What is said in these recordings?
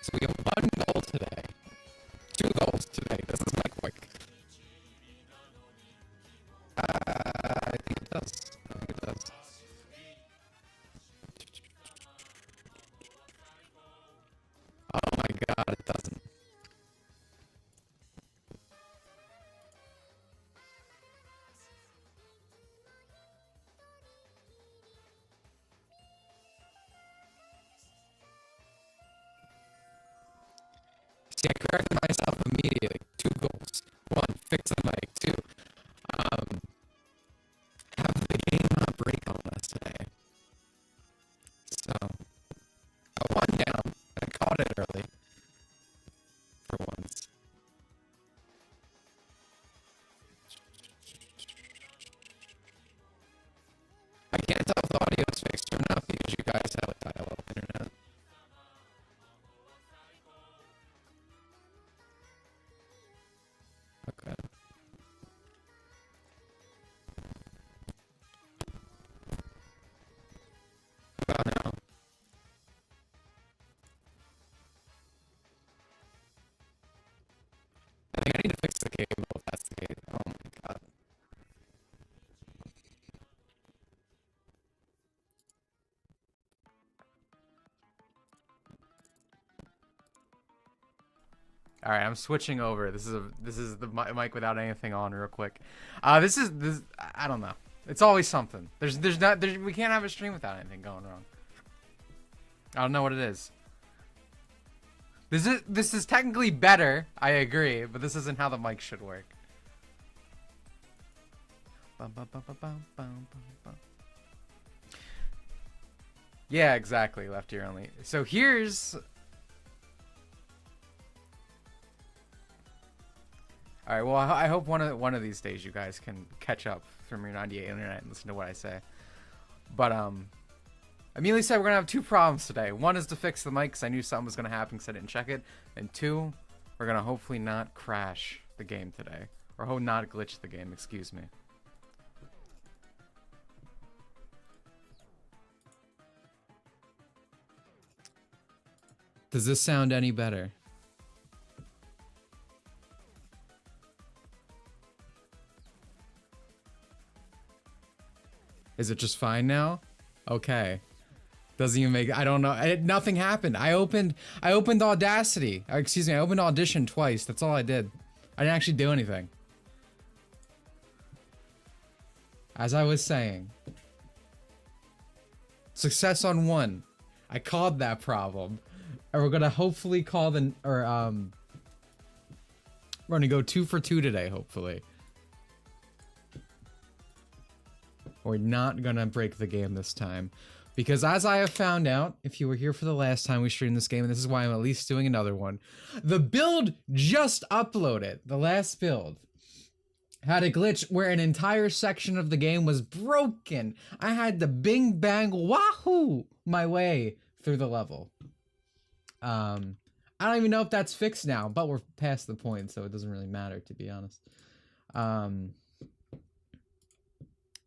So we have one goal today. Two goals today. This is my quick. I think it does. I think it does. Oh my god, it doesn't. See, I corrected myself immediately. Two goals. One, fix the mic. Two, have the game not break on us today. So, got one down. I caught it early. For once. I can't tell if the audio is fixed or not because you guys have a dial-up internet. Okay. How about now? I think I need to fix the cable if that's the case. Oh my god. All right, I'm switching over. This is the mic without anything on, real quick. This I don't know. It's always something. We can't have a stream without anything going wrong. I don't know what it is. This is technically better. I agree, but this isn't how the mic should work. Yeah, exactly. Left ear only. So here's. All right. Well, I hope one of these days you guys can catch up from your 98 internet and listen to what I say. But Amelia said we're gonna have two problems today. One is to fix the mic because I knew something was gonna happen because I didn't check it, and two, we're gonna hopefully not crash the game today, or not glitch the game. Excuse me. Does this sound any better? Is it just fine now? Okay. Doesn't even make. I don't know. Nothing happened. I opened Audacity. Excuse me. I opened Audition twice. That's all I did. I didn't actually do anything. As I was saying. Success on one. I called that problem. And we're gonna hopefully call the we're gonna go 2 for 2 today, hopefully. We're not gonna break the game this time. Because as I have found out, if you were here for the last time we streamed this game, and this is why I'm at least doing another one, the build just uploaded, the last build, had a glitch where an entire section of the game was broken. I had to bing bang wahoo my way through the level. I don't even know if that's fixed now, but we're past the point, so it doesn't really matter, to be honest.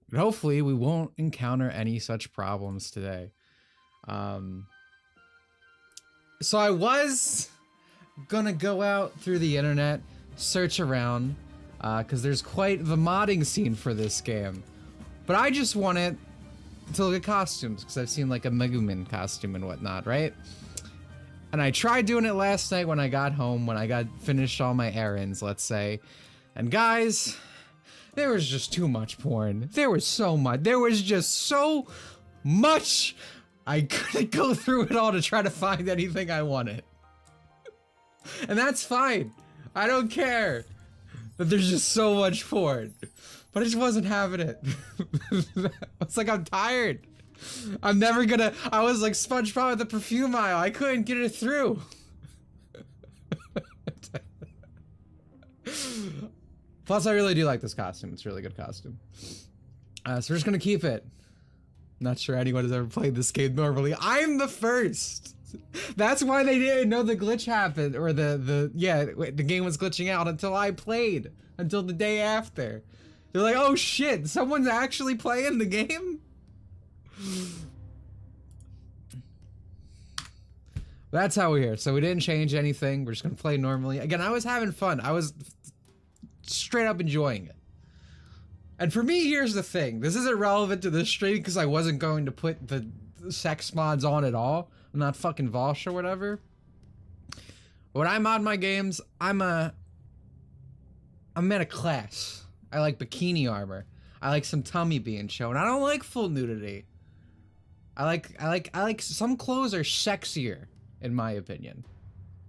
But hopefully we won't encounter any such problems today. So I was gonna go out through the internet, search around, because there's quite the modding scene for this game. But I just wanted to look at costumes, because I've seen like a Megumin costume and whatnot, right? And I tried doing it last night when I got home, when I got finished all my errands, let's say. And guys, there was just too much porn. There was so much. There was just so much. I couldn't go through it all to try to find anything I wanted. And that's fine. I don't care. But there's just so much porn. But I just wasn't having it. It's like I'm tired. I'm never gonna. I was like SpongeBob at the perfume aisle. I couldn't get it through. Plus, I really do like this costume. It's a really good costume. So we're just gonna keep it. Not sure anyone has ever played this game normally. I'm the first. That's why they didn't know the glitch happened, or the game was glitching out until I played, until the day after. They're like, oh shit, someone's actually playing the game? That's how we're here. So we didn't change anything. We're just gonna play normally. Again, I was having fun. I was straight up enjoying it. And for me, here's the thing. This isn't relevant to this stream because I wasn't going to put the sex mods on at all. I'm not fucking Vosh or whatever. When I mod my games, I'm in a class. I like bikini armor. I like some tummy being shown. I don't like full nudity. I like some clothes are sexier, in my opinion.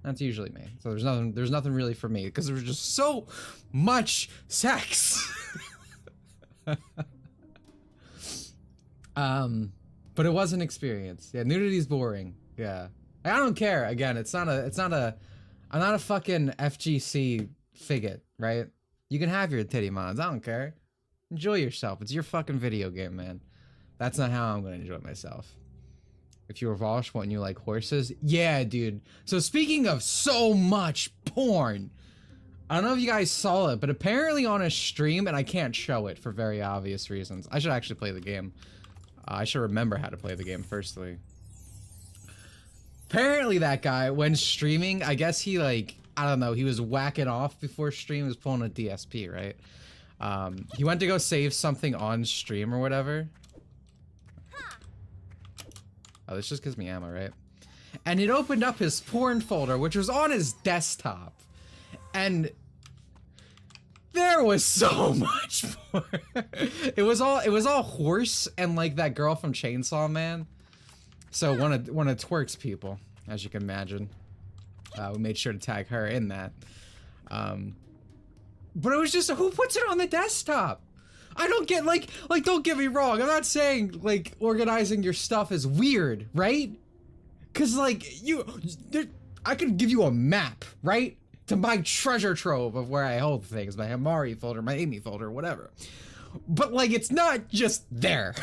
That's usually me. So there's nothing really for me because there's just so much sex. But it was an experience. Yeah, nudity's boring. Yeah, I don't care. Again, I'm not a fucking FGC figgot, right? You can have your titty mods. I don't care. Enjoy yourself. It's your fucking video game, man. That's not how I'm gonna enjoy myself. If you were Vosh, wouldn't you like horses? Yeah, dude. So speaking of so much porn, I don't know if you guys saw it, but apparently on a stream, and I can't show it for very obvious reasons. I should actually play the game. I should remember how to play the game, firstly. Apparently that guy, when streaming, I guess he like, I don't know, he was whacking off before stream, he was pulling a DSP, right? He went to go save something on stream or whatever. Oh, this just gives me ammo, right? And it opened up his porn folder, which was on his desktop. And there was so much porn. It was all horse and like that girl from Chainsaw Man. So one of Twerk's people, as you can imagine. We made sure to tag her in that. But it was just, who puts it on the desktop? I don't get, like, don't get me wrong. I'm not saying, like, organizing your stuff is weird, right? Cause, like, I could give you a map, right? To my treasure trove of where I hold things, my Amari folder, my Amy folder, whatever. But, like, it's not just there.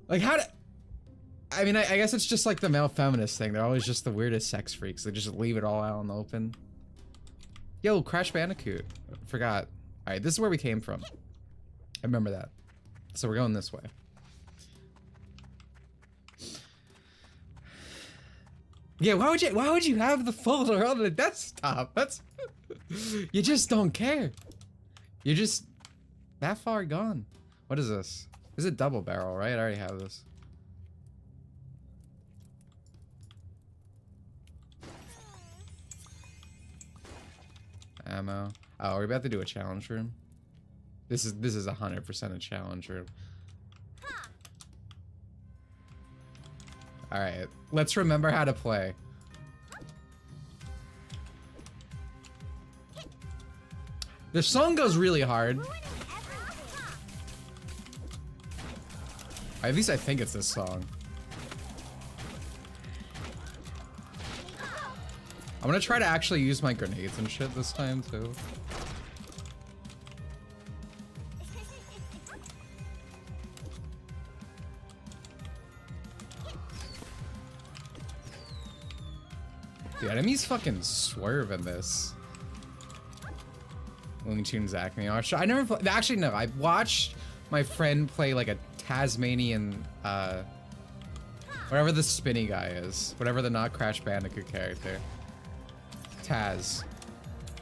Like, I mean, I guess it's just like the male feminist thing. They're always just the weirdest sex freaks. They just leave it all out in the open. Yo, Crash Bandicoot. Forgot. Alright, this is where we came from. I remember that. So we're going this way. Yeah, why would you have the folder on the desktop? That's you just don't care. You're just that far gone. What is this? This is a double barrel, right? I already have this. Ammo. Oh, we're about to do a challenge room. This is 100% a challenge room. All right, let's remember how to play. The song goes really hard. At least I think it's this song. I'm gonna try to actually use my grenades and shit this time too. The enemies fucking swerve in this. Looney Tunes Acme. I never actually no, I watched my friend play like a Tasmanian whatever the spinny guy is. Whatever the not Crash Bandicoot character. Taz.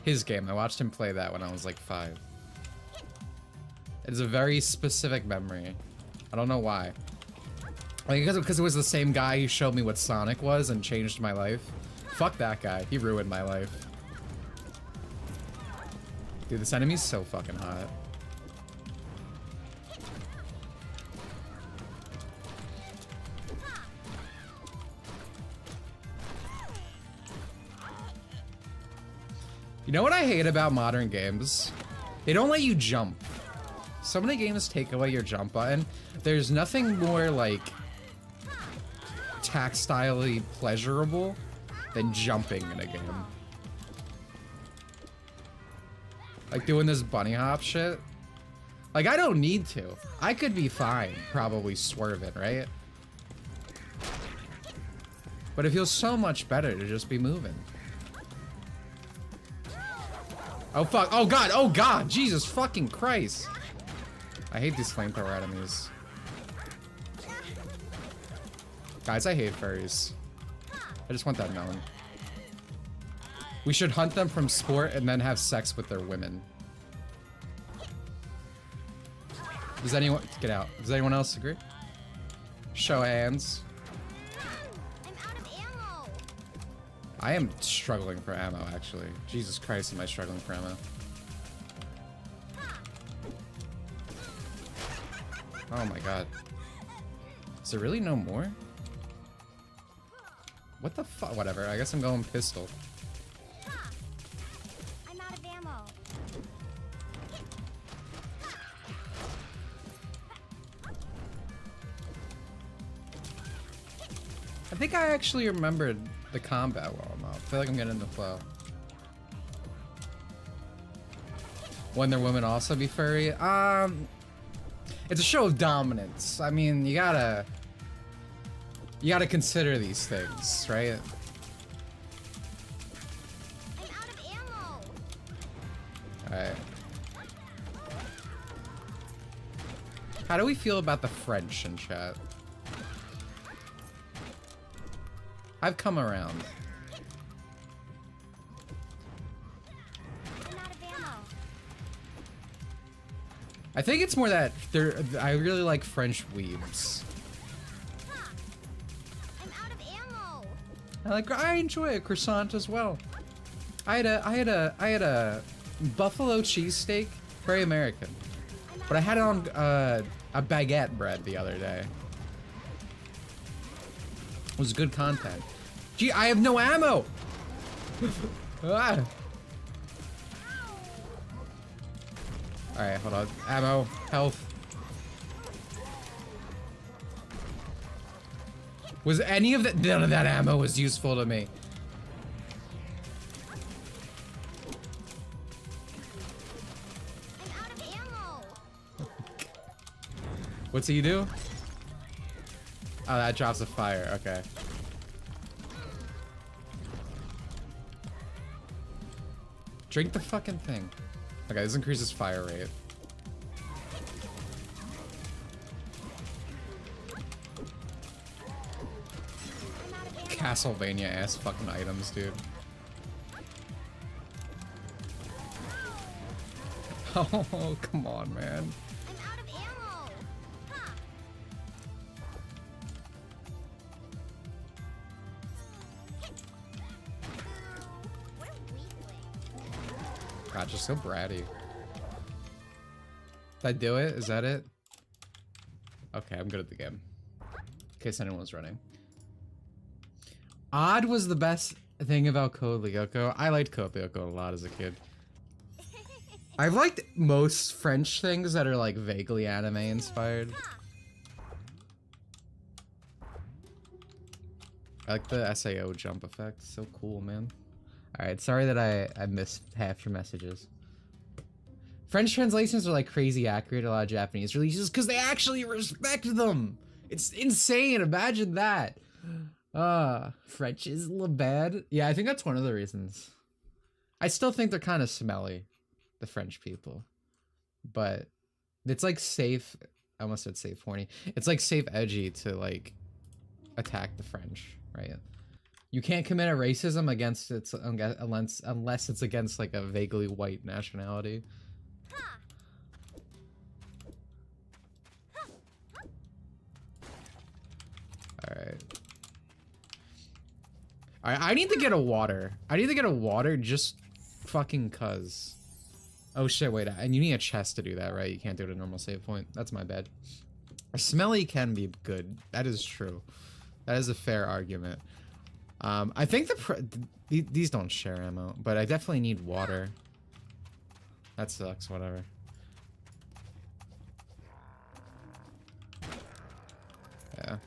His game. I watched him play that when I was like 5. It's a very specific memory. I don't know why. Like because it was the same guy who showed me what Sonic was and changed my life. Fuck that guy. He ruined my life. Dude, this enemy's so fucking hot. You know what I hate about modern games? They don't let you jump. So many games take away your jump button. There's nothing more like tactilely pleasurable than jumping in a game. Like doing this bunny hop shit. Like I don't need to. I could be fine probably swerving, right? But it feels so much better to just be moving. Oh fuck, oh god, Jesus fucking Christ. I hate these flamethrower enemies. Guys, I hate furries. I just want that known. We should hunt them from sport and then have sex with their women. Does anyone get out? Does anyone else agree? Show of hands. I'm out of ammo. I am struggling for ammo, actually. Jesus Christ, am I struggling for ammo? Oh my god. Is there really no more? What the fuck? Whatever, I guess I'm going pistol. I'm out of ammo. I think I actually remembered the combat well enough. I feel like I'm getting in the flow. When their women also be furry? It's a show of dominance. I mean, you gotta consider these things, right? I'm out of ammo. Alright. How do we feel about the French in chat? I've come around. I'm out of ammo. I think it's more that I really like French weebs. I'm out of ammo. I enjoy a croissant as well. I had a buffalo cheesesteak, very American. But I had it on a baguette bread the other day. It was good content. Gee, I have no ammo! Ah. Alright, hold on. Ammo, health. Was any of that? None of that ammo was useful to me. I'm out of ammo. What's he do? Oh, that drops a fire. Okay. Drink the fucking thing. Okay, this increases fire rate. Castlevania ass fucking items, dude. Oh, come on, man. I'm out of ammo. Ha. What a weakling. God, just so bratty. Did I do it? Is that it? Okay, I'm good at the game. In case anyone was running. Odd was the best thing about Code Lyoko. I liked Code Lyoko a lot as a kid. I've liked most French things that are like vaguely anime inspired. I like the SAO jump effect. So cool, man. Alright, sorry that I missed half your messages. French translations are like crazy accurate a lot of Japanese releases because they actually respect them. It's insane. Imagine that. French is a little bad. Yeah, I think that's one of the reasons. I still think they're kind of smelly, the French people. But it's like safe. I almost said safe horny. It's like safe edgy to like attack the French, right? You can't commit a racism against it unless it's against like a vaguely white nationality. Alright. I need to get a water. I need to get a water just fucking cuz. Oh shit, wait. And you need a chest to do that, right? You can't do it at a normal save point. That's my bad. Smelly can be good. That is true. That is a fair argument. I think these don't share ammo, but I definitely need water. That sucks, whatever. Yeah.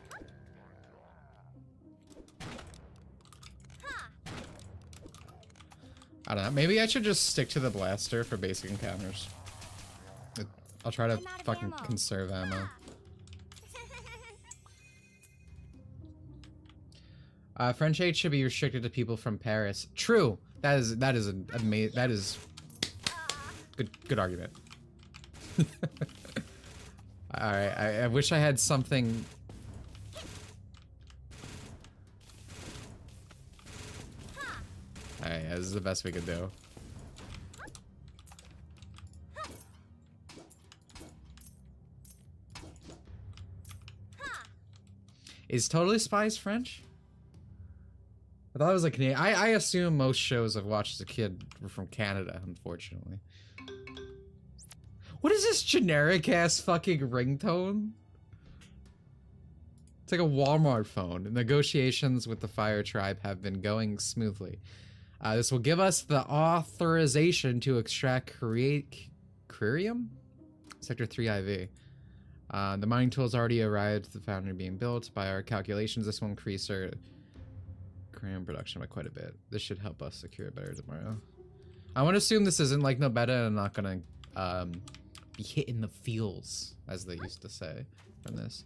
I don't know. Maybe I should just stick to the blaster for basic encounters. I'll try to fucking conserve ammo. French hate should be restricted to people from Paris. True. That is good argument. All right. I wish I had something. Alright, yeah, this is the best we could do. Is Totally Spies French? I thought it was like Canadian. I assume most shows I've watched as a kid were from Canada, unfortunately. What is this generic ass fucking ringtone? It's like a Walmart phone. Negotiations with the Fire Tribe have been going smoothly. This will give us the authorization to extract Curium? Sector 3 IV. The mining tools already arrived at the foundry being built. By our calculations, this will increase our Curium production by quite a bit. This should help us secure better tomorrow. I want to assume this isn't like no beta and not gonna be hitting the feels, as they used to say from this.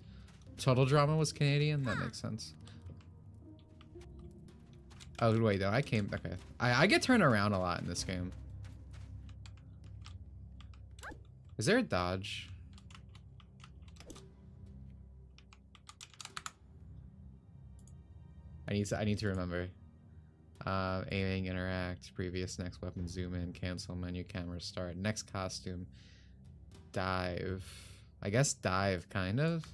Total Drama was Canadian? That makes sense. Oh, wait, no, I came... Okay. I get turned around a lot in this game. Is there a dodge? I need to remember. Aiming, interact, previous, next weapon, zoom in, cancel, menu, camera, start, next costume, dive. I guess dive, kind of.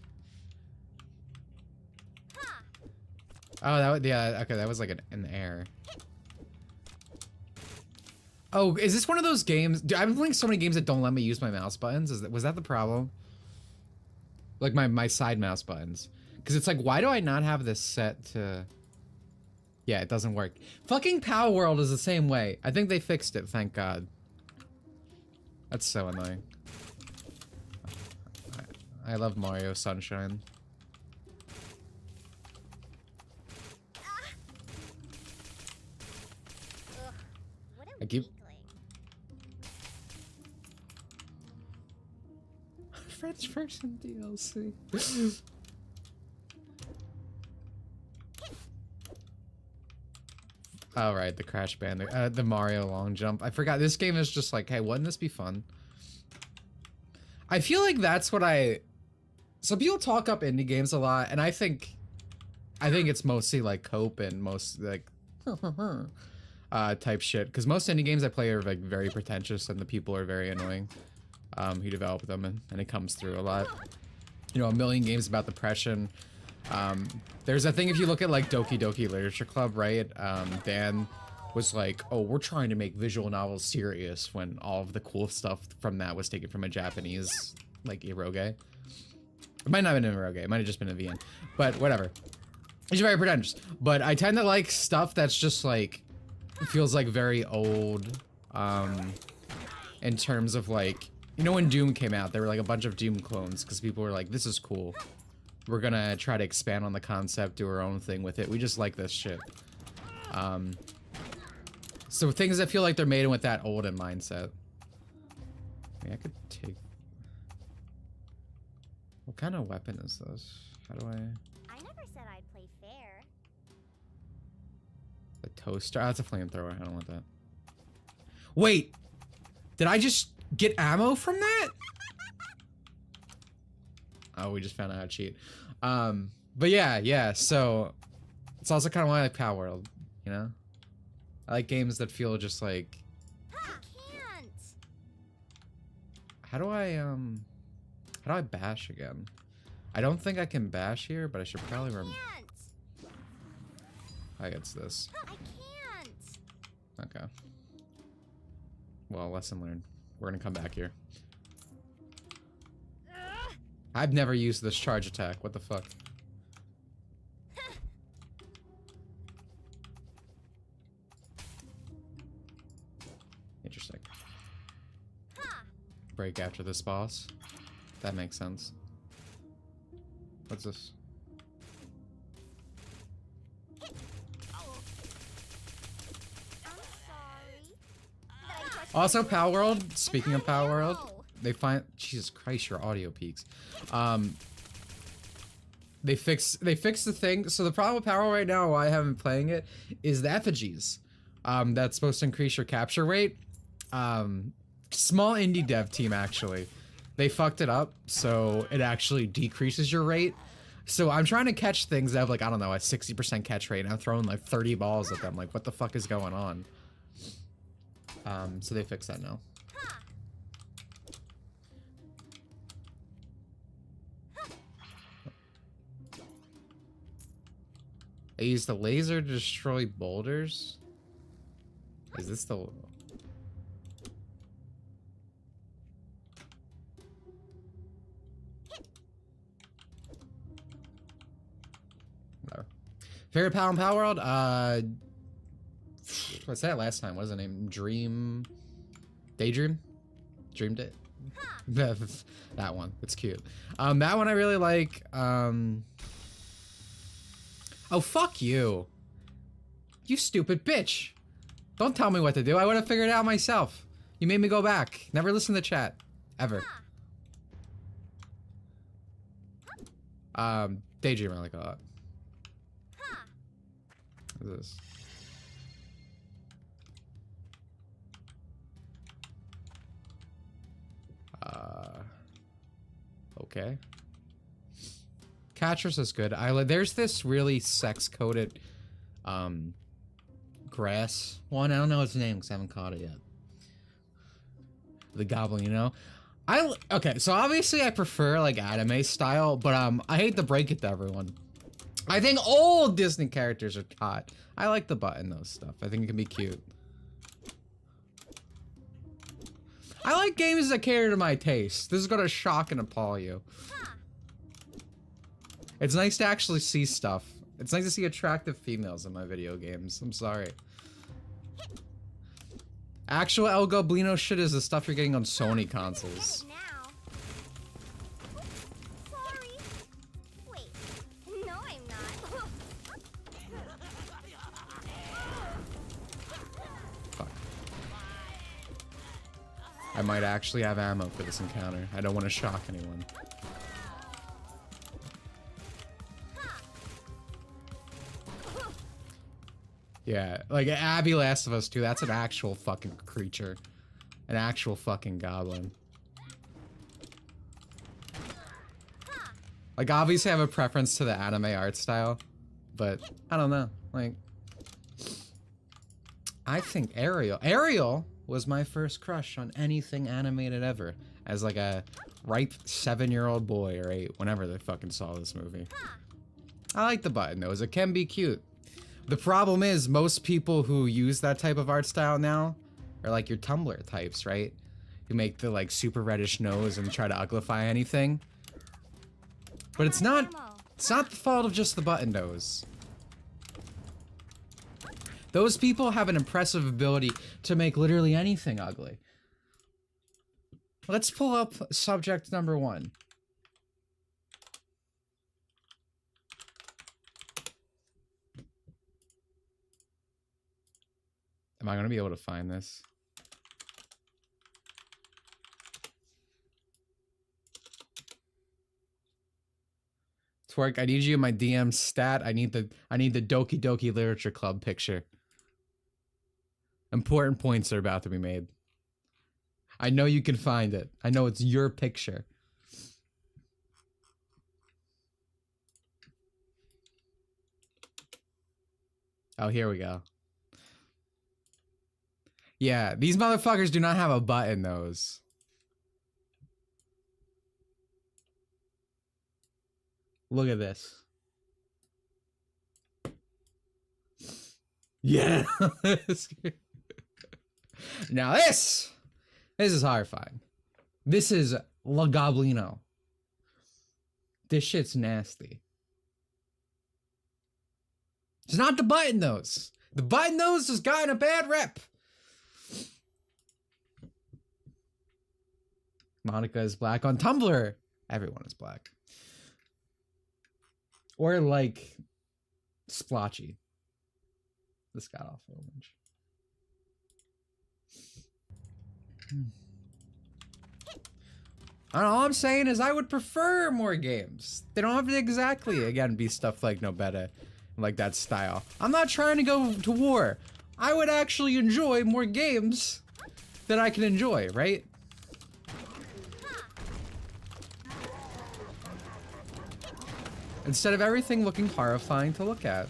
Oh, that was, yeah, okay, that was like in the air. Oh, is this one of those games? Dude, I've been playing so many games that don't let me use my mouse buttons. Was that the problem? Like my side mouse buttons. Because it's like, why do I not have this set to... Yeah, it doesn't work. Fucking Palworld is the same way. I think they fixed it, thank God. That's so annoying. I love Mario Sunshine. I keep... French person DLC. Oh, right, the Crash Band, the Mario long jump. I forgot, this game is just like, hey, wouldn't this be fun? I feel like that's what some people talk up indie games a lot, and I think it's mostly like cope and most like type shit. Because most indie games I play are like very pretentious and the people are very annoying who develop them, and it comes through a lot. You know, a million games about depression. There's a thing if you look at like Doki Doki Literature Club, right? Dan was like, oh, we're trying to make visual novels serious when all of the cool stuff from that was taken from a Japanese like eroge. It might not have been an eroge, it might have just been a VN. But whatever. It's very pretentious. But I tend to like stuff that's just like feels like very old in terms of like, you know, when Doom came out, there were like a bunch of Doom clones because people were like, this is cool. We're gonna try to expand on the concept, do our own thing with it. We just like this shit. So things that feel like they're made with that olden mindset. I mean, I could take... What kind of weapon is this? How do I never said I'd play fair. The toaster? Oh, that's a flamethrower. I don't want that. Wait! Did I just get ammo from that? Oh, we just found out how to cheat. But yeah, so it's also kind of why I like Palworld, you know? I like games that feel just like... Can't. How do I bash again? I don't think I can bash here, but I should probably remember. I guess this. I can't. Okay. Well, lesson learned. We're gonna come back here. I've never used this charge attack. What the fuck? Interesting. Break after this boss. That makes sense. What's this? Also, Palworld. Speaking of Palworld, they find... Jesus Christ, your audio peaks. They fix the thing. So the problem with Palworld right now, why I haven't been playing it, is the effigies. That's supposed to increase your capture rate. Small indie dev team, actually. They fucked it up, so it actually decreases your rate. So I'm trying to catch things that have like, I don't know, a 60% catch rate, and I'm throwing like 30 balls at them. Like, what the fuck is going on? So they fixed that now. I used the laser to destroy boulders. Is this the... Whatever. Favorite pal in Palworld? What's that last time? What is the name? Daydream? Dreamed it? That one. It's cute. That one I really like. Oh, fuck you. You stupid bitch. Don't tell me what to do. I would have figured it out myself. You made me go back. Never listen to chat. Ever. Daydream I like a lot. What is this? Okay. Catchers is good. There's this really sex-coded grass one. I don't know its name because I haven't caught it yet. The goblin, you know? Okay, so obviously I prefer like anime style, but I hate to break it to everyone. I think all Disney characters are hot. I like the button nose stuff. I think it can be cute. I like games that cater to my taste. This is gonna shock and appall you. It's nice to actually see stuff. It's nice to see attractive females in my video games. I'm sorry. Actual El Goblino shit is the stuff you're getting on Sony consoles. Sorry. Wait. No, I'm not. Fuck. I might actually have ammo for this encounter. I don't want to shock anyone. Yeah, like Abby Last of Us 2, that's an actual fucking creature. An actual fucking goblin. Like, obviously I have a preference to the anime art style, but I don't know, like... I think Ariel was my first crush on anything animated ever. As like a ripe 7-year-old boy or 8, whenever they fucking saw this movie. I like the button nose, it can be cute. The problem is, most people who use that type of art style now are like your Tumblr types, right? Who make the like super reddish nose and try to uglify anything. But it's not the fault of just the button nose. Those people have an impressive ability to make literally anything ugly. Let's pull up subject number 1. Am I gonna be able to find this? Twerk, I need you in my DM stat. I need the Doki Doki Literature Club picture. Important points are about to be made. I know you can find it. I know it's your picture. Oh, here we go. Yeah, these motherfuckers do not have a button nose. Look at this. Yeah. Now this is horrifying. This is La Goblino. This shit's nasty. It's not the button nose. The button nose has gotten a bad rep. Monica is black on Tumblr. Everyone is black. Or like splotchy. This got off orange. All I'm saying is I would prefer more games. They don't have to exactly, again, be stuff like No Better, like that style. I'm not trying to go to war. I would actually enjoy more games that I can enjoy, right? instead of everything looking horrifying to look at.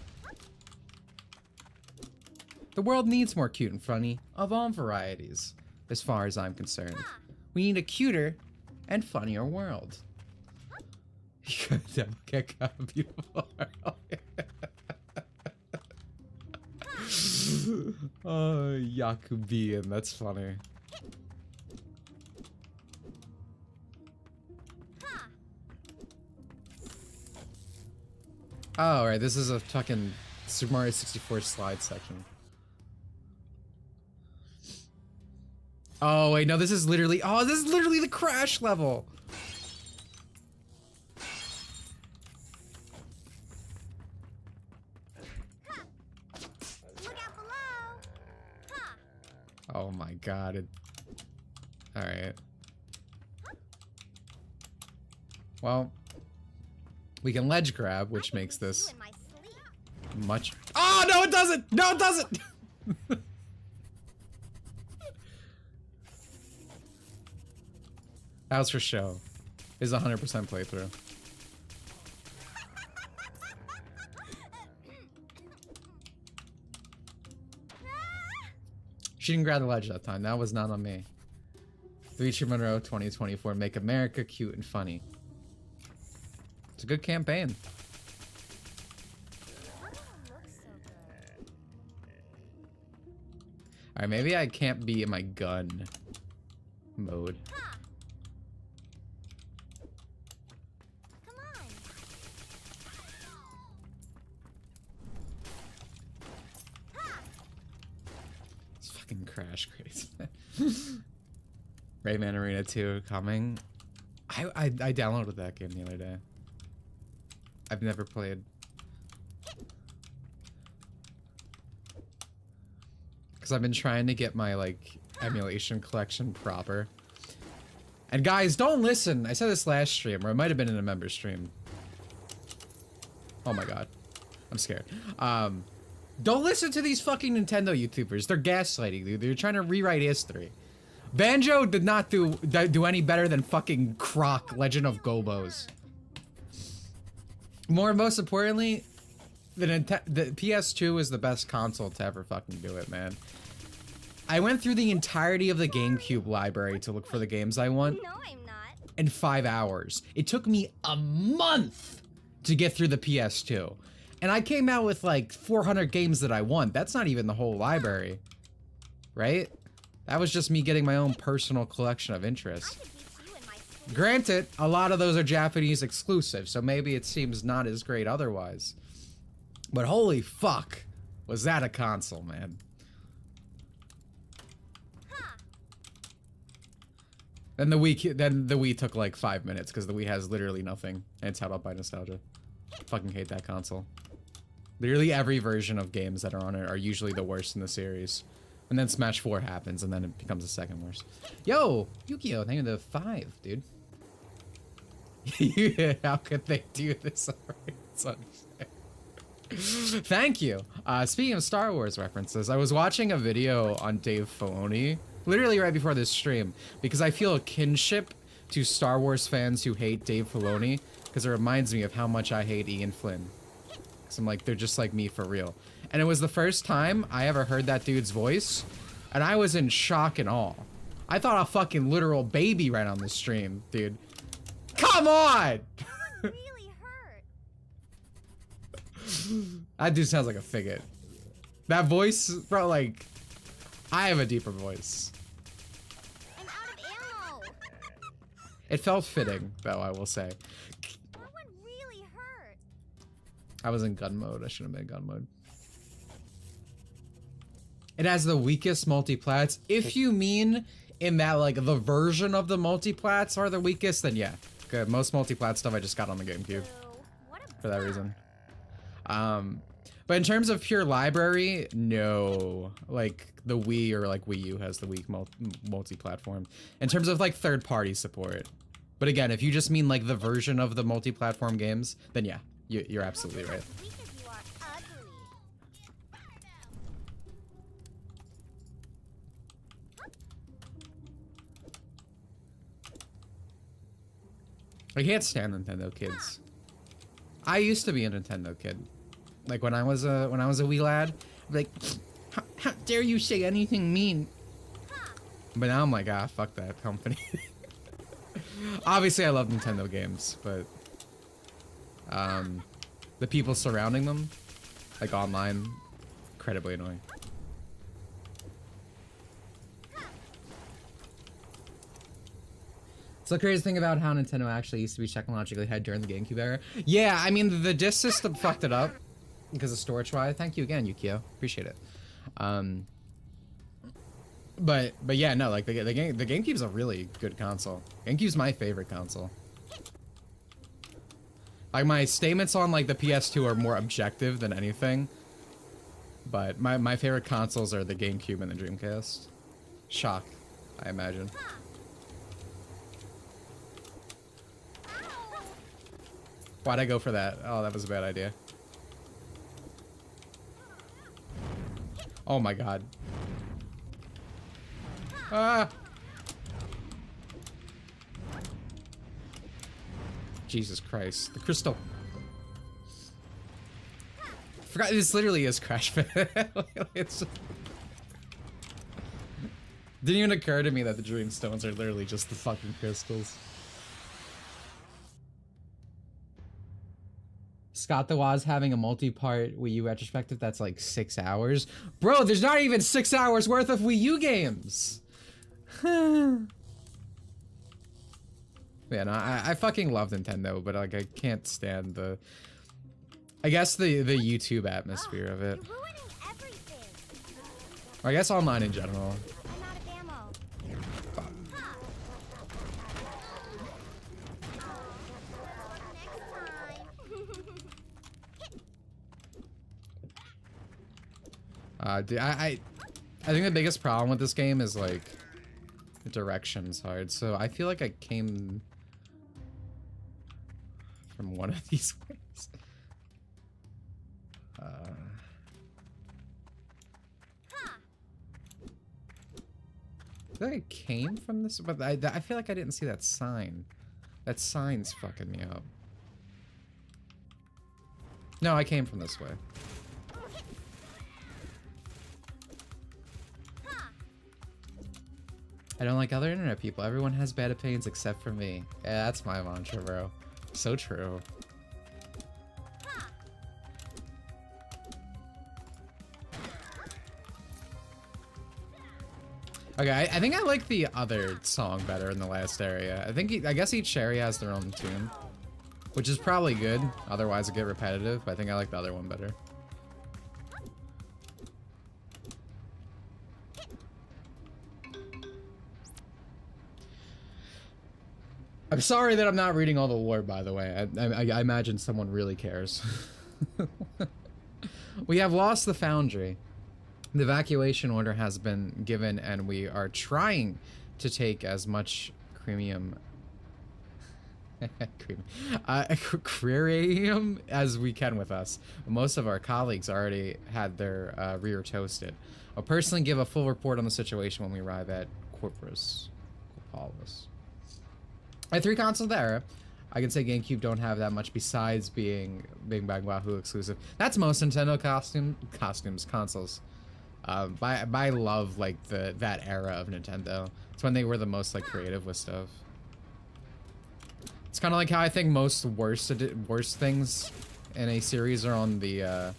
The world needs more cute and funny of all varieties, as far as I'm concerned. We need a cuter and funnier world. Get a beautiful world. Oh, Yakubian, that's funny. Oh, right, this is a fucking Super Mario 64 slide section. Oh, wait, no, this is literally the crash level! Look out below. Oh my god, Alright. Well, we can ledge grab, which makes this much— Oh, no, it doesn't! No, it doesn't! That was for show. Is 100% playthrough. She didn't grab the ledge that time. That was not on me. Dimitri Monroe 2024. Make America cute and funny. It's a good campaign. Alright, maybe I can't be in my gun mode. It's fucking crash crazy. Rayman Arena 2 coming. I downloaded that game the other day. I've never played. Because I've been trying to get my, like, emulation collection proper. And guys, don't listen. I said this last stream, or it might have been in a member stream. Oh my god. I'm scared. Don't listen to these fucking Nintendo YouTubers. They're gaslighting, dude. They're trying to rewrite history. Banjo did not do any better than fucking Croc, Legend of Gobos. Most importantly, the PS2 is the best console to ever fucking do it, man. I went through the entirety of the GameCube library to look for the games I want. No, I'm not. In 5 hours. It took me a month to get through the PS2. And I came out with like 400 games that I want. That's not even the whole library. Right? That was just me getting my own personal collection of interests. Granted, a lot of those are Japanese exclusive, so maybe it seems not as great otherwise. But holy fuck, was that a console, man. Then the Wii took like 5 minutes because the Wii has literally nothing, and it's held up by nostalgia. Fucking hate that console. Literally every version of games that are on it are usually the worst in the series. And then Smash 4 happens, and then it becomes the second worst. Yo, Yu-Gi-Oh! Thank you to 5, dude. Yeah, how could they do this already? It's unfair. Thank you. Speaking of Star Wars references, I was watching a video on Dave Filoni, literally right before this stream, because I feel a kinship to Star Wars fans who hate Dave Filoni, because it reminds me of how much I hate Ian Flynn. Because I'm like, they're just like me for real. And it was the first time I ever heard that dude's voice, and I was in shock and awe. I thought a fucking literal baby ran on the stream, dude. Come on! Really hurt. That dude sounds like a figgot. That voice, bro, like, I have a deeper voice. I'm out of ammo. It felt fitting, though, I will say. That one really hurt. I was in gun mode. I should have been in gun mode. It has the weakest multiplats. If you mean in that, like, the version of the multiplats are the weakest, then yeah. Good. Most multiplat stuff I just got on the GameCube. For that reason. But in terms of pure library, no. Like, the Wii or, like, Wii U has the weak multi-platform. In terms of, like, third-party support. But again, if you just mean, like, the version of the multi-platform games, then yeah, you're absolutely right. I can't stand Nintendo kids. I used to be a Nintendo kid. Like when I was a wee lad, I'd be like, how dare you say anything mean? But now I'm like, ah, fuck that company. Obviously, I love Nintendo games, but the people surrounding them, like online, incredibly annoying. So the crazy thing about how Nintendo actually used to be technologically ahead during the GameCube era. Yeah, I mean, the disc system fucked it up because of storage-wise. Thank you again, Yukio. Appreciate it. But yeah, no, like the GameCube's a really good console. GameCube's my favorite console. Like my statements on like the PS2 are more objective than anything. But my favorite consoles are the GameCube and the Dreamcast. Shock, I imagine. Why'd I go for that? Oh, that was a bad idea. Oh my god. Ah! Jesus Christ. The crystal. I forgot this literally is Crash Pad. It's just... Didn't even occur to me that the Dream Stones are literally just the fucking crystals. Scott the Waz having a multi-part Wii U retrospective that's like 6 hours. Bro, there's not even 6 hours worth of Wii U games! Yeah, no, I fucking love Nintendo, but like I can't stand the... I guess the YouTube atmosphere of it. You're ruining everything. Or I guess online in general. I'm out of ammo. Dude, I think the biggest problem with this game is like the direction's hard. So I feel like I came from one of these ways. I think I came from this, but I feel like I didn't see that sign. That sign's fucking me up. No, I came from this way. I don't like other internet people. Everyone has bad opinions except for me. Yeah, that's my mantra, bro. So true. Okay, I think I like the other song better in the last area. I guess each area has their own tune, which is probably good. Otherwise, it'd get repetitive. But I think I like the other one better. I'm sorry that I'm not reading all the lore, by the way. I imagine someone really cares. We have lost the foundry. The evacuation order has been given, and we are trying to take as much cremium as we can with us. Most of our colleagues already had their rear toasted. I'll personally give a full report on the situation when we arrive at Corpus. I have 3 consoles there. I can say GameCube don't have that much besides being Big Bang Wahoo exclusive. That's most Nintendo consoles. I love like that era of Nintendo. It's when they were the most like creative with stuff. It's kind of like how I think most worst things in a series are on the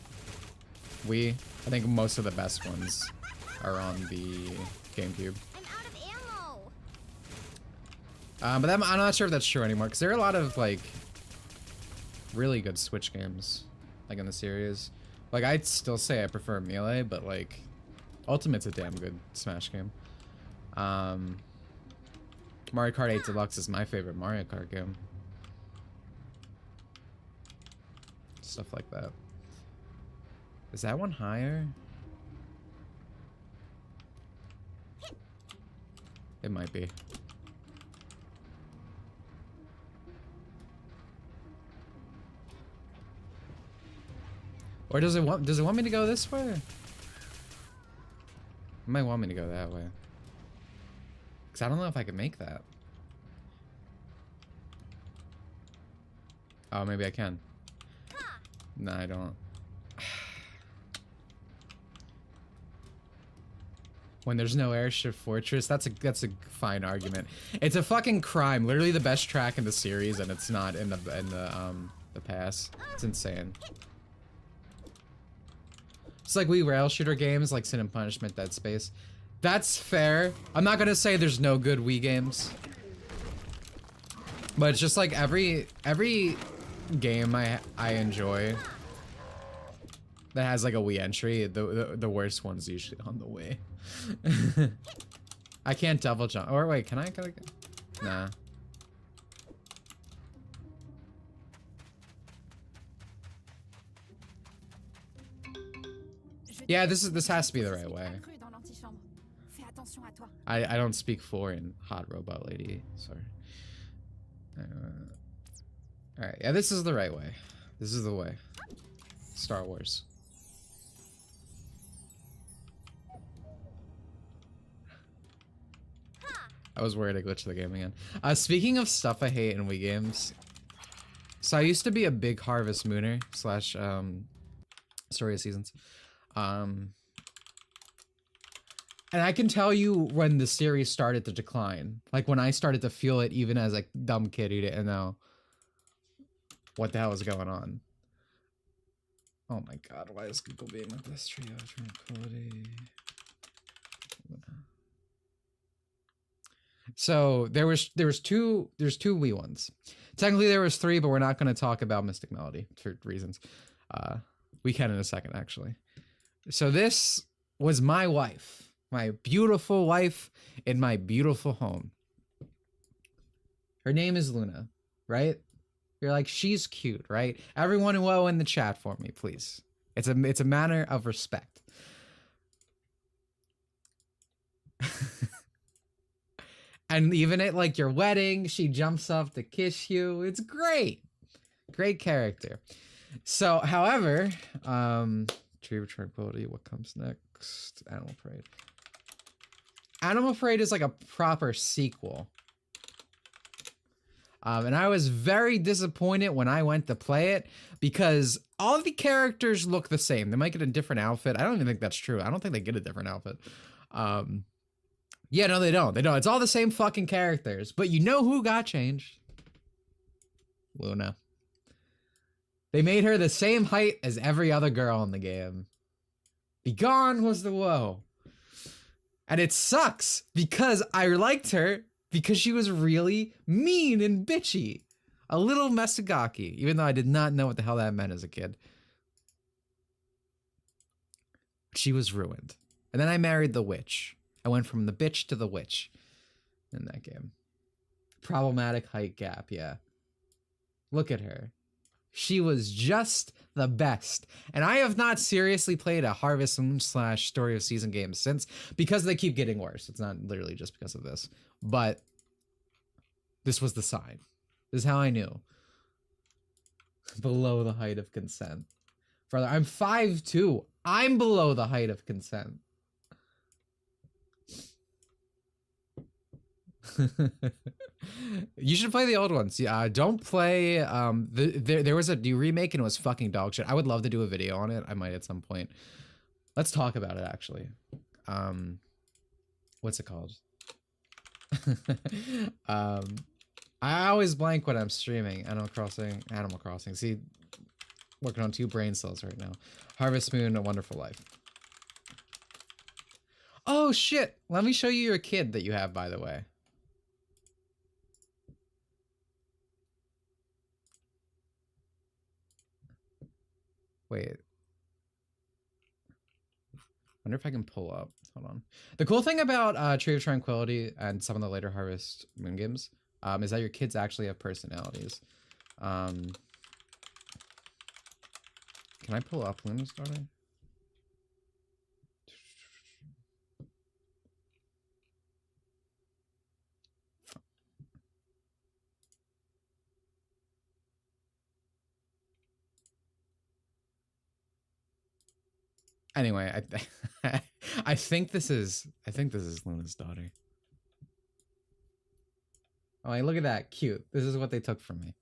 Wii. I think most of the best ones are on the GameCube. But I'm not sure if that's true anymore, because there are a lot of, like, really good Switch games, like, in the series. Like, I'd still say I prefer Melee, but, like, Ultimate's a damn good Smash game. Mario Kart 8 Deluxe is my favorite Mario Kart game. Stuff like that. Is that one higher? It might be. Or does it want me to go this way? It might want me to go that way. Cause I don't know if I can make that. Oh, maybe I can. No, I don't. When there's no airship fortress, that's a fine argument. It's a fucking crime. Literally the best track in the series, and it's not in the pass. It's insane. It's like we rail shooter games like Sin and Punishment, Dead Space. That's fair. I'm not gonna say there's no good Wii games, but it's just like every game I enjoy that has like a Wii entry, the worst one's usually on the Wii. I can't double jump. Or wait, can I? Nah. Yeah, this has to be the right way. I don't speak foreign, hot robot lady. Sorry. All right, yeah, this is the right way. This is the way. Star Wars. I was worried I glitched the game again. Speaking of stuff I hate in Wii games, so I used to be a big Harvest Mooner slash Story of Seasons. And I can tell you when the series started to decline. Like when I started to feel it even as a dumb kid who didn't know what the hell was going on. Oh my god, why is Google being with this trio tranquility? So there's two Wii ones. Technically there was 3, but we're not going to talk about Mystic Melody for reasons. We can in a second, actually. So this was my wife, my beautiful wife in my beautiful home. Her name is Luna, right? You're like, she's cute, right? Everyone Uoahhh in the chat for me, please. It's a matter of respect. And even at like your wedding, she jumps up to kiss you. It's great. Great character. So, however, Tree of Tranquility, what comes next? Animal Parade. Animal Parade is like a proper sequel. And I was very disappointed when I went to play it because all the characters look the same. They might get a different outfit. I don't even think that's true. I don't think they get a different outfit. Yeah, no, they don't. They don't. It's all the same fucking characters. But you know who got changed? Luna. They made her the same height as every other girl in the game. Begone was the woe. And it sucks because I liked her because she was really mean and bitchy. A little Mesagaki, even though I did not know what the hell that meant as a kid. She was ruined. And then I married the witch. I went from the bitch to the witch in that game. Problematic height gap, yeah. Look at her. She was just the best. And I have not seriously played a Harvest Moon / Story of Season game since because they keep getting worse. It's not literally just because of this. But this was the sign. This is how I knew. Below the height of consent. Brother, I'm 5'2". I'm below the height of consent. You should play the old ones. Yeah, don't play there was a new remake and it was fucking dog shit. I would love to do a video on it. I might at some point. Let's talk about it actually. What's it called? I always blank when I'm streaming. Animal Crossing. See, working on 2 brain cells right now. Harvest Moon, A Wonderful Life. Oh shit! Let me show you your kid that you have, by the way. Wait. Wonder if I can pull up. Hold on. The cool thing about Tree of Tranquility and some of the later Harvest Moon games is that your kids actually have personalities. Can I pull up Luna's daughter? Anyway, I think this is Luna's daughter. Oh, hey, look at that, cute. This is what they took from me.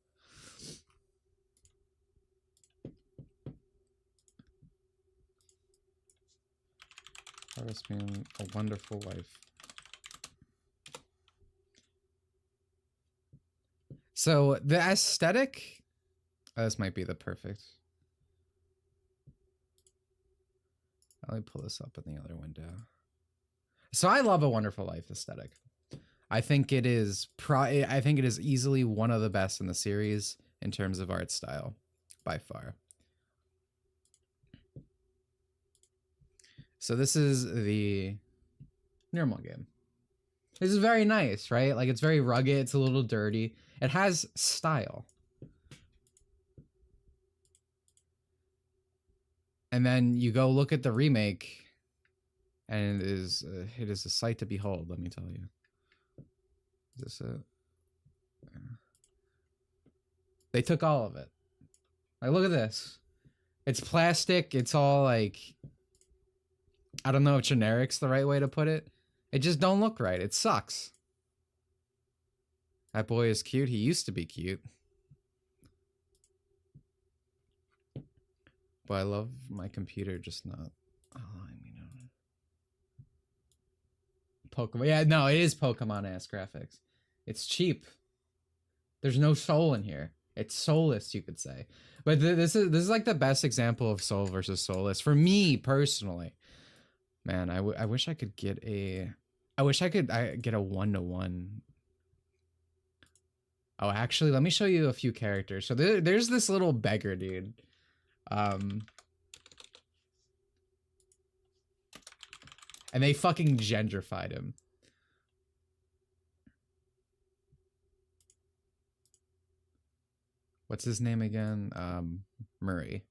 Harvest being a wonderful life. So the aesthetic, this might be the perfect. Let me pull this up in the other window. So I love A Wonderful Life aesthetic. I think it is easily one of the best in the series in terms of art style, by far. So this is the normal game. This is very nice, right? Like, it's very rugged, it's a little dirty. It has style. And then you go look at the remake, and it is a sight to behold, let me tell you. Is this it? They took all of it. Like, look at this. It's plastic, it's all like, I don't know if generic's the right way to put it. It just don't look right. It sucks. That boy is cute. He used to be cute. But I love my computer just not allowing me to. Pokemon. Yeah, no, it is Pokemon-ass graphics. It's cheap. There's no soul in here. It's soulless, you could say. But this is like the best example of soul versus soulless for me personally. Man, I wish I could get a... I wish I could get a 1-to-1. Oh, actually, let me show you a few characters. So there's this little beggar dude. And they fucking gentrified him. What's his name again? Murray.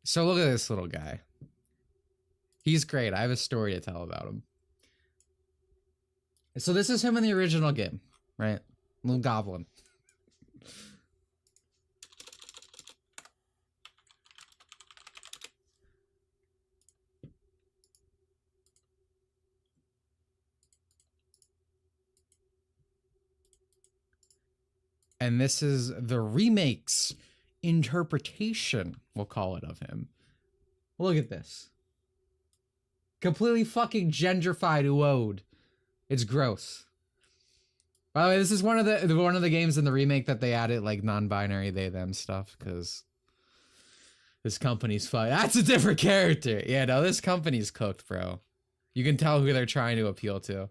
So look at this little guy. He's great. I have a story to tell about him. So this is him in the original game, right? Little goblin. And this is the remake's interpretation, we'll call it, of him. Look at this. Completely fucking gentrified Uoahhh. It's gross. By the way, this is one of the games in the remake that they added like non-binary they them stuff, because this company's fine. That's a different character. Yeah, no, this company's cooked, bro. You can tell who they're trying to appeal to.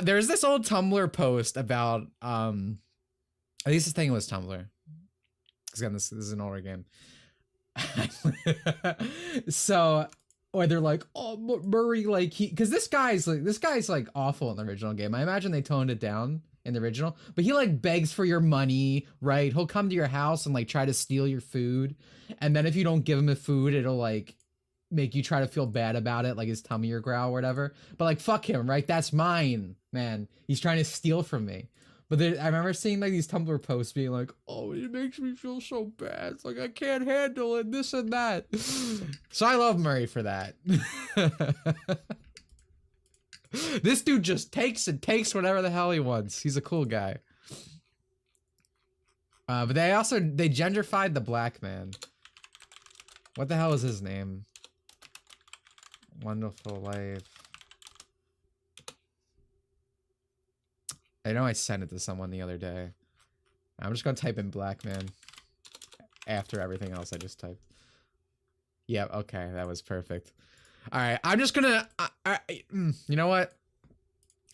There's this old Tumblr post about at least this thing was Tumblr. Because again, this is an older game. So, or they're like, oh, Murray, like because this guy's like awful in the original game. I imagine they toned it down in the original, but he like begs for your money, right? He'll come to your house and like try to steal your food, and then if you don't give him the food, it'll like make you try to feel bad about it, like his tummy or growl or whatever. But like, fuck him, right? That's mine, man. He's trying to steal from me. But I remember seeing like these Tumblr posts being like, oh, it makes me feel so bad. It's like, I can't handle it, this and that. So I love Murray for that. This dude just takes whatever the hell he wants. He's a cool guy. But they gentrified the black man. What the hell is his name? Wonderful Life. I know I sent it to someone the other day. I'm just gonna type in black man after everything else I just typed. Yep, okay, that was perfect. All right, I'm just gonna, you know what?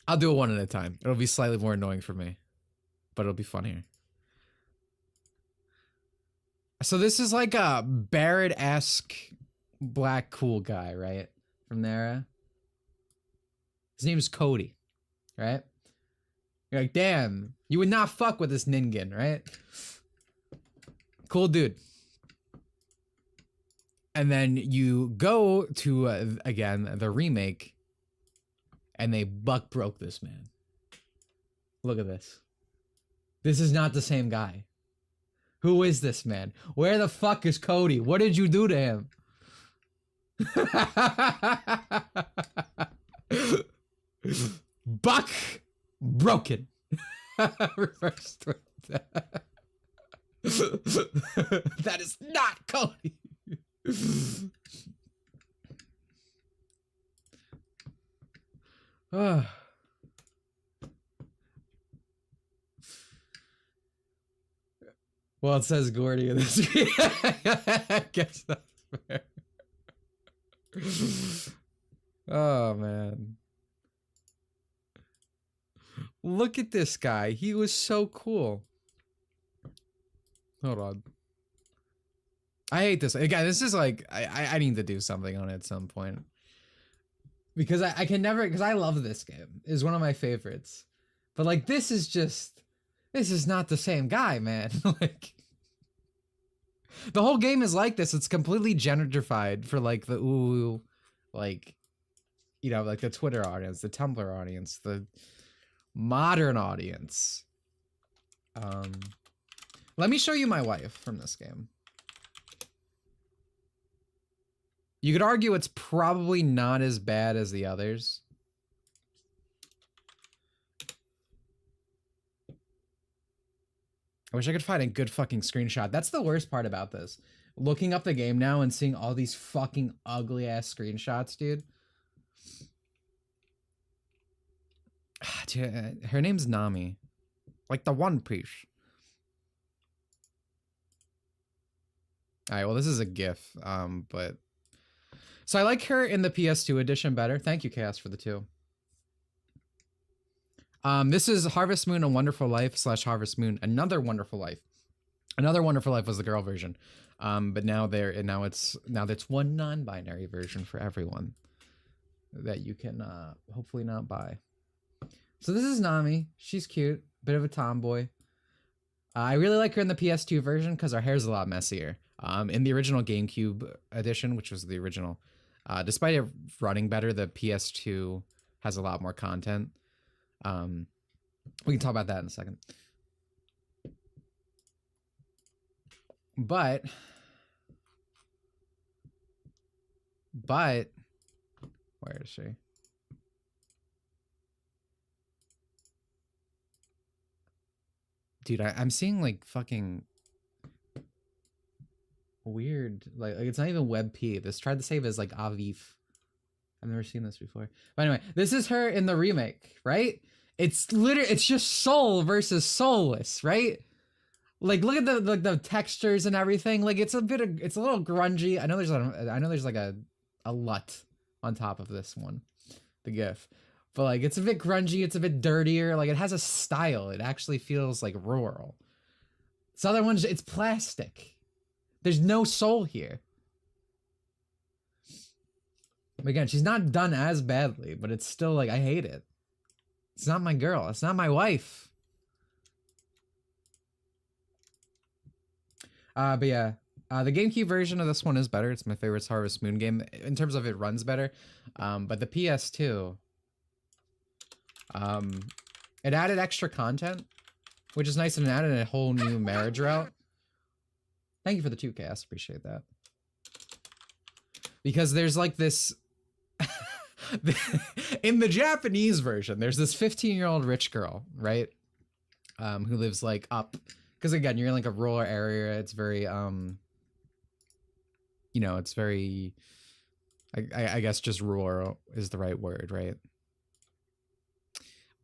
I'll do it one at a time. It'll be slightly more annoying for me, but it'll be funnier. So this is like a Barrett-esque black cool guy, right? From there. His name's Cody, right? You're like, damn, you would not fuck with this Ningen, right? Cool dude. And then you go to, again, the remake, and they buck broke this man. Look at this. This is not the same guy. Who is this man? Where the fuck is Cody? What did you do to him? Buck broken. Reverse twist. That is not Cody. Well, it says Gordy in this. I guess that's fair. Oh man. Look at this guy. He was so cool. Hold on. I hate this. Again, this is like, I need to do something on it at some point. Because I can never, because I love this game. It's one of my favorites. But like, this is not the same guy, man. Like, the whole game is like this. It's completely gentrified for like the ooh, like, you know, like the Twitter audience, the Tumblr audience, the modern audience. Let me show you my wife from this game. You could argue it's probably not as bad as the others. I wish I could find a good fucking screenshot. That's the worst part about this. Looking up the game now and seeing all these fucking ugly ass screenshots, dude. Dude, her name's Nami. Like the One Piece. Alright, well this is a GIF, but... So I like her in the PS2 edition better. Thank you, Chaos, for the 2. This is Harvest Moon: A Wonderful Life / Harvest Moon: Another Wonderful Life. Another Wonderful Life was the girl version, but now it's one non-binary version for everyone that you can hopefully not buy. So this is Nami. She's cute, bit of a tomboy. I really like her in the PS2 version because her hair's a lot messier. In the original GameCube edition, which was the original, despite it running better, the PS2 has a lot more content. We can talk about that in a second. But where is she? Dude, I'm seeing like fucking weird, like it's not even WebP. This tried to save as like Aviv. I've never seen this before. But anyway, this is her in the remake, right? It's literally, it's just soul versus soulless, right? Like, look at the textures and everything. Like, it's a little grungy. I know there's like a LUT on top of this one, the GIF. But like, it's a bit grungy. It's a bit dirtier. Like, it has a style. It actually feels like rural. This other one's, it's plastic. There's no soul here. Again, she's not done as badly, but it's still like, I hate it. It's not my girl. It's not my wife. But yeah, the GameCube version of this one is better. It's my favorite Harvest Moon game in terms of it runs better. But the PS2, it added extra content, which is nice, and it added a whole new marriage route. Thank you for the 2K. I appreciate that. Because there's like this... in the Japanese version, there's this 15-year-old rich girl, right? Who lives like up... Because again, you're in like a rural area. It's very, you know, it's very... I guess just rural is the right word, right?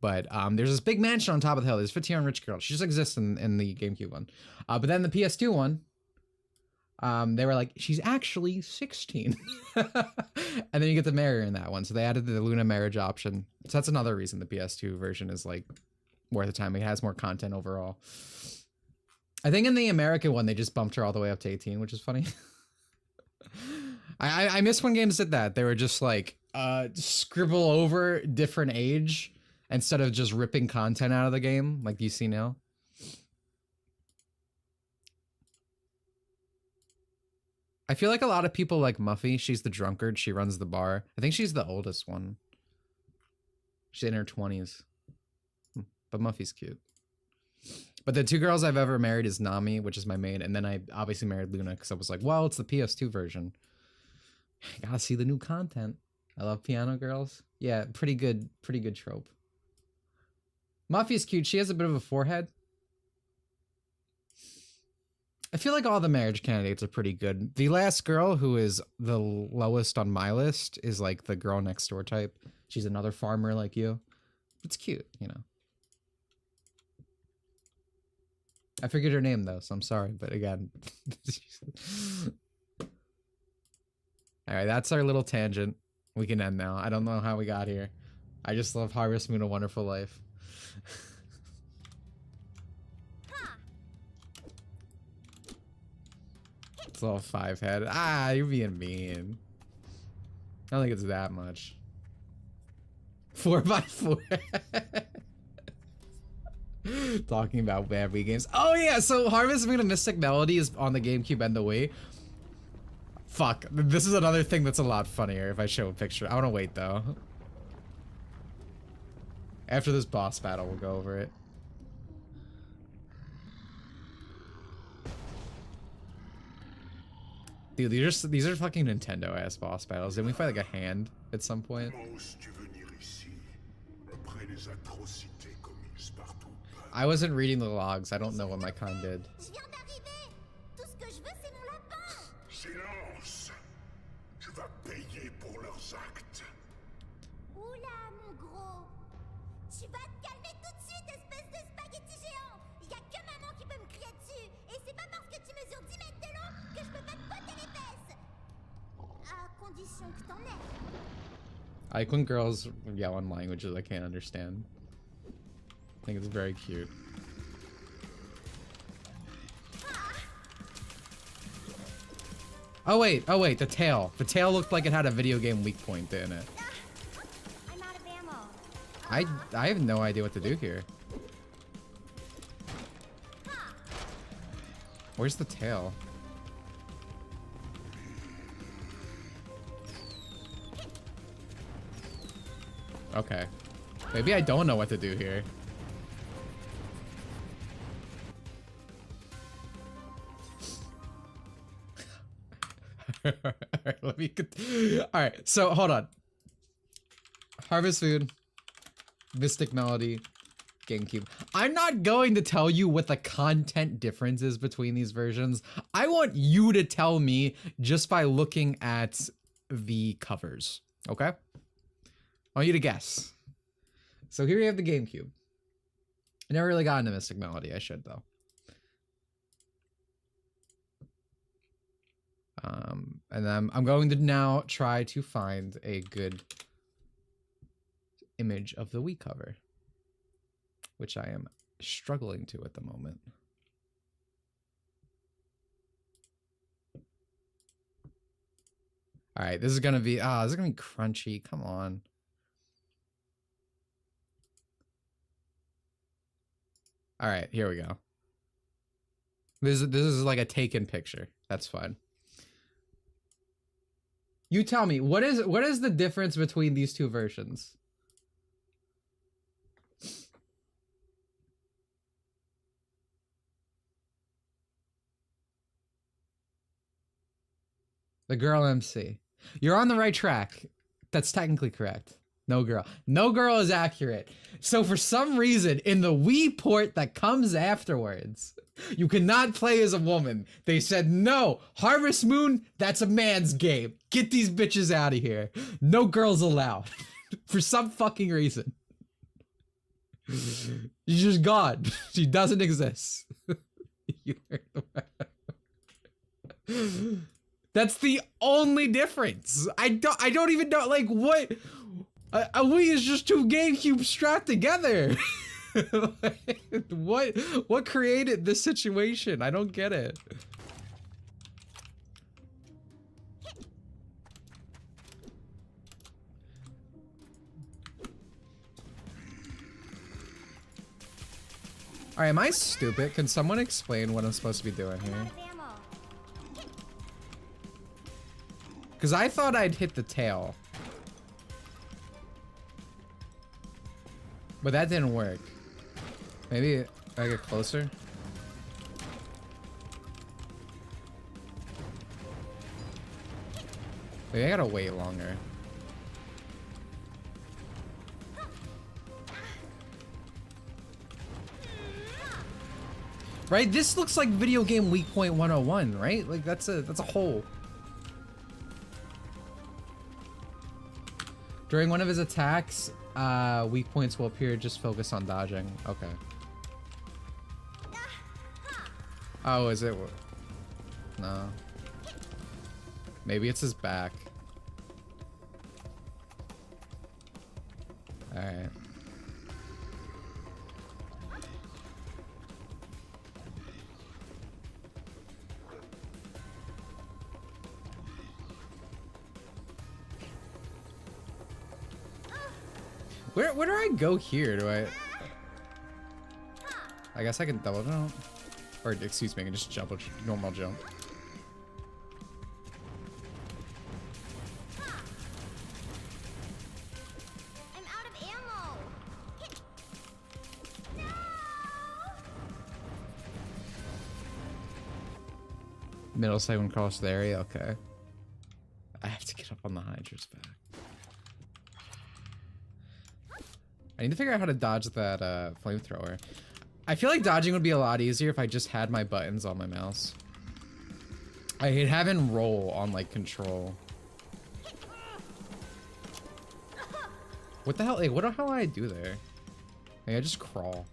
But there's this big mansion on top of the hill. There's 15-year-old rich girl. She just exists in the GameCube one. But then the PS2 one, they were like, she's actually 16. And then you get to marry her in that one. So they added the Luna marriage option. So that's another reason the PS2 version is like worth the time. It has more content overall. I think in the American one, they just bumped her all the way up to 18, which is funny. I miss when games did that. They were just like, scribble over different age instead of just ripping content out of the game like you see now. I feel like a lot of people like Muffy. She's the drunkard. She runs the bar. I think she's the oldest one. She's in her 20s. But Muffy's cute. But the 2 girls I've ever married is Nami, which is my main, and then I obviously married Luna because I was like, well, it's the PS2 version. I gotta see the new content. I love piano girls. Yeah, pretty good trope. Muffy's cute. She has a bit of a forehead. I feel like all the marriage candidates are pretty good. The last girl, who is the lowest on my list, is like the girl next door type. She's another farmer like you. It's cute, you know. I forget her name though, so I'm sorry, but again. Alright, that's our little tangent. We can end now. I don't know how we got here. I just love Harvest Moon: A Wonderful Life. It's a little 5-head. Ah, you're being mean. I don't think it's that much. 4x4. Talking about bad Wii games. Oh yeah, so Harvest Moon: A Mystic Melody is on the GameCube and the Wii. Fuck, this is another thing that's a lot funnier if I show a picture. I want to wait though. After this boss battle, we'll go over it. Dude, these are fucking Nintendo ass boss battles. Didn't we fight like a hand at some point? I wasn't reading the logs. I don't know what my con did. Silence! Tu vas payer pour leurs actes. Oula, mon gros. Tu vas te calmer tout de suite, espèce de spaghetti géant. Y a que maman qui peut me crier dessus. Et c'est pas parce que tu mesures 10 mètres de long que je peux pas te botter les fesses. À condition que t'en aies. I like when girls yell in languages I can't understand. I think it's very cute. Oh wait, the tail. The tail looked like it had a video game weak point in it. I'm out of ammo. I have no idea what to do here. Where's the tail? Okay. Maybe I don't know what to do here. Alright, let me Alright, so hold on. Harvest Moon, Mystic Melody, GameCube. I'm not going to tell you what the content difference is between these versions. I want you to tell me just by looking at the covers. Okay? I want you to guess. So here we have the GameCube. I never really got into Mystic Melody. I should though. And then I'm going to now try to find a good image of the Wii cover, which I am struggling to at the moment. All right, this is gonna be this is gonna be crunchy. Come on. All right, here we go. This is like a taken picture. That's fine. You tell me, what is the difference between these two versions? The girl MC. You're on the right track. That's technically correct. No girl. No girl is accurate. So for some reason, in the Wii port that comes afterwards, you cannot play as a woman. They said, no, Harvest Moon, that's a man's game. Get these bitches out of here. No girls allowed. For some fucking reason. She's just gone. She doesn't exist. That's the only difference. I don't even know, like, what? A Wii is just two GameCubes strapped together. What created this situation? I don't get it. Alright, am I stupid? Can someone explain what I'm supposed to be doing here? Because I thought I'd hit the tail. But that didn't work. Maybe I get closer. Wait, I gotta wait longer. Right? This looks like video game weak point 101, right? Like that's a hole. During one of his attacks, weak points will appear. Just focus on dodging. Okay. Oh, is it? No. Maybe it's his back. Alright. Where do I go here? Do I guess I can double jump. Or excuse me, I can just jump, normal jump. I'm out of ammo. No! Middle segment across the area, okay. I have to get up on the Hydra's back. I need to figure out how to dodge that flamethrower. I feel like dodging would be a lot easier if I just had my buttons on my mouse. I hate having roll on like control. What the hell? Like, what the hell do I do there? Like, I just crawl.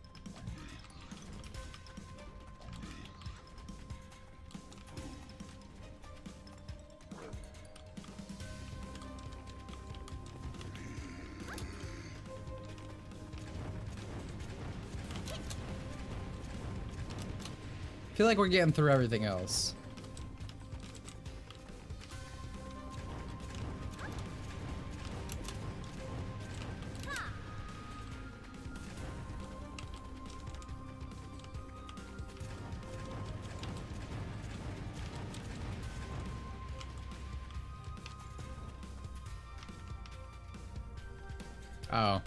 I feel like we're getting through everything else. Oh.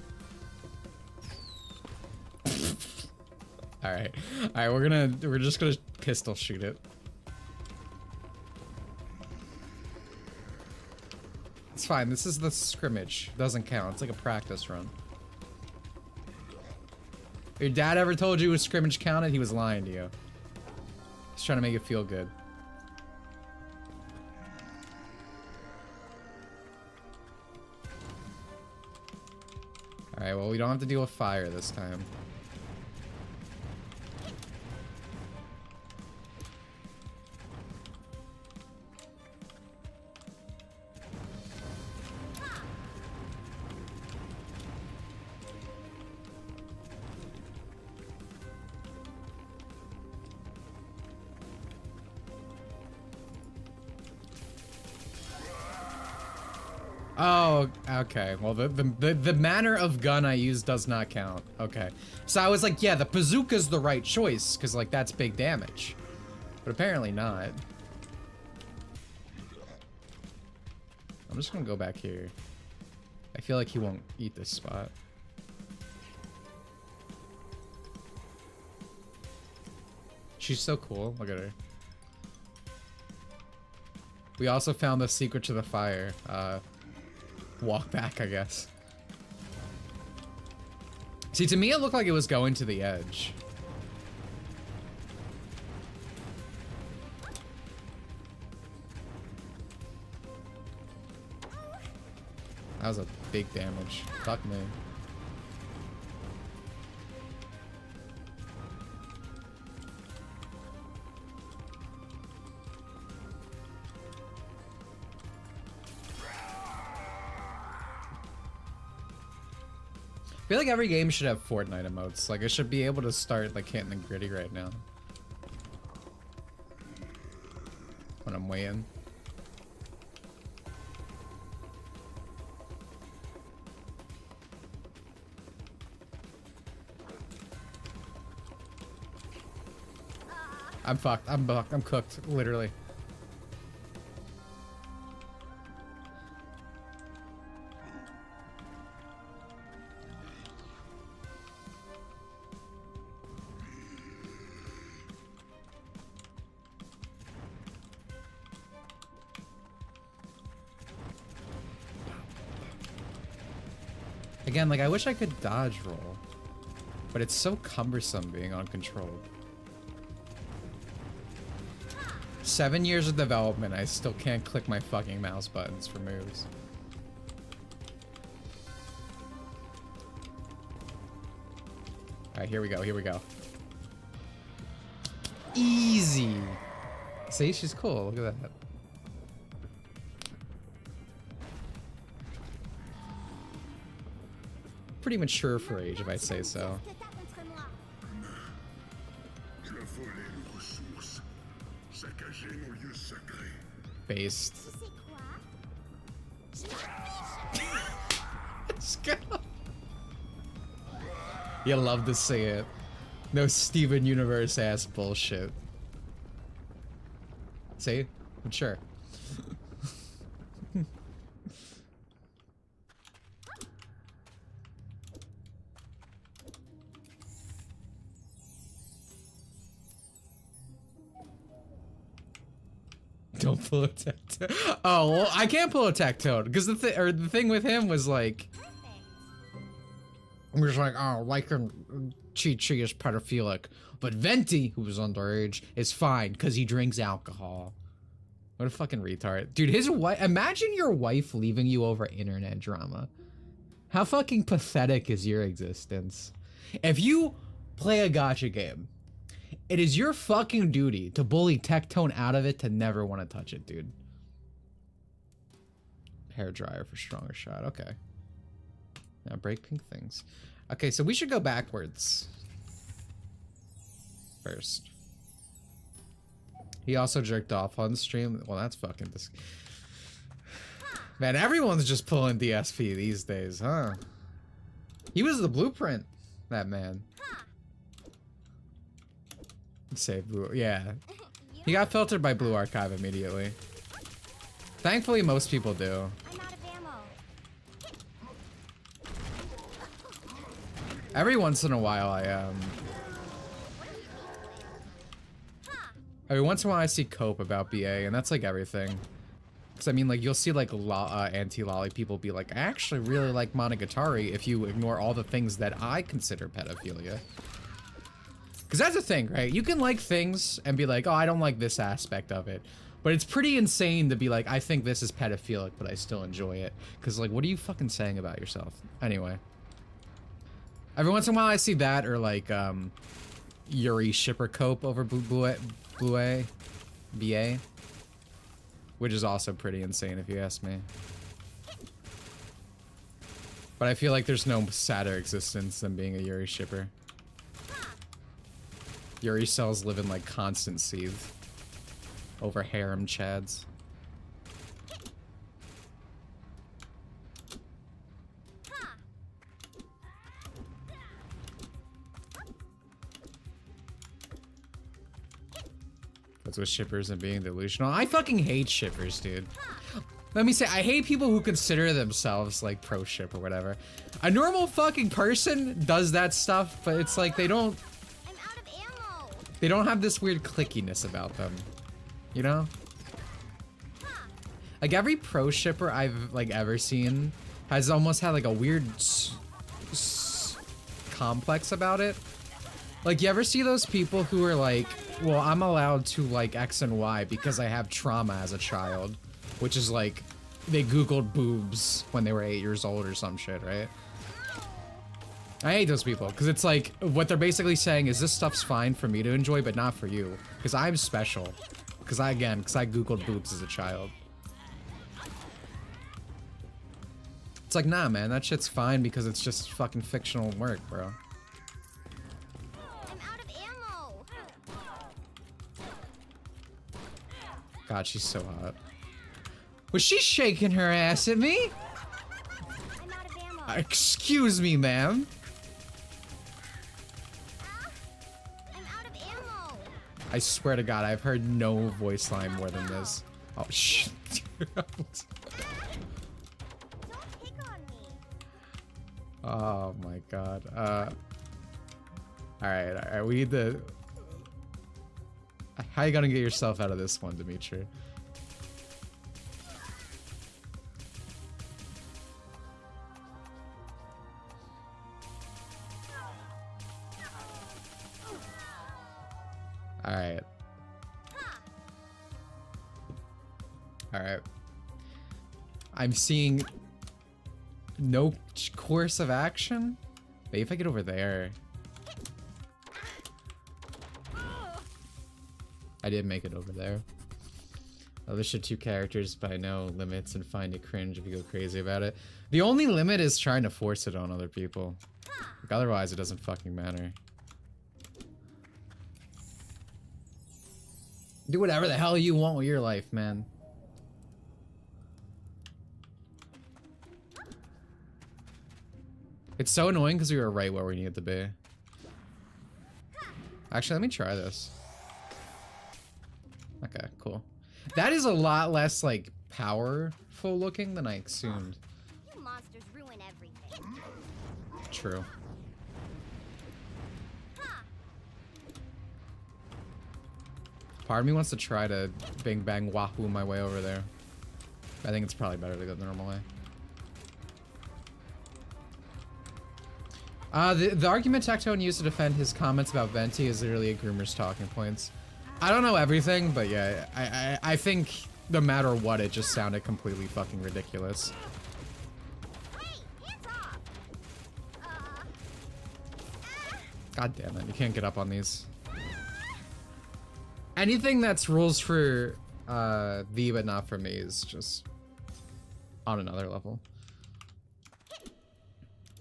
Alright. Alright, we're just gonna pistol shoot it. It's fine, this is the scrimmage. Doesn't count. It's like a practice run. Your dad ever told you a scrimmage counted? He was lying to you. He's trying to make you feel good. Alright, well, we don't have to deal with fire this time. Oh, okay. Well, the manner of gun I use does not count. Okay. So I was like, yeah, the bazooka's the right choice, because, like, that's big damage. But apparently not. I'm just gonna go back here. I feel like he won't eat this spot. She's so cool. Look at her. We also found the secret to the fire. Walk back, I guess. See, to me, it looked like it was going to the edge. That was a big damage. Fuck me. I feel like every game should have Fortnite emotes. Like, it should be able to start like hitting the gritty right now. When I'm waiting. I'm fucked. I'm cooked, literally. Again, like, I wish I could dodge roll, but it's so cumbersome being uncontrolled. 7 years of development, I still can't click my fucking mouse buttons for moves. Alright, here we go, here we go. Easy. See, she's cool. Look at that. Pretty mature for age, if I say so. Tu as volé nos ressources, saccagé nos lieux sacrés. Based. Tu sais quoi? Let's go. You love to see it. No Steven Universe ass bullshit. See? Mature. Don't pull a tech toad. Oh, well, I can't pull a tech toad because the thing with him was like, we're just like, oh, like Chi is pedophilic, but Venti, who was underage, is fine because he drinks alcohol. What a fucking retard, dude. His wife. Imagine your wife leaving you over internet drama. How fucking pathetic is your existence? If you play a gacha game, it is your fucking duty to bully Tectone out of it to never want to touch it, dude. Hair dryer for stronger shot. Okay. Now break pink things. Okay, so we should go backwards first. He also jerked off on stream. Well, that's fucking man, everyone's just pulling DSP these days, huh? He was the blueprint, that man. Save Blue, yeah. He got filtered by Blue Archive immediately. Thankfully, most people do. I'm out of ammo. Every once in a while, every once in a while I see cope about BA, and that's like everything. Cause I mean, like, you'll see like anti-lolly people be like, I actually really like Monogatari if you ignore all the things that I consider pedophilia. Cause that's the thing, right? You can like things and be like, oh, I don't like this aspect of it. But it's pretty insane to be like, I think this is pedophilic, but I still enjoy it. Cause like, what are you fucking saying about yourself? Anyway. Every once in a while I see that, or like, Yuri shipper cope over BA, which is also pretty insane if you ask me. But I feel like there's no sadder existence than being a Yuri shipper. Yuri cells live in like constant seethe over harem chads. That's what shippers and being delusional. I fucking hate shippers, dude. Let me say, I hate people who consider themselves like pro ship or whatever. A normal fucking person does that stuff, but it's like they don't have this weird clickiness about them, you know? Like every pro shipper I've like ever seen has almost had like a weird complex about it. Like you ever see those people who are like, well, I'm allowed to like X and Y because I have trauma as a child, which is like they Googled boobs when they were 8 years old or some shit, right? I hate those people, because it's like, what they're basically saying is this stuff's fine for me to enjoy, but not for you. Because I'm special. Because I Googled boobs as a child. It's like, nah, man, that shit's fine because it's just fucking fictional work, bro. I'm out of ammo. God, she's so hot. Was she shaking her ass at me? I'm out of ammo. Excuse me, ma'am. I'm out of ammo. I swear to God, I've heard no voice line more than this. Oh, shit. Don't pick on me. Oh my God. Alright, we need to... How you gonna get yourself out of this one, Dimitri? Alright. Alright. I'm seeing no course of action. Maybe if I get over there. I did make it over there. I'll wish it 2 characters, but I know limits and find it cringe if you go crazy about it. The only limit is trying to force it on other people. Like, otherwise, it doesn't fucking matter. Do whatever the hell you want with your life, man. It's so annoying because we were right where we needed to be. Actually, let me try this. Okay, cool. That is a lot less, like, powerful looking than I assumed. You monsters ruin everything. True. Part of me wants to try to bing bang wahoo my way over there. I think it's probably better to go the normal way. The argument Tectone used to defend his comments about Venti is literally a groomer's talking points. I don't know everything, but yeah, I think no matter what, it just sounded completely fucking ridiculous. Hey, hands off. God damn it, you can't get up on these. Anything that's rules for thee but not for me is just on another level.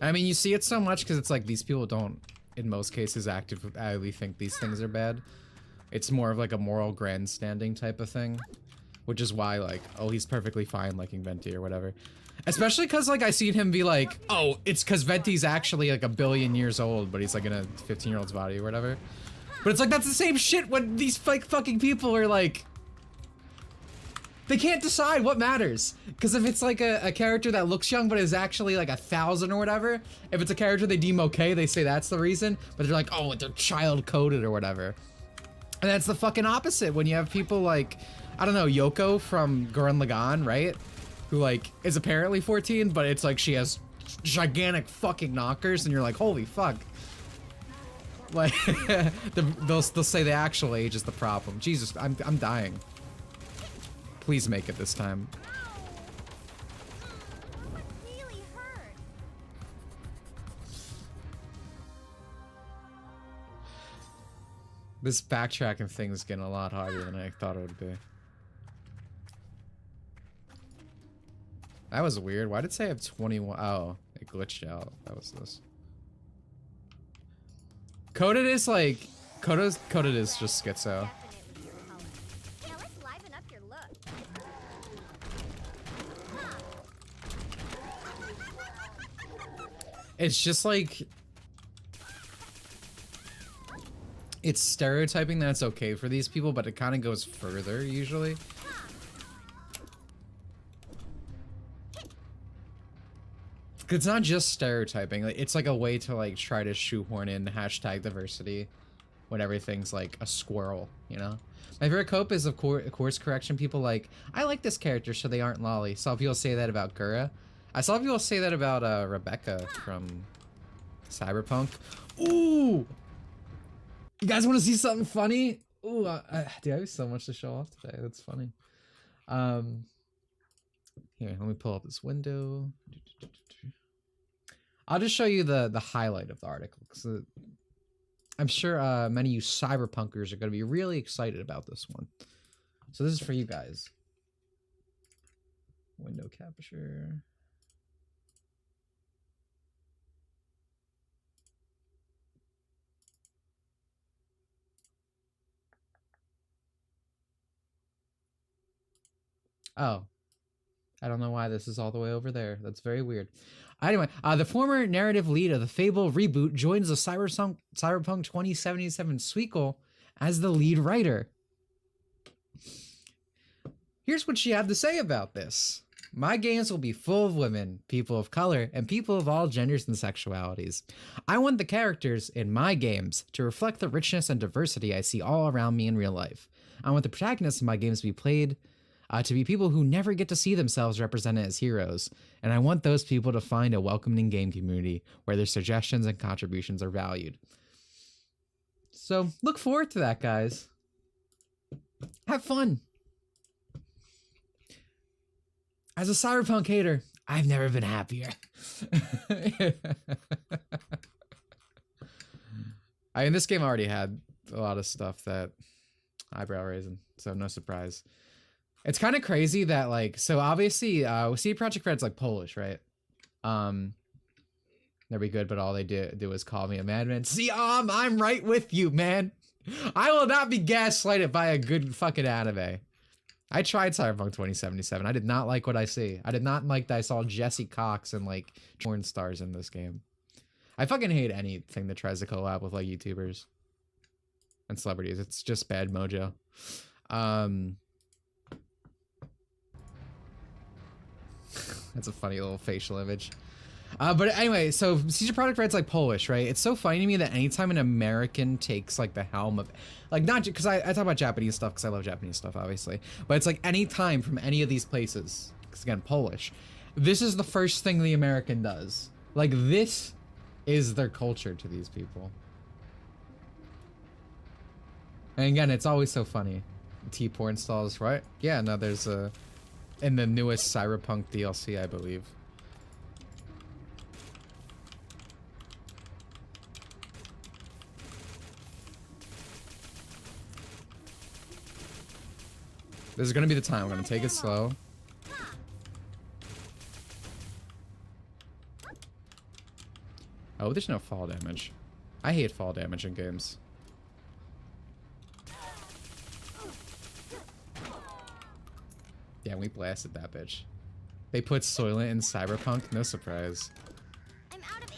I mean, you see it so much because it's like these people don't, in most cases, actively think these things are bad. It's more of like a moral grandstanding type of thing, which is why, like, oh, he's perfectly fine liking Venti or whatever. Especially because, like, I seen him be like, oh, it's because Venti's actually like 1 billion years old, but he's like in a 15-year-old's body or whatever. But it's like, that's the same shit when these like fucking people are like, they can't decide what matters. Because if it's like a character that looks young but is actually like 1,000 or whatever, if it's a character they deem okay, they say that's the reason. But they're like, oh, they're child coded or whatever. And that's the fucking opposite when you have people like, I don't know, Yoko from Gurren Lagann, right? Who like is apparently 14, but it's like she has gigantic fucking knockers, and you're like, holy fuck. Like, they'll say the actual age is the problem. Jesus, I'm dying. Please make it this time. That really hurt. This backtracking thing is getting a lot harder than I thought it would be. That was weird. Why did it say I have 21? Oh, it glitched out. That was this. Coded is like, coded is just schizo. Definitely your color. Now let's liven up your look. It's just like, it's stereotyping that it's okay for these people, but it kind of goes further usually. It's not just stereotyping, it's like a way to like try to shoehorn in hashtag diversity when everything's like a squirrel, you know? My favorite cope is of course correction people like, I like this character so they aren't lolly. Saw people say that about Gura. I saw people say that about Rebecca from Cyberpunk. Ooh! You guys want to see something funny? Ooh, dude, I have so much to show off today. That's funny. Here, let me pull up this window. I'll just show you the highlight of the article, because I'm sure many of you cyberpunkers are going to be really excited about this one. So this is for you guys. Window capture. Oh. I don't know why this is all the way over there. That's very weird. Anyway, the former narrative lead of the Fable reboot joins the Cyberpunk 2077 sequel as the lead writer. Here's what she had to say about this. My games will be full of women, people of color, and people of all genders and sexualities. I want the characters in my games to reflect the richness and diversity I see all around me in real life. I want the protagonists of my games to be played to be people who never get to see themselves represented as heroes, and I want those people to find a welcoming game community where their suggestions and contributions are valued. So look forward to that, guys. Have fun. As a Cyberpunk hater, I've never been happier. I mean, this game already had a lot of stuff that eyebrow raising, so no surprise. It's kind of crazy that like, so obviously CD Projekt Red's like Polish, right? They'll be good, but all they do is call me a madman. See, I'm right with you, man. I will not be gaslighted by a good fucking anime. I tried Cyberpunk 2077. I did not like what I see. I did not like that I saw Jesse Cox and like porn stars in this game. I fucking hate anything that tries to collab with like YouTubers and celebrities. It's just bad mojo. That's a funny little facial image. But anyway, so CD Projekt Red's like Polish, right? It's so funny to me that anytime an American takes like the helm of, like, not because I talk about Japanese stuff because I love Japanese stuff, obviously, but it's like any time from any of these places, because again, Polish, this is the first thing the American does. Like, this is their culture to these people. And again, it's always so funny. T-porn stalls, right? Yeah, no, there's a, in the newest Cyberpunk DLC, I believe. This is gonna be the time. I'm gonna take it slow. Oh, there's no fall damage. I hate fall damage in games. Yeah, we blasted that bitch. They put Soylent in Cyberpunk? No surprise. I'm out of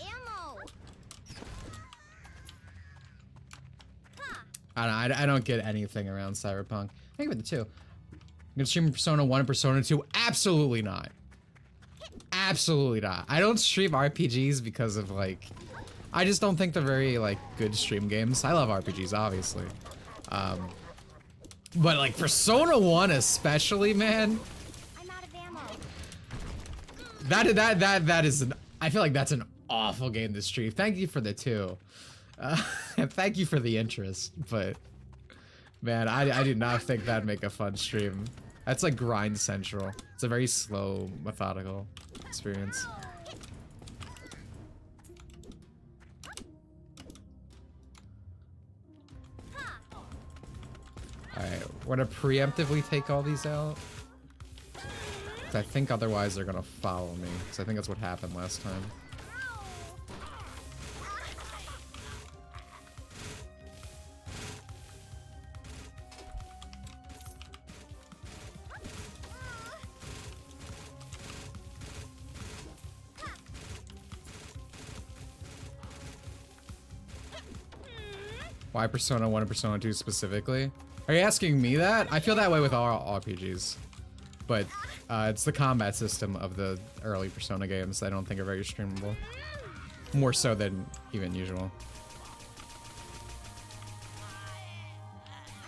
ammo. I don't get anything around Cyberpunk. I give it the 2. I'm gonna stream Persona 1 and Persona 2? Absolutely not. Absolutely not. I don't stream RPGs because of like, I just don't think they're very like good stream games. I love RPGs, obviously. But like Persona 1 especially, man. I'm out of ammo. That is an, I feel like that's an awful game to stream. Thank you for the 2. And thank you for the interest, but man, I did not think that'd make a fun stream. That's like grind central. It's a very slow, methodical experience. Alright, we're gonna preemptively take all these out. 'Cause I think otherwise they're gonna follow me. Because I think that's what happened last time. Why Persona 1 and Persona 2 specifically? Are you asking me that? I feel that way with all RPGs. But it's the combat system of the early Persona games I don't think are very streamable. More so than even usual.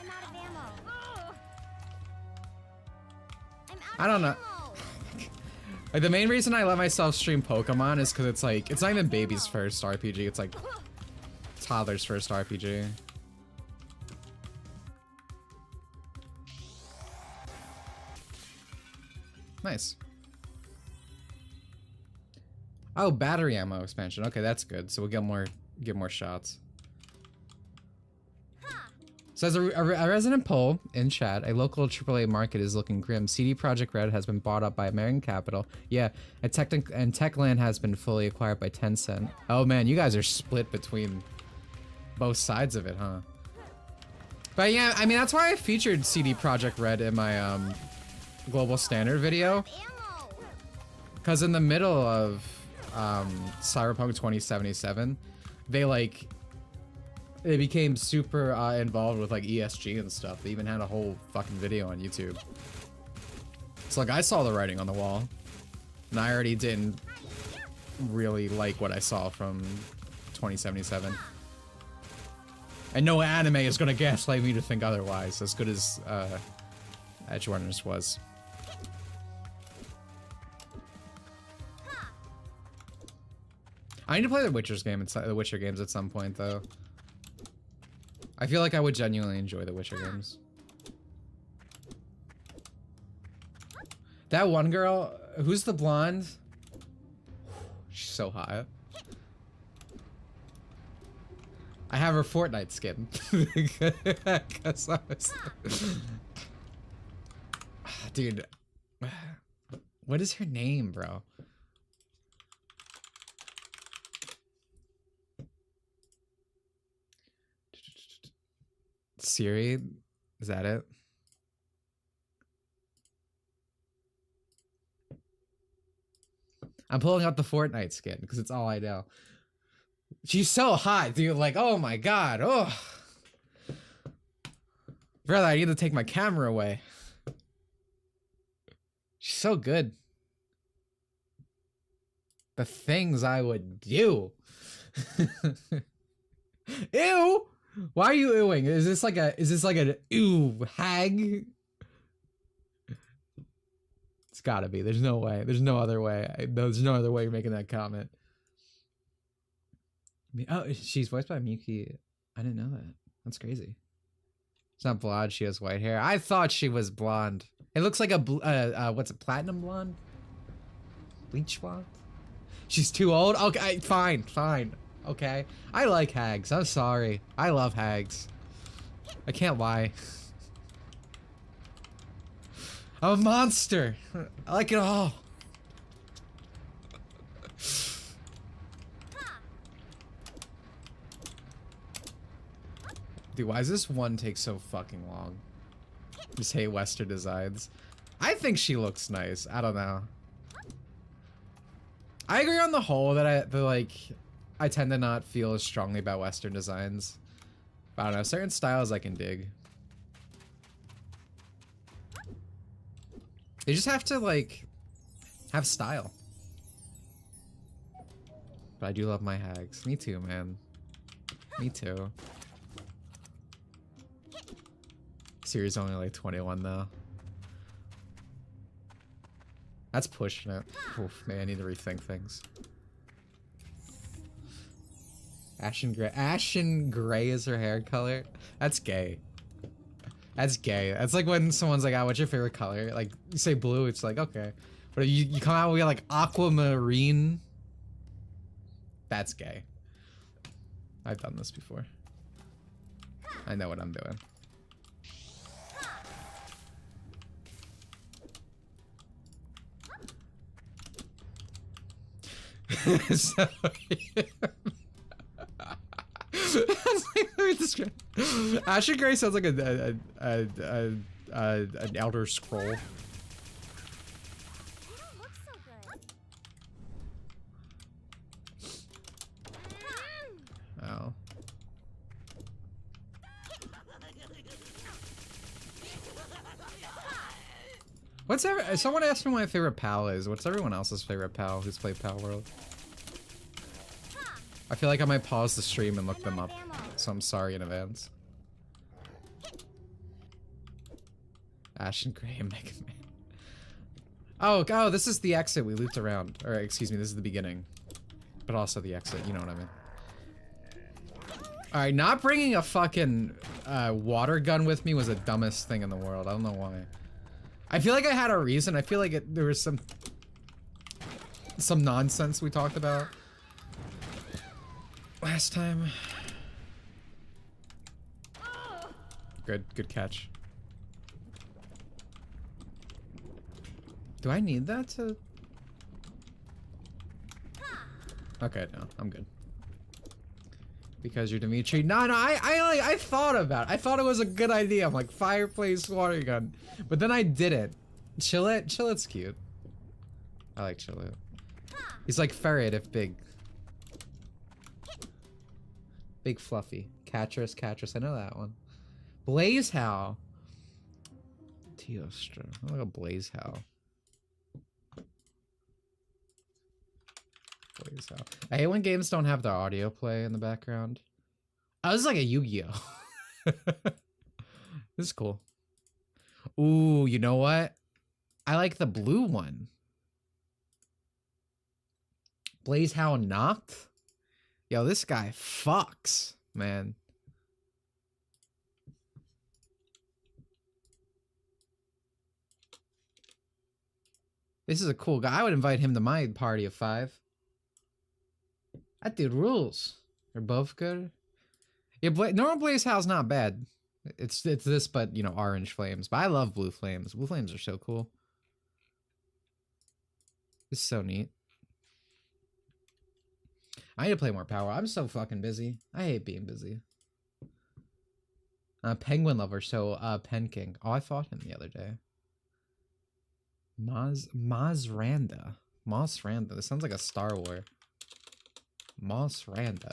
I'm out of ammo. I'm out I don't know. of ammo. Like the main reason I let myself stream Pokemon is because it's like, it's not even baby's first RPG, it's like toddler's first RPG. Nice. Oh, battery ammo expansion. Okay, that's good. So we'll get more shots. Says a resident poll in chat, a local AAA market is looking grim. CD Projekt Red has been bought up by American Capital. Yeah, and Techland has been fully acquired by Tencent. Oh man, you guys are split between both sides of it, huh? But yeah, I mean, that's why I featured CD Projekt Red in my global standard video. Because in the middle of Cyberpunk 2077, they became super involved with like ESG and stuff. They even had a whole fucking video on YouTube. It's like I saw the writing on the wall, and I already didn't really like what I saw from 2077. And no anime is gonna gaslight me to think otherwise, as good as Edgerunners was. I need to play the Witcher games at some point, though. I feel like I would genuinely enjoy the Witcher games. That one girl, who's the blonde? She's so hot. I have her Fortnite skin. 'Cause I was... Dude, what is her name, bro? Siri, is that it? I'm pulling out the Fortnite skin because it's all I know. She's so hot, dude. Like, oh my god. Oh, brother, I need to take my camera away. She's so good. The things I would do. Ew. Why are you ewing? Is this like an ew hag? It's gotta be. There's no way. There's no other way. There's no other way you're making that comment. Oh, she's voiced by Miyuki. I didn't know that. That's crazy. It's not blonde. She has white hair. I thought she was blonde. It looks like a what's it? Platinum blonde? Bleach blonde? She's too old. Okay, fine. Okay. I like hags. I'm sorry. I love hags. I can't lie. I'm a monster. I like it all. Dude, why does this one take so fucking long? Just hate Western designs. I think she looks nice. I don't know. I agree on the whole that I tend to not feel as strongly about Western designs. But I don't know, certain styles I can dig. They just have to like have style. But I do love my hags. Me too, man. Me too. Series only like 21 though. That's pushing it. Oof, man, I need to rethink things. Ashen gray is her hair color? That's gay. That's gay. That's like when someone's like, "Ah, what's your favorite color?" Like, you say blue, it's like, okay. But you come out with like aquamarine. That's gay. I've done this before. I know what I'm doing. So, Ashen Gray sounds like an Elder Scroll. Oh. Someone asked me what my favorite pal is. What's everyone else's favorite pal who's played Palworld? I feel like I might pause the stream and look them up, so I'm sorry in advance. Ashen Gray and Mega Man. Oh, this is the exit we looped around. Or, excuse me, this is the beginning. But also the exit, you know what I mean. Alright, not bringing a fucking water gun with me was the dumbest thing in the world. I don't know why. I feel like I had a reason. I feel like there was some nonsense we talked about last time. Good catch. Do I need that to? Okay, no, I'm good. Because you're Dimitri. No, I thought about it. I thought it was a good idea. I'm like, fireplace water gun. But then I didn't. Chillet's cute. I like Chillet. He's like Ferret if big. Big fluffy. Catress, I know that one. Blaze Howl. Teostra. I like a Blaze Howl. I hate when games don't have the audio play in the background. Oh, this is like a Yu-Gi-Oh! This is cool. Ooh, you know what? I like the blue one. Blaze Howl Knocked? Yo, this guy fucks, man. This is a cool guy. I would invite him to my party of 5. That dude rules. They're both good. Yeah, normal Blaze Howl's not bad. It's this, but you know, orange flames. But I love blue flames. Blue flames are so cool. It's so neat. I need to play more Power. I'm so fucking busy. I hate being busy. Penguin lover, so Pen King. Oh, I fought him the other day. Mazranda. Mossranda. This sounds like a Star War. Mossranda.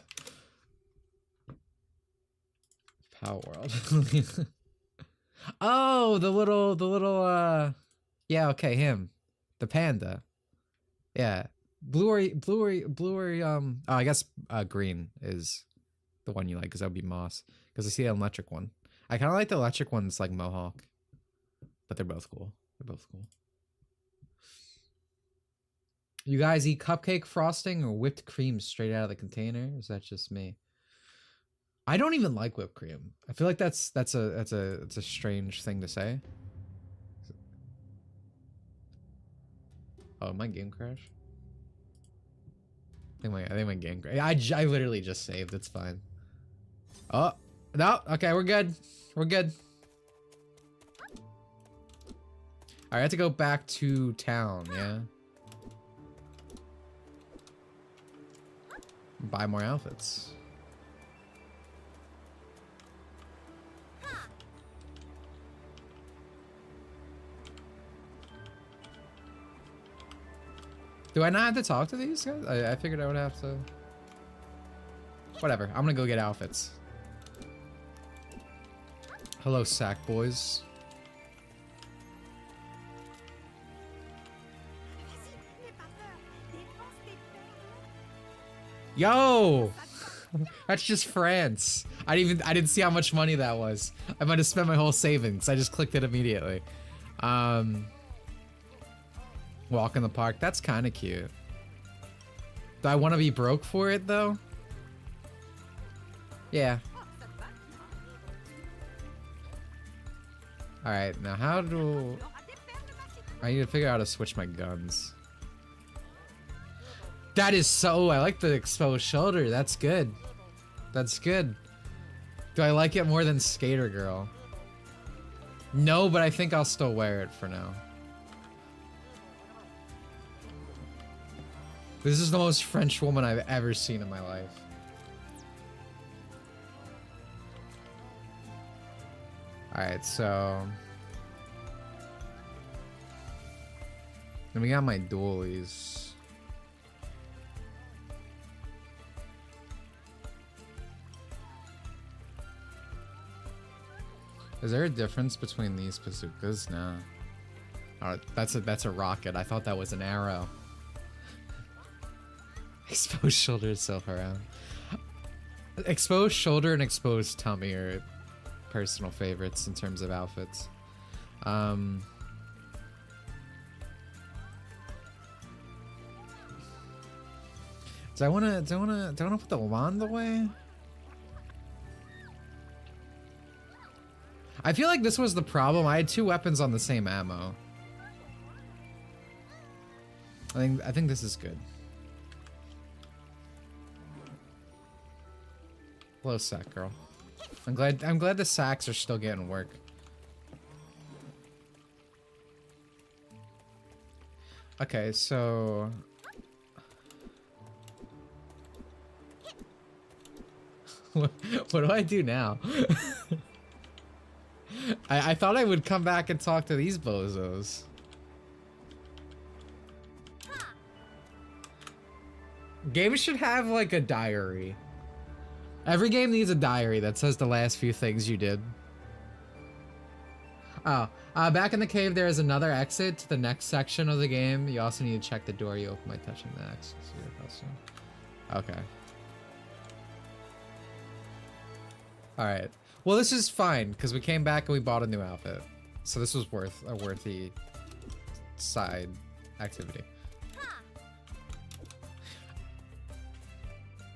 Palworld. Oh, the little yeah, okay, him. The panda. Yeah. Bluery, oh, I guess green is the one you like, because that would be Moss. Because I see an electric one. I kind of like the electric ones like Mohawk. But they're both cool. They're both cool. You guys eat cupcake frosting or whipped cream straight out of the container? Or is that just me? I don't even like whipped cream. I feel like that's a strange thing to say. Oh, my game crash? I think my game crashed. I literally just saved. It's fine. Oh no. Okay, we're good. We're good. I have to go back to town. Yeah. Buy more outfits. Do I not have to talk to these guys? I figured I would have to. Whatever. I'm gonna go get outfits. Hello, sack boys. Yo! That's just France. I didn't see how much money that was. I might have spent my whole savings. I just clicked it immediately. Walk in the park. That's kind of cute. Do I want to be broke for it though? Yeah. All right. Now how do I need to figure out how to switch my guns? That is so. I like the exposed shoulder. That's good. That's good. Do I like it more than Skater Girl? No, but I think I'll still wear it for now. This is the most French woman I've ever seen in my life. Alright, so... then we got my dualies. Is there a difference between these bazookas? No. Oh, that's a rocket. I thought that was an arrow. Exposed shoulder is so around. Exposed shoulder and exposed tummy are personal favorites in terms of outfits. Do I wanna put the wand away? I feel like this was the problem. I had two weapons on the same ammo. I think this is good. Hello, sack girl. I'm glad the sacks are still getting work. Okay, so what do I do now? I thought I would come back and talk to these bozos. Games should have like a diary. Every game needs a diary that says the last few things you did. Oh, back in the cave there is another exit to the next section of the game. You also need to check the door you open by touching the X. Okay. Alright. Well, this is fine, because we came back and we bought a new outfit. So this was a worthy side activity.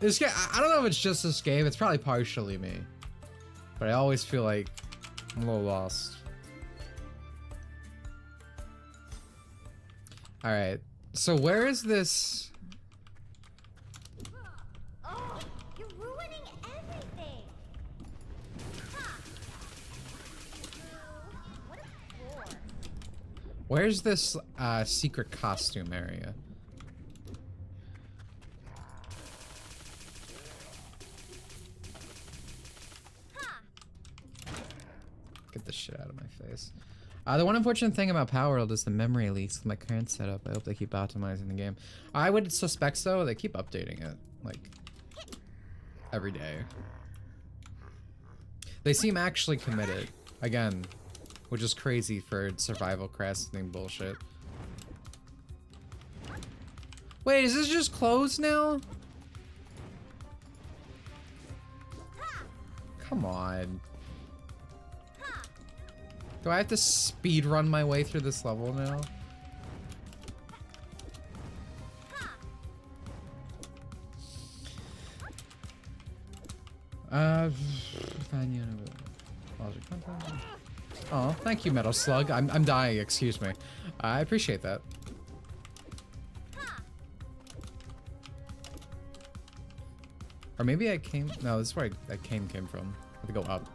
This game, I don't know if it's just this game, it's probably partially me. But I always feel like I'm a little lost. Alright, so where is this? Oh, you're ruining everything. Where's this secret costume area? Get this shit out of my face. The one unfortunate thing about Palworld is the memory leaks with my current setup. I hope they keep optimizing the game. I would suspect so. They keep updating it, like, every day. They seem actually committed. Again, which is crazy for survival crafting bullshit. Wait, is this just closed now? Come on. Do I have to speed run my way through this level now? Oh, thank you, Metal Slug. I'm dying, excuse me. I appreciate that. Or maybe I came, no, this is where that came from. I have to go up.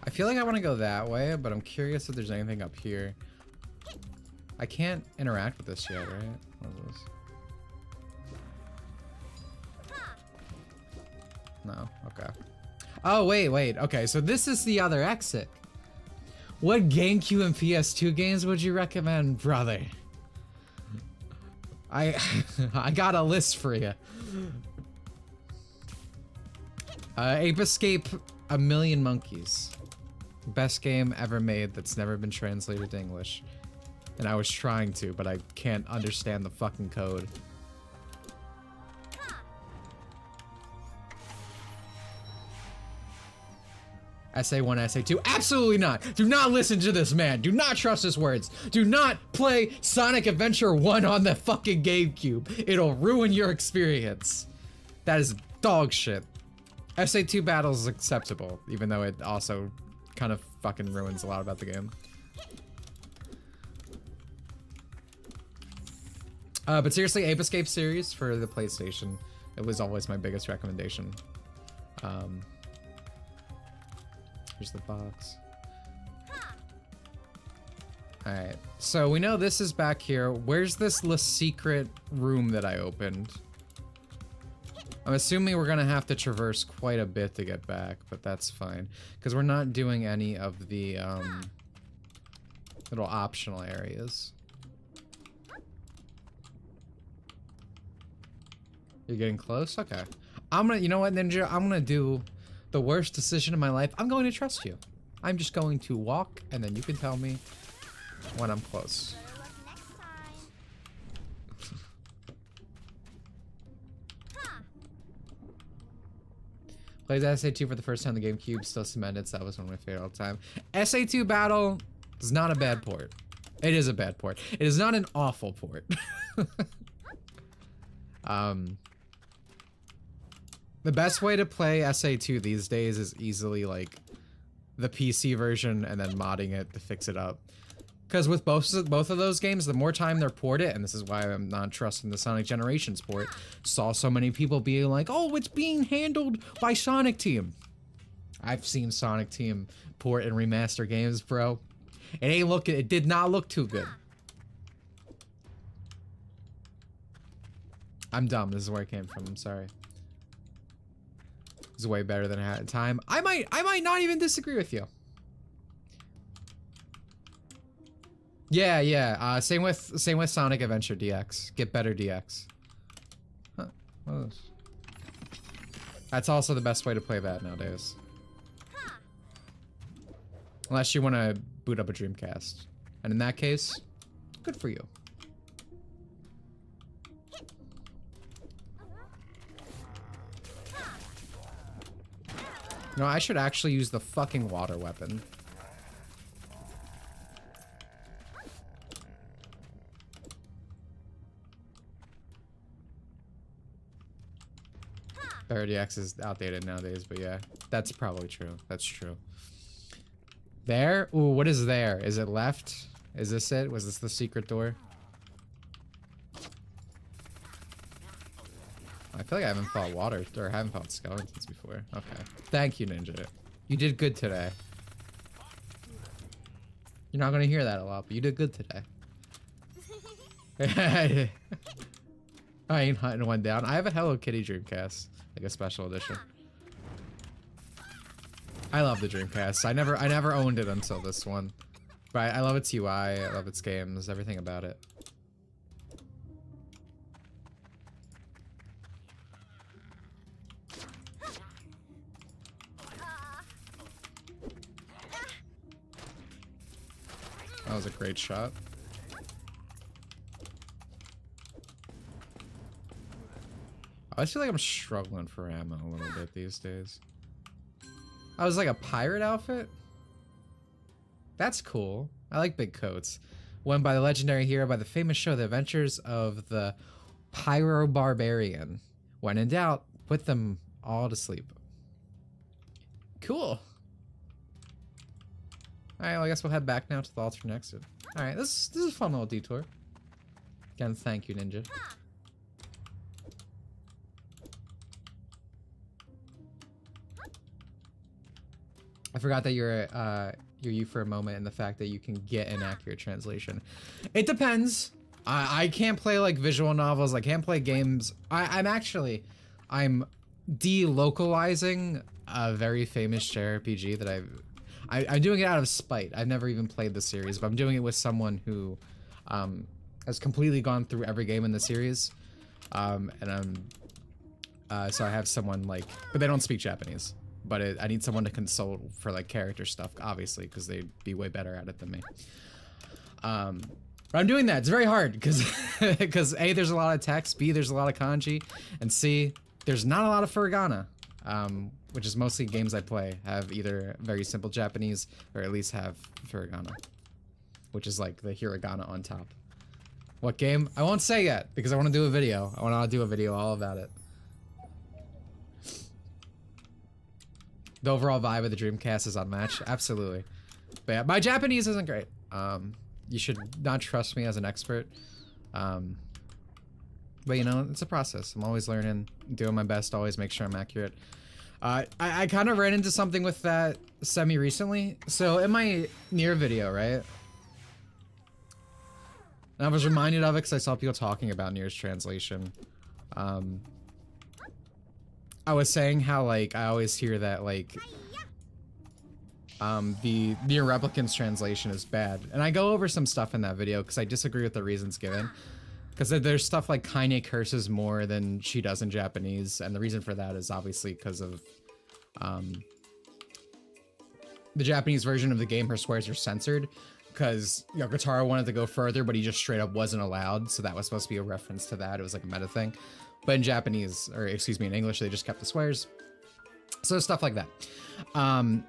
I feel like I want to go that way, but I'm curious if there's anything up here. I can't interact with this yet, right? What is this? No, okay. Oh, wait. Okay, so this is the other exit. What GameCube and PS2 games would you recommend, brother? I got a list for you. Ape Escape, A Million Monkeys. Best game ever made that's never been translated to English. And I was trying to, but I can't understand the fucking code. SA1, SA2. Absolutely not! Do not listen to this man! Do not trust his words! Do not play Sonic Adventure 1 on the fucking GameCube! It'll ruin your experience. That is dog shit. SA2 Battle is acceptable, even though it also kind of fucking ruins a lot about the game. But seriously, Ape Escape series for the PlayStation, it was always my biggest recommendation. Here's the box. Alright, so we know this is back here. Where's this secret room that I opened? I'm assuming we're gonna have to traverse quite a bit to get back, but that's fine. Because we're not doing any of the little optional areas. You're getting close? Okay. You know what, Ninja? I'm gonna do the worst decision of my life. I'm going to trust you. I'm just going to walk, and then you can tell me when I'm close. Played SA2 for the first time on the GameCube, still cemented, so that was one of my favorite all time. SA2 Battle is not a bad port. It is a bad port. It is not an awful port. The best way to play SA2 these days is easily like the PC version and then modding it to fix it up. Because with both of those games, the more time they're ported, and this is why I'm not trusting the Sonic Generations port, saw so many people being like, oh, it's being handled by Sonic Team. I've seen Sonic Team port and remaster games, bro. It did not look too good. I'm dumb, this is where I came from, I'm sorry. This is way better than I had at the time. I might not even disagree with you. Yeah, same with Sonic Adventure DX. Get better DX. Huh, what is this? That's also the best way to play that nowadays. Unless you want to boot up a Dreamcast. And in that case, good for you. No, I should actually use the fucking water weapon. 30x is outdated nowadays, but yeah, that's probably true. That's true. There? Ooh, what is there? Is it left? Is this it? Was this the secret door? I feel like I haven't fought water, or haven't fought skeletons before. Okay. Thank you, Ninja. You did good today. You're not gonna hear that a lot, but you did good today. I ain't hunting one down. I have a Hello Kitty Dreamcast, like a special edition. I love the Dreamcast. I never owned it until this one, but I love its UI. I love its games. Everything about it. That was a great shot. I feel like I'm struggling for ammo a little bit these days. I was like a pirate outfit? That's cool. I like big coats. Won by the legendary hero by the famous show The Adventures of the Pyro Barbarian. When in doubt, put them all to sleep. Cool. Alright, well I guess we'll head back now to the alternate exit. Alright, this is a fun little detour. Again, thank you, Ninja. I forgot that you're you for a moment in the fact that you can get an accurate translation. It depends. I can't play like visual novels. I can't play games. I'm delocalizing a very famous JRPG that I'm doing it out of spite. I've never even played the series, but I'm doing it with someone who has completely gone through every game in the series. So I have someone like, but they don't speak Japanese. But I need someone to consult for like character stuff, obviously, because they'd be way better at it than me. But I'm doing that. It's very hard because A, there's a lot of text, B, there's a lot of kanji, and C, there's not a lot of furigana, which is mostly games I play have either very simple Japanese or at least have furigana, which is like the hiragana on top. What game? I won't say yet because I want to do a video. I want to do a video all about it. The overall vibe of the Dreamcast is unmatched. Absolutely. But yeah, my Japanese isn't great. You should not trust me as an expert. But you know, it's a process. I'm always learning, doing my best, always make sure I'm accurate. I kind of ran into something with that semi-recently. So in my Nier video, right? And I was reminded of it because I saw people talking about Nier's translation. I was saying how, like, I always hear that, like, the Nier Replicant's translation is bad. And I go over some stuff in that video because I disagree with the reasons given. Because there's stuff like Kaine curses more than she does in Japanese. And the reason for that is obviously because of the Japanese version of the game, her swears are censored. Because Yokotaro wanted to go further, but he just straight up wasn't allowed. So that was supposed to be a reference to that. It was like a meta thing. But in Japanese, or excuse me, in English, they just kept the swears. So stuff like that. And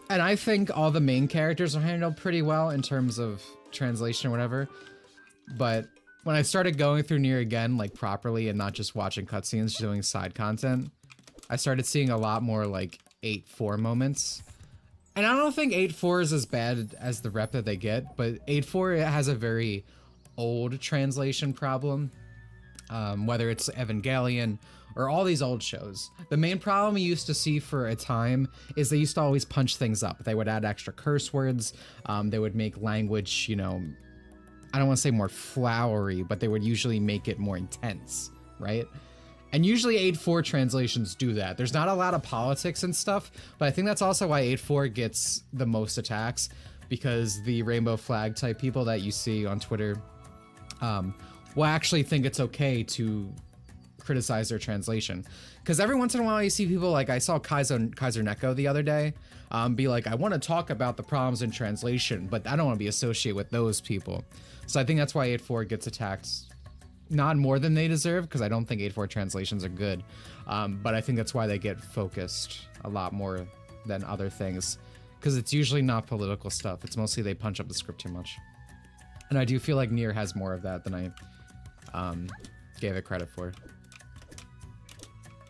I think all the main characters are handled pretty well in terms of translation or whatever. But when I started going through Nier again, like properly and not just watching cutscenes, doing side content, I started seeing a lot more like 8-4 moments. And I don't think 8-4 is as bad as the rep that they get, but 8-4 has a very old translation problem, whether it's Evangelion or all these old shows. The main problem you used to see for a time is they used to always punch things up. They would add extra curse words. They would make language, you know, I don't want to say more flowery, but they would usually make it more intense, right? And usually 8-4 translations do that. There's not a lot of politics and stuff, but I think that's also why 8-4 gets the most attacks, because the rainbow flag type people that you see on Twitter will actually think it's okay to criticize their translation. Because every once in a while you see people like, I saw Kaiser Neko the other day be like, I want to talk about the problems in translation, but I don't want to be associated with those people. So I think that's why 8-4 gets attacked, not more than they deserve, because I don't think 8-4 translations are good. But I think that's why they get focused a lot more than other things. Because it's usually not political stuff. It's mostly they punch up the script too much. And I do feel like Nier has more of that than I gave it credit for.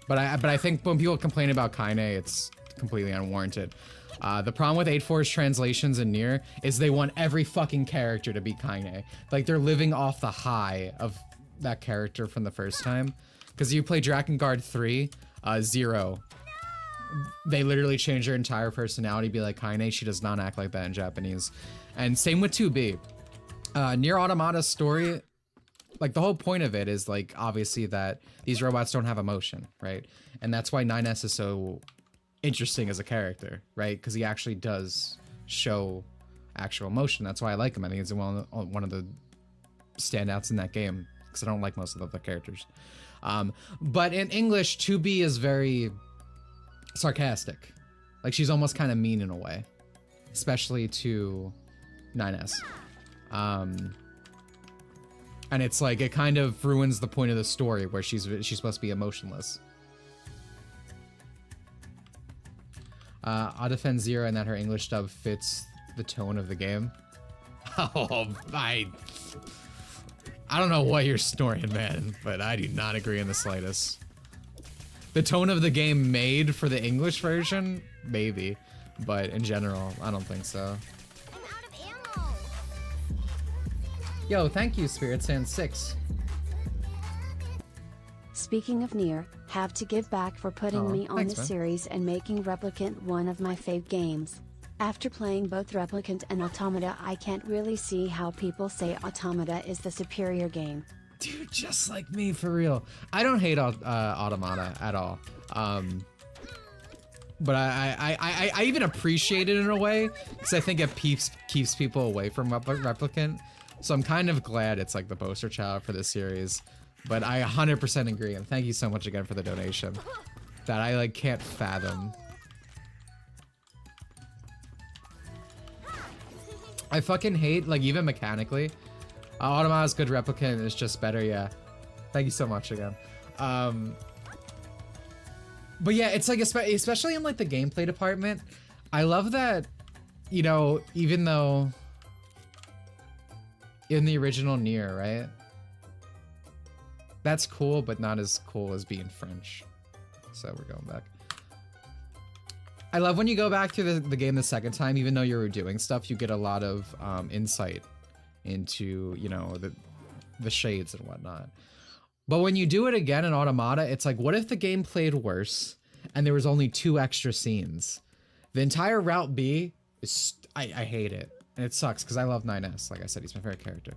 But I think when people complain about Kaine, it's completely unwarranted. The problem with 8.4's translations in Nier is they want every fucking character to be Kaine. Like, they're living off the high of that character from the first time. Because you play Drakengard 3, Zero. They literally change her entire personality, be like Kaine. She does not act like that in Japanese. And same with 2B. Nier Automata's story, like the whole point of it is like obviously that these robots don't have emotion, right? And that's why 9S is so interesting as a character, right? Because he actually does show actual emotion. That's why I like him. I think he's one of the standouts in that game because I don't like most of the other characters. But in English, 2B is very sarcastic. Like she's almost kind of mean in a way, especially to 9S. And it's like it kind of ruins the point of the story where she's supposed to be emotionless. I'll defend Zero and that her English dub fits the tone of the game. Oh, I don't know what you're snoring, man, but I do not agree in the slightest. The tone of the game made for the English version, maybe, but in general, I don't think so. I'm out of ammo. Yo, thank you, Spirit Sand 6. Speaking of Nier, have to give back for putting me on thanks, the man. series and making Replicant one of my fave games. After playing both Replicant and Automata, I can't really see how people say Automata is the superior game. Dude, just like me, for real. I don't hate Automata at all. But I even appreciate it in a way, because I think it keeps people away from Replicant. So I'm kind of glad it's like the poster child for this series. But I 100% agree, and thank you so much again for the donation. That I like can't fathom. I fucking hate, like, even mechanically. Automata's good, Replicant is just better, yeah. Thank you so much again. But yeah, it's like, especially in like the gameplay department, I love that, you know, even though in the original Nier, right? That's cool, but not as cool as being French. So we're going back. I love when you go back to the game the second time, even though you're doing stuff, you get a lot of insight into, you know, the shades and whatnot. But when you do it again in Automata, it's like, what if the game played worse and there was only 2 extra scenes? The entire Route B is, I hate it. And it sucks because I love 9S. Like I said, he's my favorite character.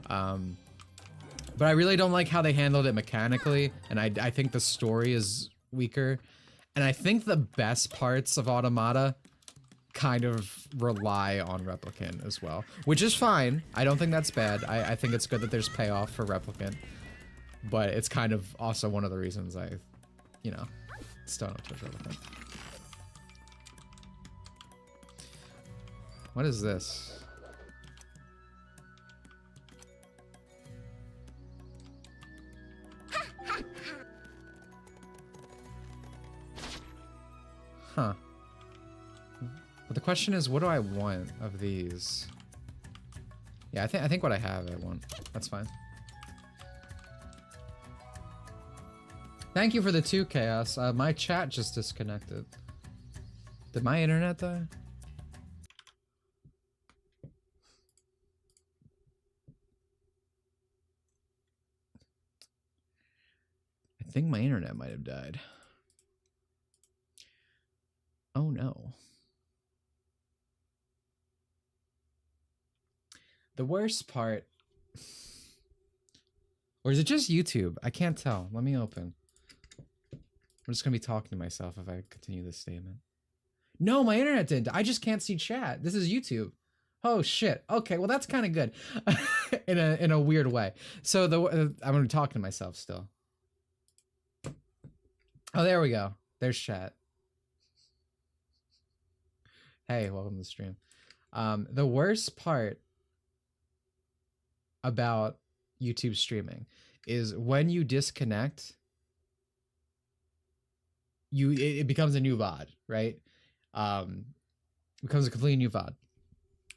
But I really don't like how they handled it mechanically, and I think the story is weaker. And I think the best parts of Automata kind of rely on Replicant as well, which is fine. I don't think that's bad. I think it's good that there's payoff for Replicant, but it's kind of also one of the reasons I, you know, still don't touch Replicant. What is this? Huh. But the question is, what do I want of these? Yeah, I think what I have, I want. That's fine. Thank you for the 2 Chaos. My chat just disconnected. Did my internet die? I think my internet might have died. Oh no. The worst part, or is it just YouTube? I can't tell. Let me open. I'm just gonna be talking to myself if I continue this statement. No, my internet didn't. I just can't see chat. This is YouTube. Oh shit. Okay, well that's kind of good, in a weird way. So I'm gonna be talking to myself still. Oh, there we go. There's chat. Hey, welcome to the stream. The worst part about YouTube streaming is when you disconnect, it becomes a new VOD, right? It becomes a completely new VOD.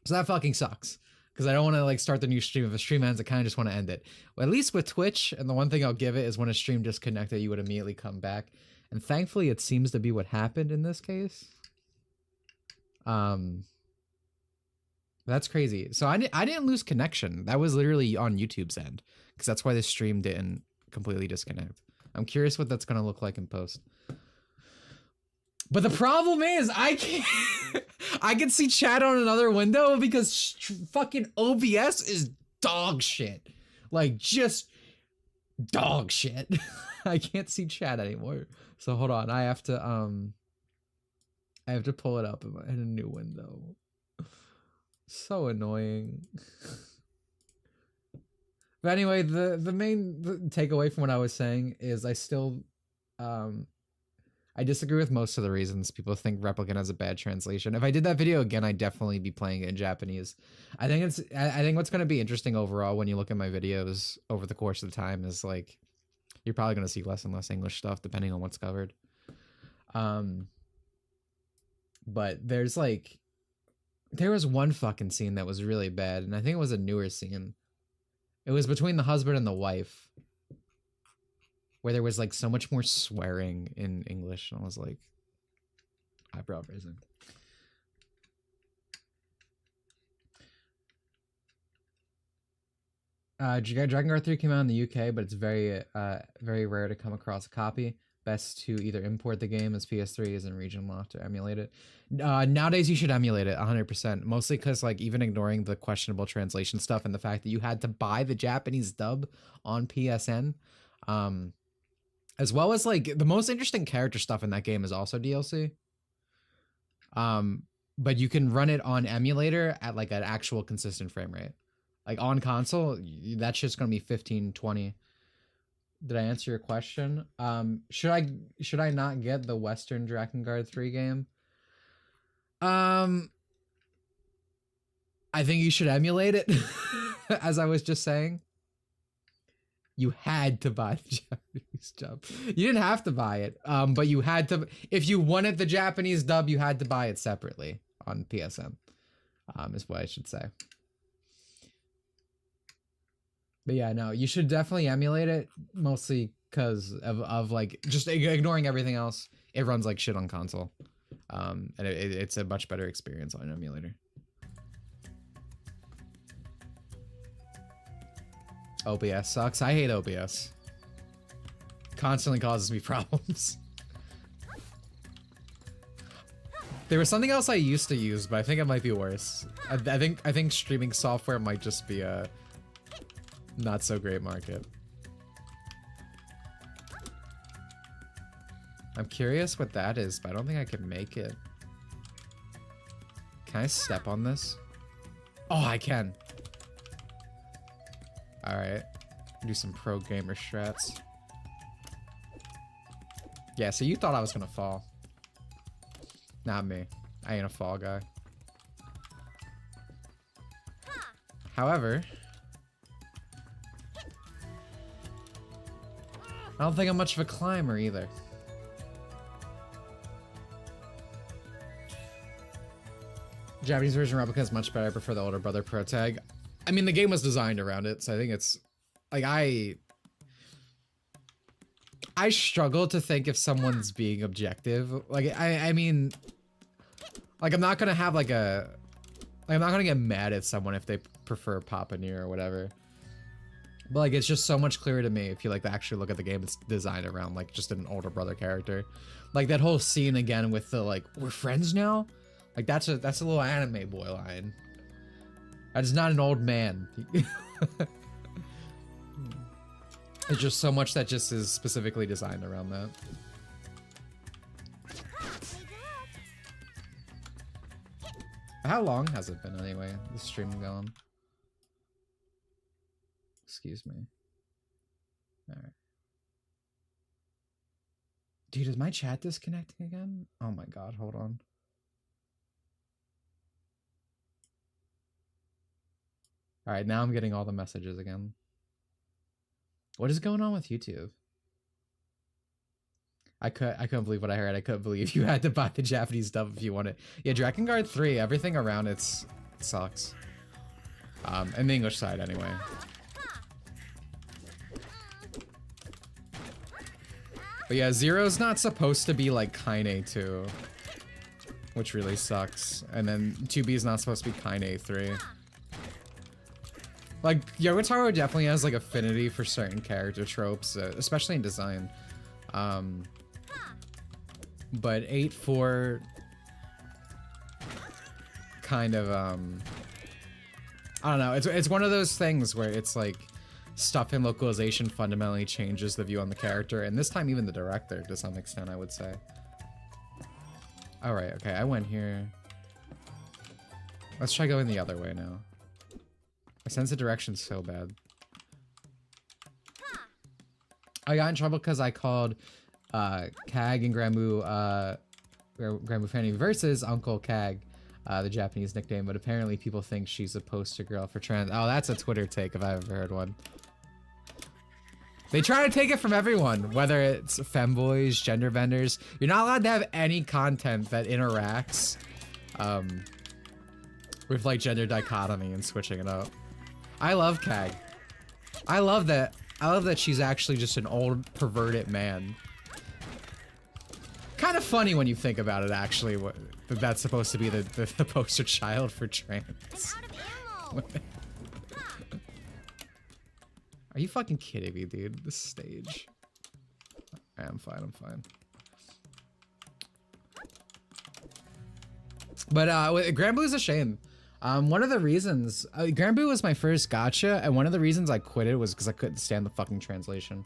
So that fucking sucks. because I don't want to like start the new stream. If a stream ends, I kind of just want to end it. Well, at least with Twitch, and the one thing I'll give it is when a stream disconnected, you would immediately come back. And thankfully, it seems to be what happened in this case. That's crazy. So I didn't lose connection. That was literally on YouTube's end, because that's why the stream didn't completely disconnect. I'm curious what that's gonna look like in post. But the problem is, I can't. I can see chat on another window because fucking OBS is dog shit. Like, just dog shit. I can't see chat anymore. So hold on, I have to pull it up in a new window. So annoying. But anyway, the main takeaway from what I was saying is I still I disagree with most of the reasons people think Replicant has a bad translation. If I did that video again, I'd definitely be playing it in Japanese. I think what's going to be interesting overall when you look at my videos over the course of the time is like you're probably going to see less and less English stuff depending on what's covered. But there was one fucking scene that was really bad, and I think it was a newer scene. It was between the husband and the wife, where there was like so much more swearing in English, and I was like, eyebrow raising. Dragon Guard 3 came out in the UK, but it's very rare to come across a copy. Best to either import the game as PS3 is in region locked or emulate it. Nowadays you should emulate it 100%, mostly because like even ignoring the questionable translation stuff and the fact that you had to buy the Japanese dub on PSN, as well as like the most interesting character stuff in that game is also DLC. But you can run it on emulator at like an actual consistent frame rate. Like on console, that shit's gonna be 15, 20. Did I answer your question? Should I not get the Western Dragon Guard 3 game? I think you should emulate it. As I was just saying. You had to buy the Japanese dub. You didn't have to buy it, but you had to. If you wanted the Japanese dub, you had to buy it separately on PSN, is what I should say. But yeah, no, you should definitely emulate it, mostly because of like, just ignoring everything else. It runs like shit on console. And it's a much better experience on an emulator. OBS sucks. I hate OBS. Constantly causes me problems. There was something else I used to use, but I think it might be worse. I think streaming software might just be a not so great market. I'm curious what that is, but I don't think I can make it. Can I step on this? Oh, I can. Alright. Do some pro gamer strats. Yeah, so you thought I was gonna fall. Not me. I ain't a fall guy. However, I don't think I'm much of a climber either. Japanese version replica is much better. I prefer the older brother pro tag. I mean, the game was designed around it, so I think it's like I struggle to think if someone's being objective. Like I mean, like I'm not gonna have like a, like I'm not gonna get mad at someone if they prefer Papa Near or whatever. But like it's just so much clearer to me if you like actually look at the game. It's designed around like just an older brother character. Like that whole scene again with the like we're friends now. Like that's a little anime boy line. That is not an old man. It's just so much that just is specifically designed around that. How long has it been anyway? The stream going? Excuse me. Alright. Dude, is my chat disconnecting again? Oh my god, hold on. Alright, now I'm getting all the messages again. What is going on with YouTube? I couldn't believe what I heard. I couldn't believe you had to buy the Japanese dub if you want it. Yeah, Dragon Guard 3, everything around it sucks. And the English side anyway. But yeah, Zero's not supposed to be like Kaine 2, which really sucks. And then 2B is not supposed to be Kaine 3. Like, Yogotaro definitely has like affinity for certain character tropes, especially in design. But 8-4 kind of, I don't know, it's one of those things where it's like, stuff in localization fundamentally changes the view on the character, and this time even the director to some extent, I would say. Alright, okay, I went here. Let's try going the other way now. I sense the direction's so bad. I got in trouble because I called Kag and Granbu Fanny versus Uncle Kag, the Japanese nickname, but apparently people think she's a poster girl for trans. Oh, that's a Twitter take if I've ever heard one. They try to take it from everyone, whether it's femboys, gender benders. You're not allowed to have any content that interacts with like gender dichotomy and switching it up. I love Kag. I love that she's actually just an old perverted man. Kind of funny when you think about it, actually, that's supposed to be the poster child for trans. Are you fucking kidding me, dude? This stage. I'm fine, I'm fine. But Granblue is a shame. One of the reasons Granblue was my first gacha, and one of the reasons I quit it was because I couldn't stand the fucking translation.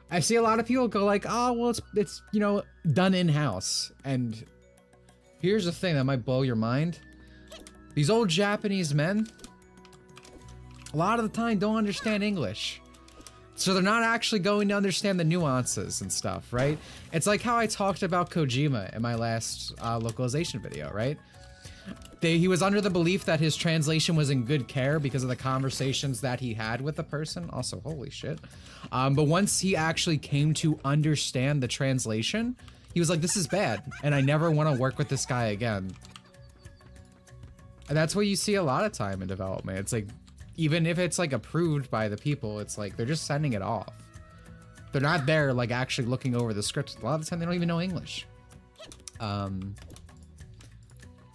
I see a lot of people go like, oh well, it's you know, done in-house. And here's the thing that might blow your mind. These old Japanese men, a lot of the time, don't understand English. So they're not actually going to understand the nuances and stuff, right? It's like how I talked about Kojima in my last localization video, right? He was under the belief that his translation was in good care because of the conversations that he had with the person. Also, holy shit. But once he actually came to understand the translation, he was like, this is bad, and I never want to work with this guy again. And that's what you see a lot of time in development. It's like, even if it's like approved by the people, it's like they're just sending it off. They're not there like actually looking over the script. A lot of the time they don't even know English.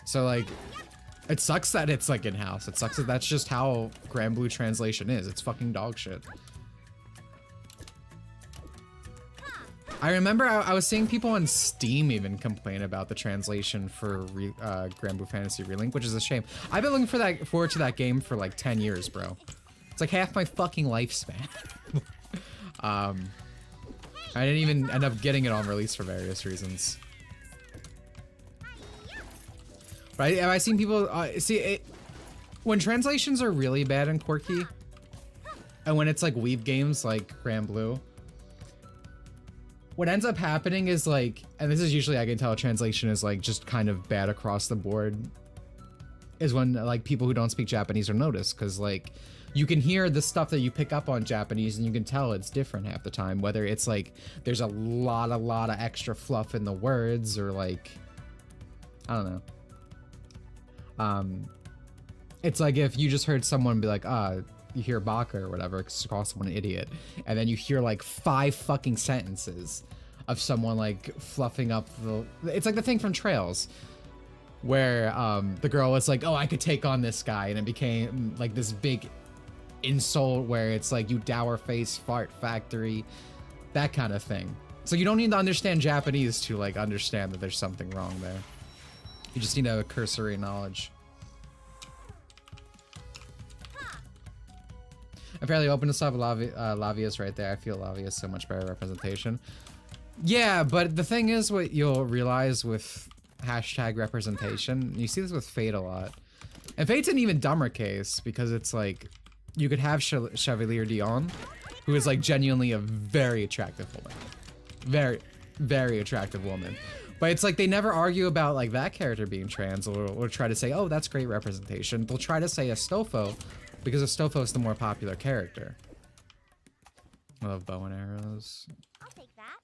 So like, it sucks that it's like in-house. It sucks that that's just how Granblue translation is. It's fucking dog shit. I remember I was seeing people on Steam even complain about the translation for Granblue Fantasy Relink, which is a shame. I've been looking forward to that game for like 10 years, bro. It's like half my fucking lifespan. I didn't even end up getting it on release for various reasons. Right? Have I seen people when translations are really bad and quirky, and when it's like weeb games like Granblue, what ends up happening is like, and this is usually, I can tell translation is like just kind of bad across the board, is when like people who don't speak Japanese are noticed, because like you can hear the stuff that you pick up on Japanese and you can tell it's different half the time, whether it's like there's a lot of extra fluff in the words, or like, I don't know. It's like if you just heard someone be like, you hear baka or whatever, call someone an idiot, and then you hear like 5 fucking sentences of someone like fluffing up it's like the thing from Trails where the girl was like, oh, I could take on this guy, and it became like this big insult where it's like, you dour face fart factory, that kind of thing. So you don't need to understand Japanese to like understand that there's something wrong there. You just need a cursory knowledge. I'm fairly open to stuff. Lavia's right there. I feel Lavia's so much better representation. Yeah, but the thing is, what you'll realize with hashtag representation, you see this with Fate a lot. And Fate's an even dumber case, because it's like, you could have Chevalier Dion, who is like genuinely a very attractive woman. Very, very attractive woman. But it's like they never argue about like that character being trans, or try to say, oh, that's great representation. They'll try to say Astolfo, because Astolfo is the more popular character. I love bow and arrows. I'll take that.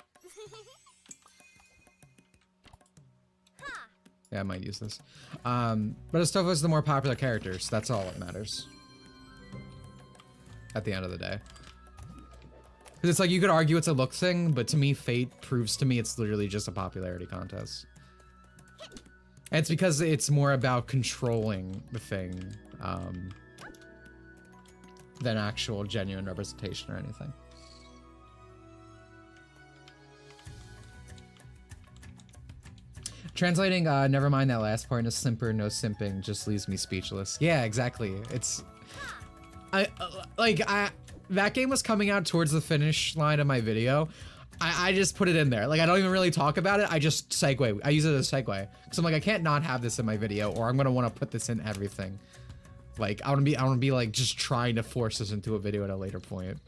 Yeah, I might use this. But Astolfo is the more popular character, so that's all that matters. at the end of the day. Because it's like, you could argue it's a look thing, but to me, Fate proves to me it's literally just a popularity contest. And it's because it's more about controlling the thing than actual genuine representation or anything. Translating, never mind that last part, no simper, no simping, just leaves me speechless. Yeah, exactly. It's... that game was coming out towards the finish line of my video. I just put it in there. Like, I don't even really talk about it. I just segue. I use it as a segue. Because I'm like, I can't not have this in my video, or I'm gonna want to put this in everything. Like, I wanna be like, just trying to force this into a video at a later point.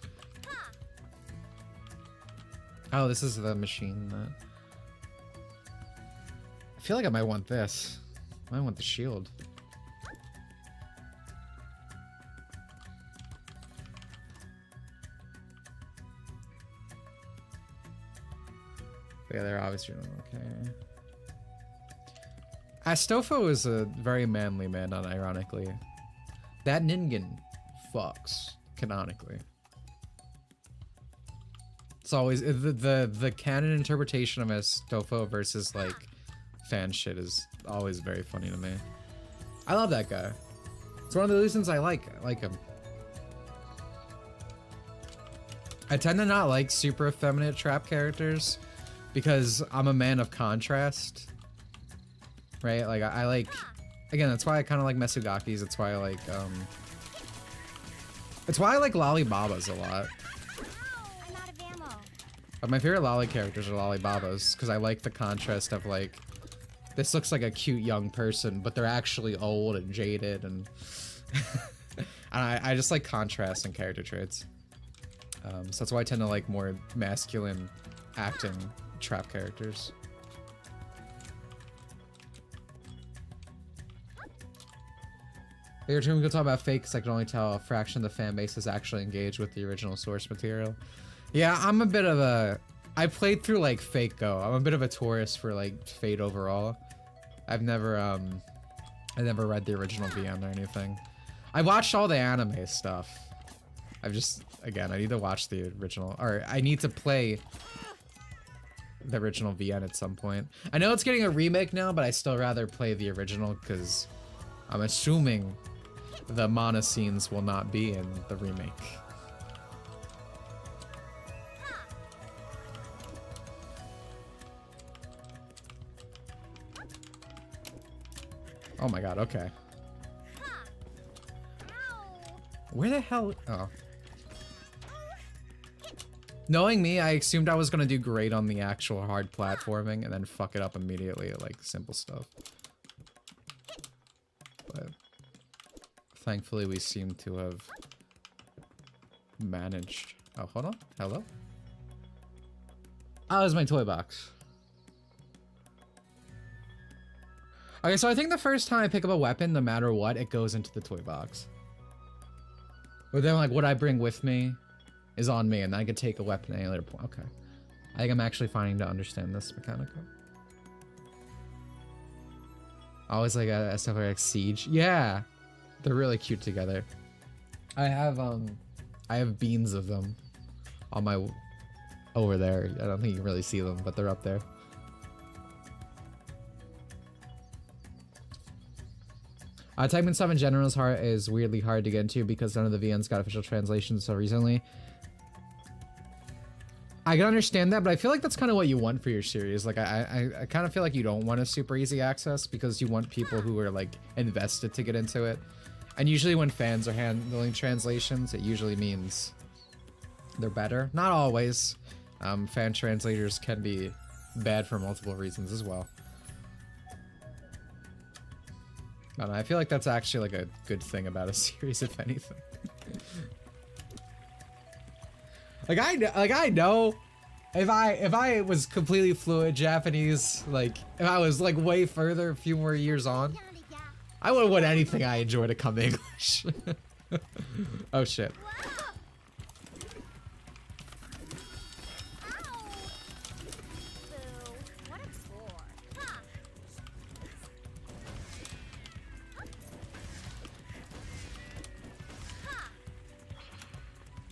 Oh, this is the machine that... I feel like I might want this. I might want the shield. Yeah, they're obviously okay. Astolfo is a very manly man, unironically. That Ningen fucks, canonically. It's always the canon interpretation of Astolfo versus like fan shit is always very funny to me. I love that guy. It's one of the reasons I like him. I tend to not like super effeminate trap characters because I'm a man of contrast, right? Like I like, again, that's why I kind of like Mesugakis. It's why I like Lollibabas a lot. I'm out of ammo. But my favorite Lolly characters are Lollibabas because I like the contrast of like, this looks like a cute young person, but they're actually old and jaded, and and I just like contrast in character traits. So that's why I tend to like more masculine acting trap characters. Later too, we can talk about fake because I can only tell a fraction of the fan base is actually engaged with the original source material. Yeah, I'm a bit of a... I played through like Fate Go. I'm a bit of a tourist for like Fate overall. I never read the original VN or anything. I watched all the anime stuff. I've just, again, I need to watch the original, or I need to play the original VN at some point. I know it's getting a remake now, but I still rather play the original because I'm assuming the mana scenes will not be in the remake. Oh my god, okay. Where the hell? Oh. Knowing me, I assumed I was gonna do great on the actual hard platforming and then fuck it up immediately at like simple stuff. But thankfully we seem to have managed. Oh, hold on. Hello? Oh, there's my toy box. Okay, so I think the first time I pick up a weapon, no matter what, it goes into the toy box. But then, like, what I bring with me is on me, and I could take a weapon at any later point. Okay. I think I'm actually finding to understand this mechanic. Always like a stuff like Siege. Yeah! They're really cute together. I have beans of them on my... over there. I don't think you can really see them, but they're up there. Typing stuff in general is weirdly hard to get into because none of the VNs got official translations so recently. I can understand that, but I feel like that's kind of what you want for your series. Like, I kind of feel like you don't want a super easy access because you want people who are, like, invested to get into it. And usually when fans are handling translations, it usually means they're better. Not always. Fan translators can be bad for multiple reasons as well. I don't know, I feel like that's actually like a good thing about a series, if anything. I know if I was completely fluent Japanese, like if I was like way further, a few more years on, I wouldn't want anything I enjoy to come English. Oh shit.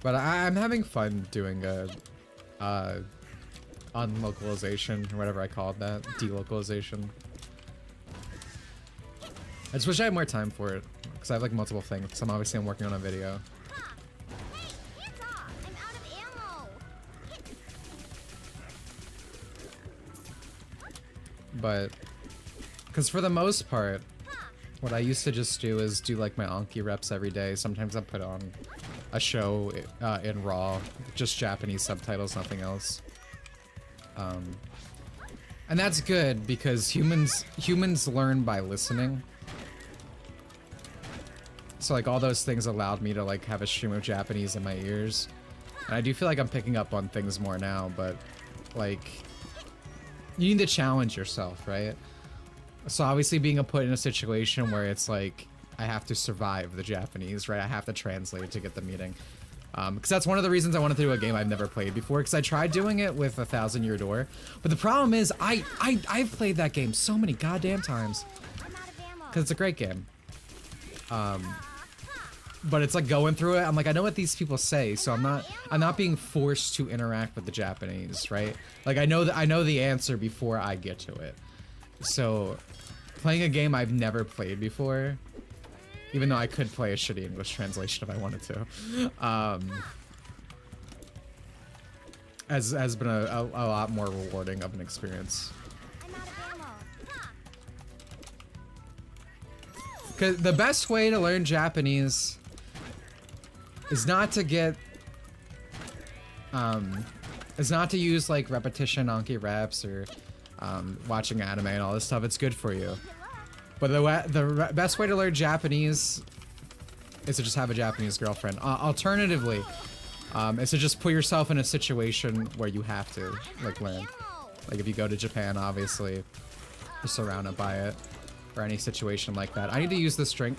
But I'm having fun doing a unlocalization or whatever I called that, delocalization. I just wish I had more time for it because I have like multiple things. I'm working on a video. Hey, hands off! I'm out of ammo. But because for the most part, what I used to just do is do like my Anki reps every day. Sometimes I put on a show in Raw, just Japanese subtitles, nothing else. And that's good because humans learn by listening. So like all those things allowed me to like have a stream of Japanese in my ears. And I do feel like I'm picking up on things more now, but like you need to challenge yourself, right? So obviously being put in a situation where it's like I have to survive the Japanese, right? I have to translate to get the meeting. Because that's one of the reasons I wanted to do a game I've never played before, because I tried doing it with 1,000 Year Door. But the problem is I've played that game so many goddamn times. I'm out of ammo. Because it's a great game. But it's like going through it, I'm like, I know what these people say, so I'm not being forced to interact with the Japanese, right? Like I know the answer before I get to it. So playing a game I've never played before, even though I could play a shitty English translation if I wanted to, has been a lot more rewarding of an experience. I'm out of ammo. Cause the best way to learn Japanese is not to get, is not to use like repetition Anki reps or watching anime and all this stuff. It's good for you. But the best way to learn Japanese is to just have a Japanese girlfriend. Alternatively, is to just put yourself in a situation where you have to like learn. Like if you go to Japan, obviously, you're surrounded by it, or any situation like that. I need to use this drink.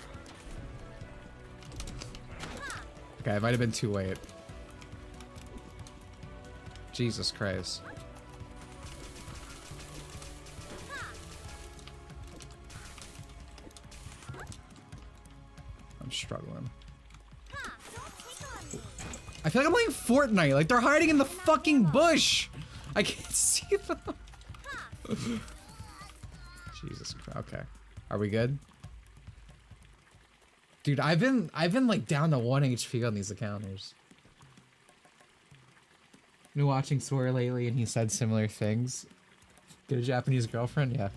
Okay, it might have been too late. Jesus Christ. I'm struggling. I feel like I'm playing Fortnite. Like they're hiding in the fucking bush. I can't see them. Jesus Christ. Okay. Are we good? Dude, I've been like down to 1 HP on these encounters. Been watching Sora lately and he said similar things. Get a Japanese girlfriend? Yeah.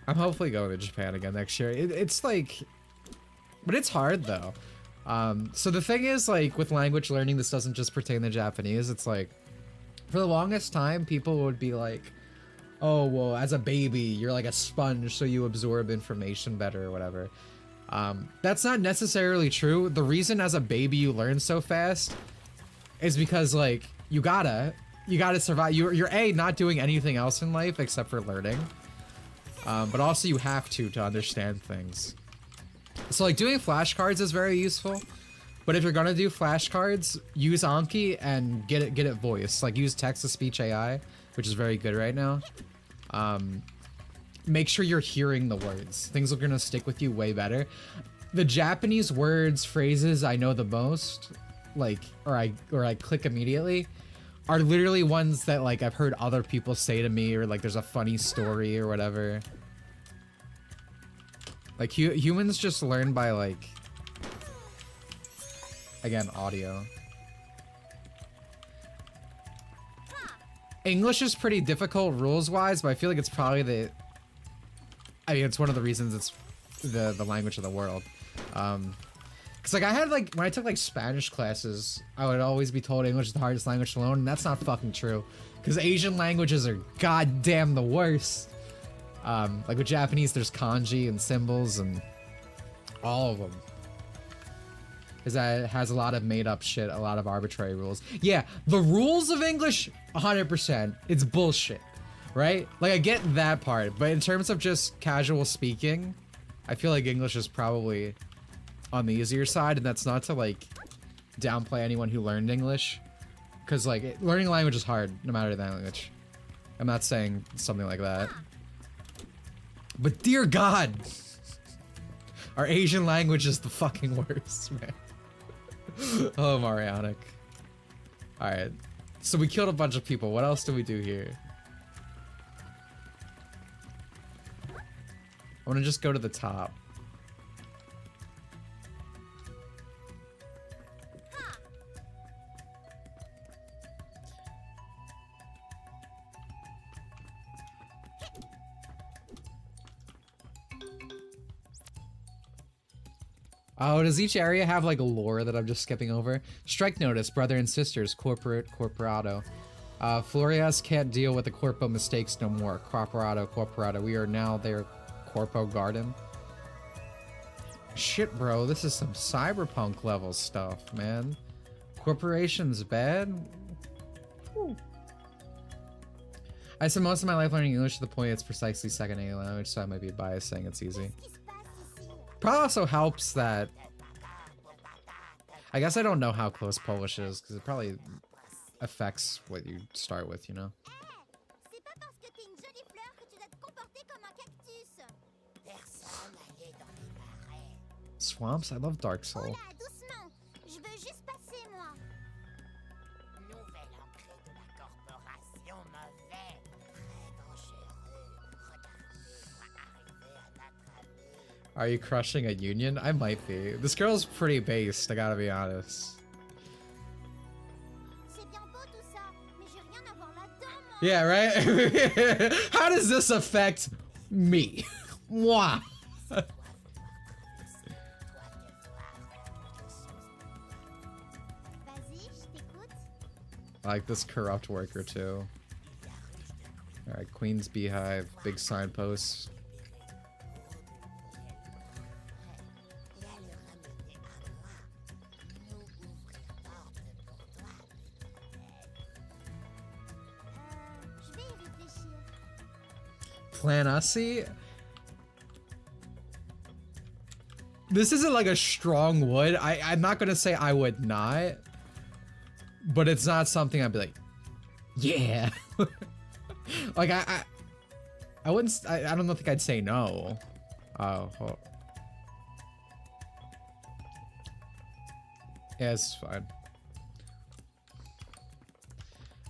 I'm hopefully going to Japan again next year. It's like, but it's hard though. So the thing is, like with language learning, this doesn't just pertain to Japanese. It's like, for the longest time, people would be like, oh, well, as a baby, you're like a sponge, so you absorb information better or whatever. That's not necessarily true. The reason as a baby you learn so fast is because like you gotta survive. You're A, not doing anything else in life except for learning. But also you have to understand things. So like doing flashcards is very useful. But if you're gonna do flashcards, use Anki and get it voiced. Like use text-to-speech AI, which is very good right now. Make sure you're hearing the words. Things are gonna stick with you way better. The Japanese words, phrases I know the most, like, or I click immediately, are literally ones that like I've heard other people say to me, or like there's a funny story or whatever. Like humans just learn by like, again, audio. English is pretty difficult rules-wise, but I feel like it's probably it's one of the reasons it's the language of the world. Cause like I had like, when I took like Spanish classes, I would always be told English is the hardest language to learn, and that's not fucking true. Cause Asian languages are goddamn the worst. Like with Japanese, there's kanji and symbols and all of them. Cause that has a lot of made up shit, a lot of arbitrary rules. Yeah, the rules of English, 100%, it's bullshit, right? Like I get that part, but in terms of just casual speaking, I feel like English is probably on the easier side, and that's not to like downplay anyone who learned English, because like learning a language is hard no matter the language. I'm not saying something like that, but dear God, Our Asian language is the fucking worst, man. Oh, Marianic. Alright. So we killed a bunch of people. What else do we do here? I want to just go to the top. Oh, does each area have like a lore that I'm just skipping over? Strike notice, brother and sisters, corporado. Florias can't deal with the corpo mistakes no more. Corporado. We are now their corpo garden. Shit, bro, this is some cyberpunk level stuff, man. Corporations bad? Whew. I spent most of my life learning English to the point it's precisely second A language, so I might be biased saying it's easy. Probably also helps that... I guess I don't know how close Polish is, because it probably affects what you start with, you know? Swamps? I love Dark Soul. Are you crushing a union? I might be. This girl's pretty based, I gotta be honest. Yeah, right? How does this affect me? Moi. I like this corrupt worker too. Alright, Queen's Beehive, big signposts. Planussi? This isn't like a strong would. I'm not gonna say I would not, but it's not something I'd be like, yeah. Like I wouldn't. I don't think I'd say no. Oh. Yeah, it's fine.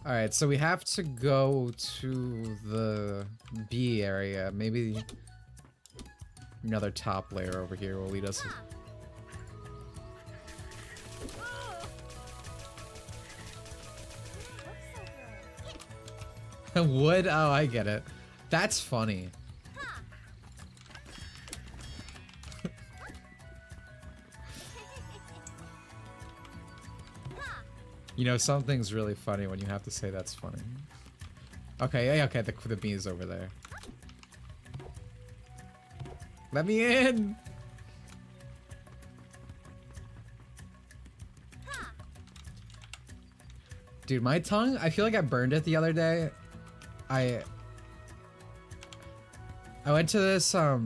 Alright, so we have to go to the B area. Maybe another top layer over here will lead us. Wood? Oh, I get it. That's funny. You know, something's really funny when you have to say that's funny. Okay, yeah, okay, the bee is over there. Let me in! Dude, my tongue, I feel like I burned it the other day. I went to this, I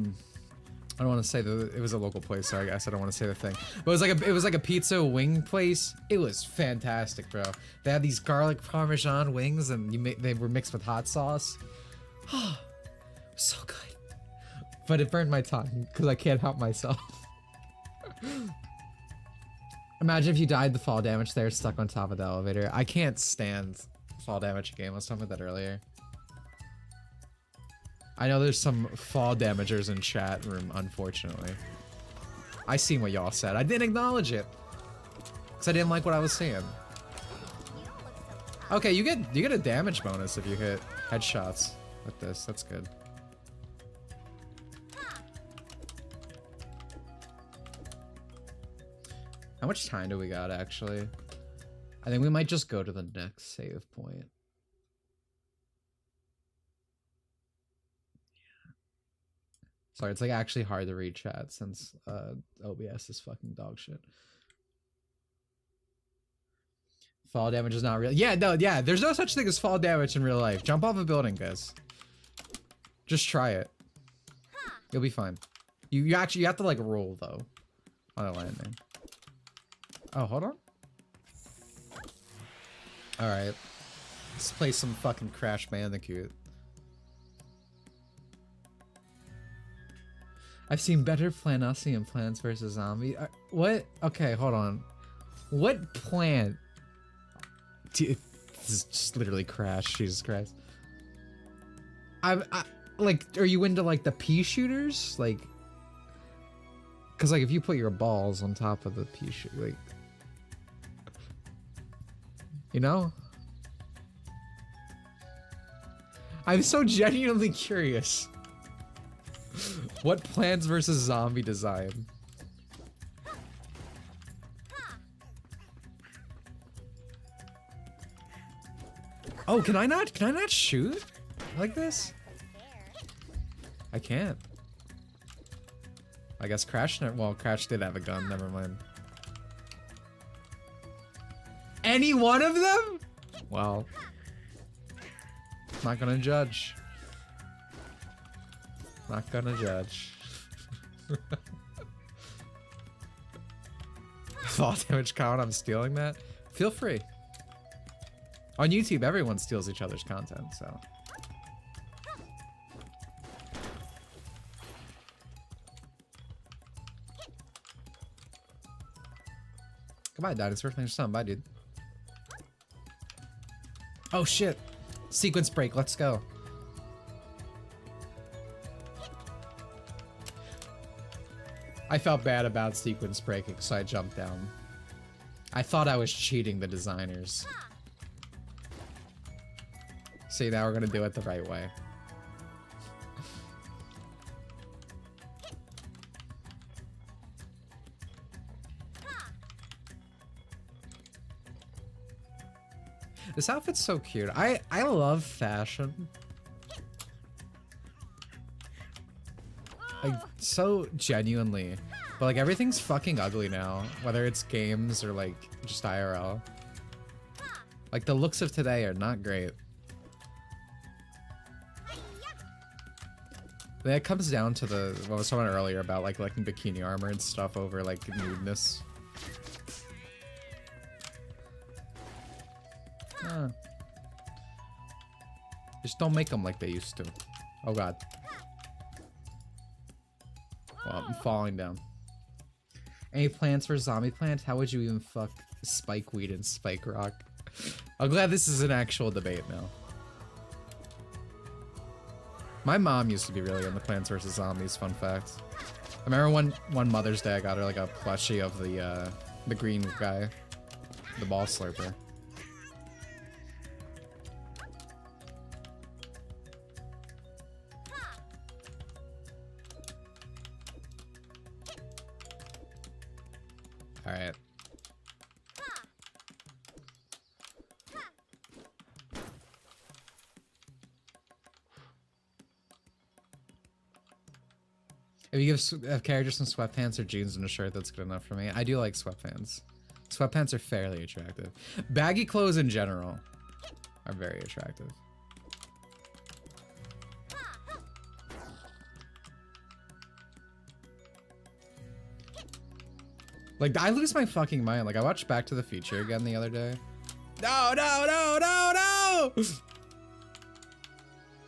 don't want to say it was a local place, so I guess I don't want to say the thing. But it was like a pizza wing place. It was fantastic, bro. They had these garlic parmesan wings, and they were mixed with hot sauce. Oh, so good. But it burned my tongue because I can't help myself. Imagine if you died the fall damage there, stuck on top of the elevator. I can't stand fall damage game. I was talking about that earlier. I know there's some fall damagers in chat room, unfortunately. I seen what y'all said. I didn't acknowledge it. Because I didn't like what I was seeing. Okay, you get a damage bonus if you hit headshots with this. That's good. How much time do we got, actually? I think we might just go to the next save point. Sorry, it's like actually hard to read chat since OBS is fucking dog shit. Fall damage is not real. Yeah, no, yeah, there's no such thing as fall damage in real life. Jump off a building, guys. Just try it. You'll be fine. You have to like roll though on a landing. Oh, hold on. Alright. Let's play some fucking Crash Bandicoot. I've seen better Plantosian Plants vs. Zombie. What? Okay, hold on. What plant? Dude, this just literally crashed. Jesus Christ. Like, are you into like the pea shooters? Like, cause like if you put your balls on top of the pea shooter, like, you know? I'm so genuinely curious. What Plants vs. Zombie design? Oh, can I not shoot like this? I can't. I guess Crash Crash did have a gun, never mind. Any one of them? Well, not gonna judge. Not gonna judge. Fall damage count, I'm stealing that? Feel free. On YouTube, everyone steals each other's content, so. Goodbye, dinosaur. Thanks for something. Bye, dude. Oh, shit. Sequence break. Let's go. I felt bad about sequence breaking, so I jumped down. I thought I was cheating the designers. See, now we're gonna do it the right way. This outfit's so cute. I love fashion. Like, so genuinely. But like, everything's fucking ugly now. Whether it's games or like, just IRL. Like, the looks of today are not great. That comes down to the, what I was talking earlier about like liking bikini armor and stuff over like nudeness. Just don't make them like they used to. Oh god. Well, I'm falling down. Any plans for zombie plants? How would you even fuck spikeweed and spike rock? I'm glad this is an actual debate now. My mom used to be really into Plants vs. Zombies, fun fact. I remember one Mother's Day I got her like a plushie of the green guy. The ball slurper. Alright. If you give characters some sweatpants or jeans and a shirt, that's good enough for me. I do like sweatpants. Sweatpants are fairly attractive. Baggy clothes in general are very attractive. Like, I lose my fucking mind. Like, I watched Back to the Future again the other day. No, no, no, no, no!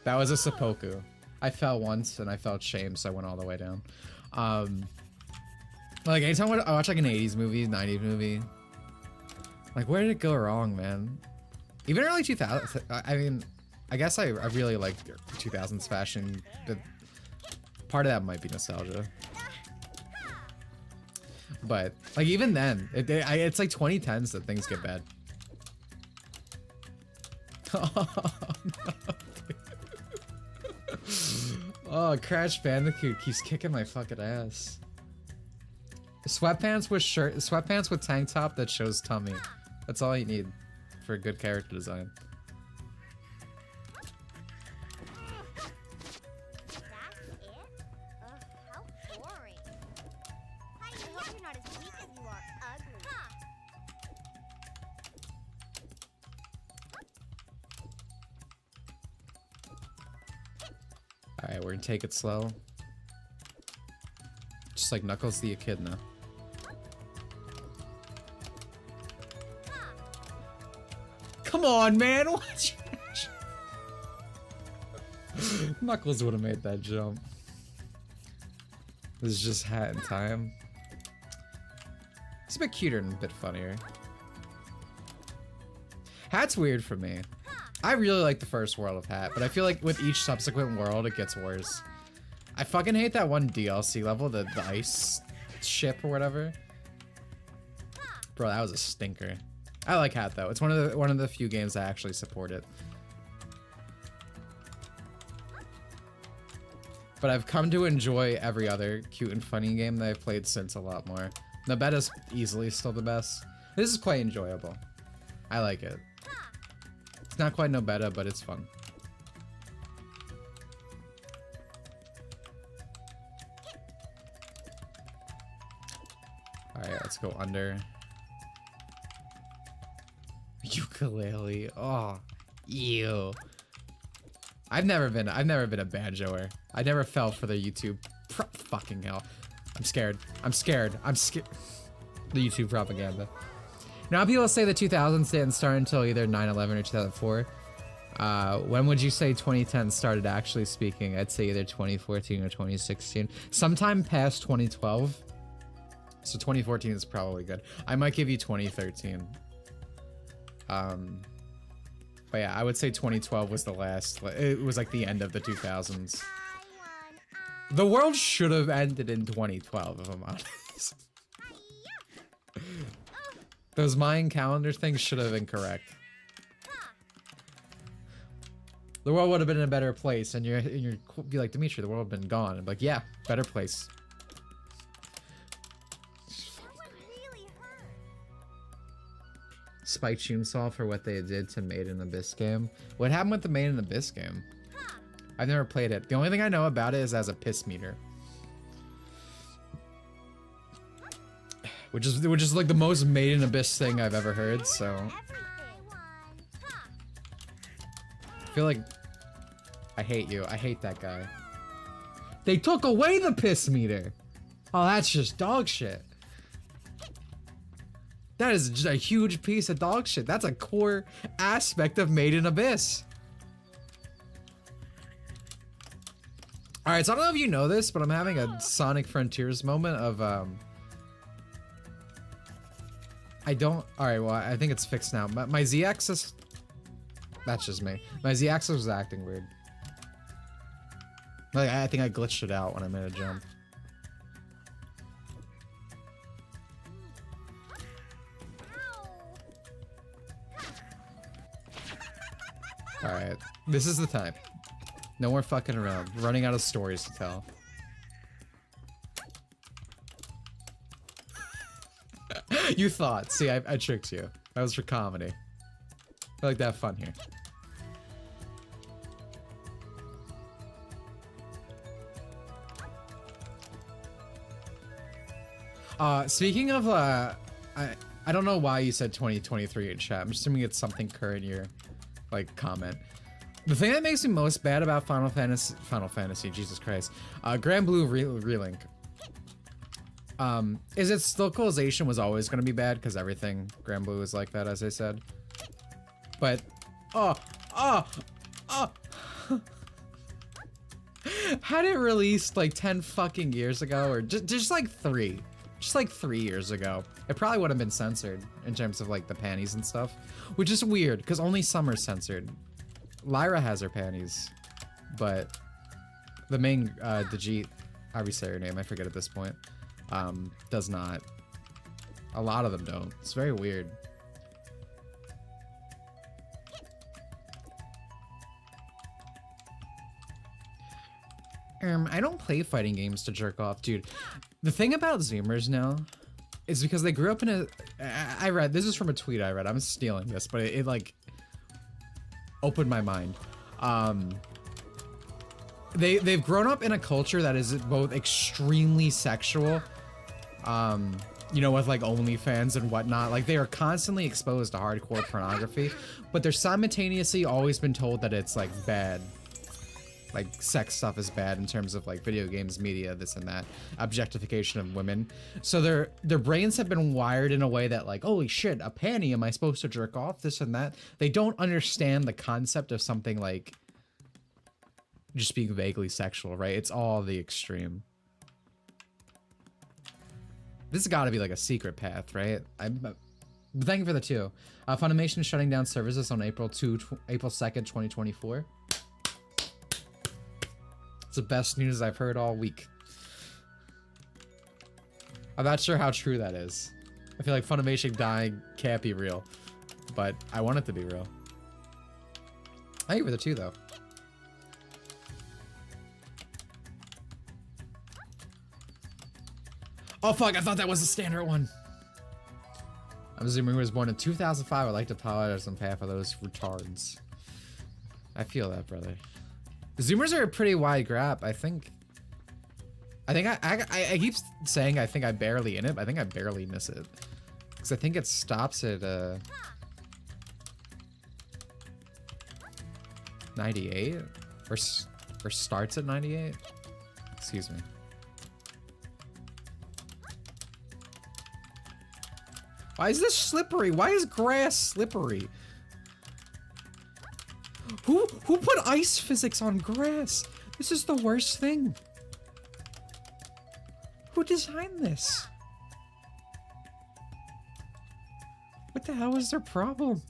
That was a seppuku. I fell once and I felt shame, so I went all the way down. Like, anytime I watch like an 80s movie, 90s movie, like, where did it go wrong, man? Even early 2000s, I mean, I guess I really like 2000s fashion, but part of that might be nostalgia. But, like, even then, it's like 2010s that things get bad. Oh, no. Oh, Crash Bandicoot keeps kicking my fucking ass. Sweatpants with shirt, sweatpants with tank top that shows tummy. That's all you need for a good character design. That's it? Ugh, how boring. I hope you're not as weak as you are ugly. Alright, we're gonna take it slow. Just like Knuckles the Echidna. Come on, man! What? Knuckles would have made that jump. This is just Hat in time. It's a bit cuter and a bit funnier. Hat's weird for me. I really like the first world of Hat, but I feel like with each subsequent world, it gets worse. I fucking hate that one DLC level, the ice ship or whatever. Bro, that was a stinker. I like Hat though. It's one of the few games I actually support it. But I've come to enjoy every other cute and funny game that I've played since a lot more. The beta's easily still the best. This is quite enjoyable. I like it. It's not quite no beta, but it's fun. Alright, let's go under. Ukulele. Oh, ew. I've never been a banjoer. I never fell for the YouTube. Fucking hell. I'm scared. I'm scared. I'm scared. The YouTube propaganda. Now people say the 2000s didn't start until either 9/11 or 2004. When would you say 2010 started actually speaking? I'd say either 2014 or 2016. Sometime past 2012. So 2014 is probably good. I might give you 2013. But yeah, I would say 2012 was the last. It was like the end of the 2000s. The world should have ended in 2012, if I'm honest. Those Mayan calendar things should have been correct. The world would have been in a better place, and you're be like, Dimitri, the world would have been gone. I'm like, yeah, better place. Spike Chainsaw for what they did to Made in Abyss game. What happened with the Made in Abyss game? I've never played it. The only thing I know about it is as a piss meter. Which is like the most Made in Abyss thing I've ever heard, so. I feel like I hate you. I hate that guy. They took away the piss meter. Oh, that's just dog shit. That is just a huge piece of dog shit. That's a core aspect of Made in Abyss. Alright, so I don't know if you know this, but I'm having a Sonic Frontiers moment of, alright, well, I think it's fixed now. My Z-axis, that's just me. My Z-axis was acting weird. Like, I think I glitched it out when I made a jump. Alright, this is the time. No more fucking around. Running out of stories to tell. You thought. See, I tricked you. That was for comedy. I like to have fun here. Speaking of, I don't know why you said 2023 in chat. I'm assuming it's something current year, like, comment. The thing that makes me most bad about Final Fantasy, Jesus Christ, Grand Blue Relink, is its localization was always going to be bad because everything Grand Blue is like that, as I said. But, had it released like 10 fucking years ago, or just like 3 years ago, it probably would have been censored in terms of like the panties and stuff, which is weird because only Summer's censored. Lyra has her panties, but the main Dajit, how do you say her name? I forget at this point. Does not. A lot of them don't. It's very weird. I don't play fighting games to jerk off, dude. The thing about Zoomers now is because they grew up in a. I read, this is from a tweet I read. I'm stealing this, but it like opened my mind. They've grown up in a culture that is both extremely sexual, you know, with like OnlyFans and whatnot. Like they are constantly exposed to hardcore pornography, but they're simultaneously always been told that it's like bad. Like sex stuff is bad in terms of like video games, media, this and that, objectification of women. So their brains have been wired in a way that like, holy shit, a panty, am I supposed to jerk off, this and that? They don't understand the concept of something like just being vaguely sexual, right? It's all the extreme. This has got to be like a secret path, right? Thank you for the 2. Funimation is shutting down services on April 2nd, 2024. It's the best news I've heard all week. I'm not sure how true that is. I feel like Funimation dying can't be real, but I want it to be real. Thank you for the 2, though. Oh fuck, I thought that was a standard one. I'm assuming he was born in 2005. I'd like to apologize on behalf of those retards. I feel that, brother. The Zoomers are a pretty wide grab. I think I keep saying I think I barely in it, but I think I barely miss it. Because I think it stops at 98? Or starts at 98? Excuse me. Why is this slippery? Why is grass slippery? Who put ice physics on grass? This is the worst thing. Who designed this? What the hell is their problem?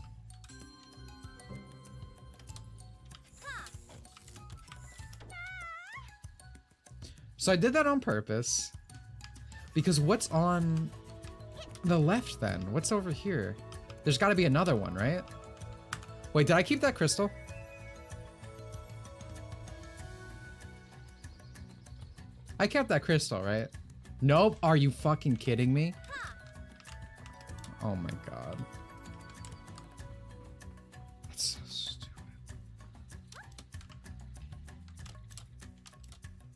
So I did that on purpose. Because what's on the left then? What's over here? There's got to be another one, right? Wait, did I keep that crystal? I kept that crystal, right? Nope. Are you fucking kidding me? Oh my god. That's so stupid.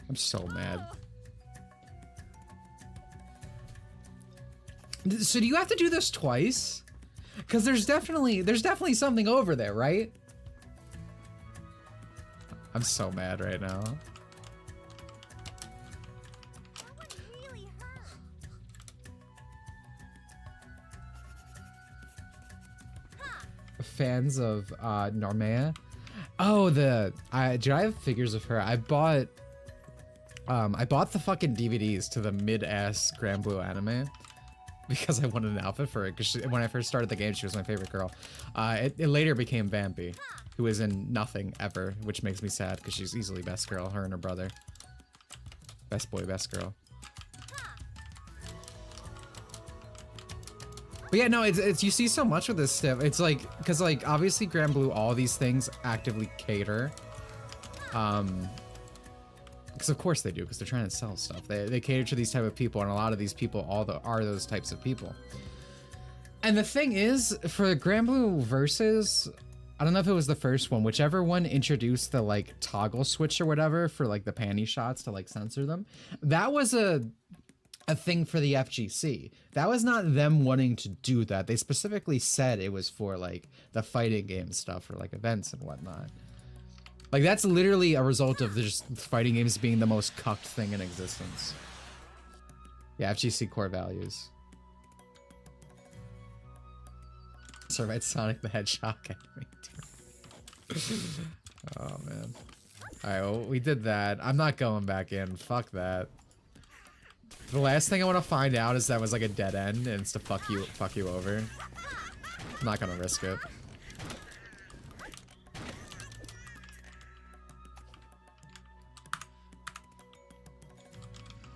I'm so mad. So do you have to do this twice? Because there's definitely something over there, right? I'm so mad right now. Fans of Normea. Oh, do I have figures of her? I bought the fucking DVDs to the mid-ass Grand Blue anime because I wanted an outfit for it. Because when I first started the game, she was my favorite girl. It later became Vampy, who is in nothing ever, which makes me sad because she's easily best girl. Her and her brother, best boy, best girl. But yeah, no, it's you see so much with this stuff. It's like, because like obviously Grand Blue, all these things actively cater, because of course they do, because they're trying to sell stuff. They cater to these type of people, and a lot of these people are those types of people. And the thing is, for Grand Blue Versus, I don't know if it was the first one, whichever one introduced the like toggle switch or whatever for like the panty shots to like censor them. That was a thing for the FGC. That was not them wanting to do that. They specifically said it was for like the fighting game stuff or like events and whatnot. Like that's literally a result of just fighting games being the most cucked thing in existence. Yeah, FGC core values. Survived Sonic the Hedgehog anime too. Oh man. Alright, well we did that. I'm not going back in. Fuck that. The last thing I want to find out is that was like a dead end and it's to fuck you over. I'm not gonna risk it.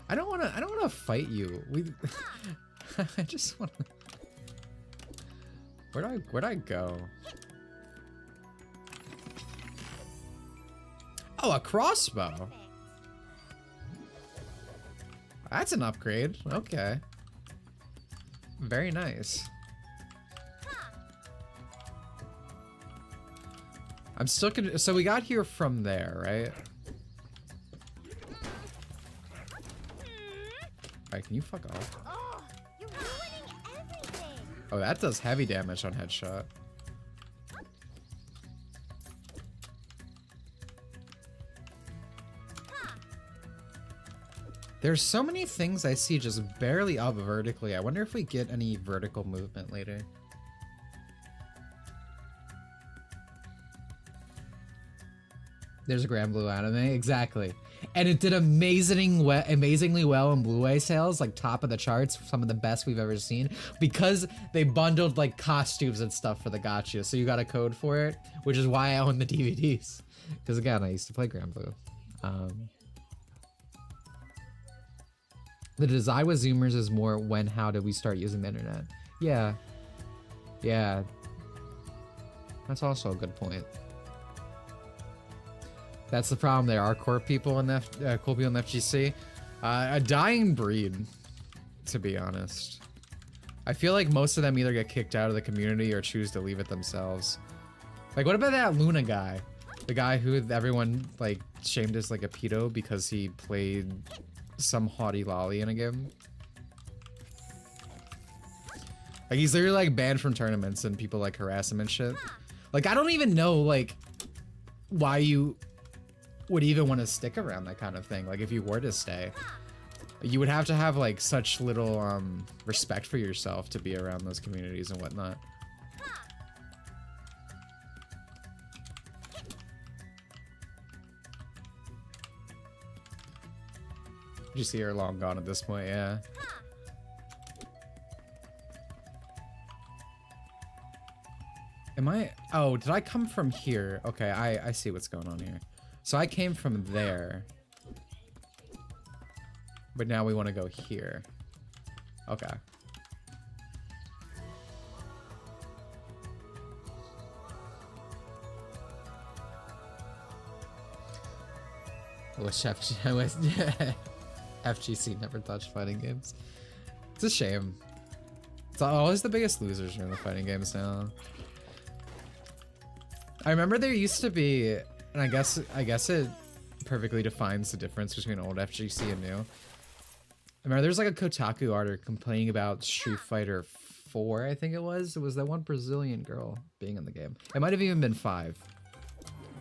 I don't wanna fight you. I just wanna. Where'd I go? Oh, a crossbow. That's an upgrade. Okay. Very nice. I'm still gonna. So we got here from there, right? Alright, can you fuck off? Oh, you're ruining everything. Oh, that does heavy damage on headshot. There's so many things I see just barely up vertically. I wonder if we get any vertical movement later. There's a Grand Blue anime, exactly. And it did amazingly well in Blu-ray sales, like top of the charts, some of the best we've ever seen, because they bundled like costumes and stuff for the gacha. So you got a code for it, which is why I own the DVDs. Because again, I used to play Grand Blue. The Daiwa Zoomers is more when, how did we start using the internet? Yeah. Yeah. That's also a good point. That's the problem. There are core people in the cool people in the FGC. A dying breed, to be honest. I feel like most of them either get kicked out of the community or choose to leave it themselves. Like, what about that Luna guy? The guy who everyone like shamed as like a pedo because he played some haughty lolly in a game. Like, he's literally like banned from tournaments and people like harass him and shit. Like, I don't even know like why you would even want to stick around that kind of thing. Like, if you were to stay, you would have to have like such little respect for yourself to be around those communities and whatnot. You see her long gone at this point, yeah. Am I? Oh, did I come from here? Okay, I see what's going on here. So I came from there. But now we want to go here. Okay. Wish FGC never touched fighting games. It's a shame. It's always the biggest losers in the fighting games now. I remember there used to be, and I guess it perfectly defines the difference between old FGC and new. I remember there's like a Kotaku article complaining about Street Fighter 4, I think it was. It was that one Brazilian girl being in the game. It might have even been 5,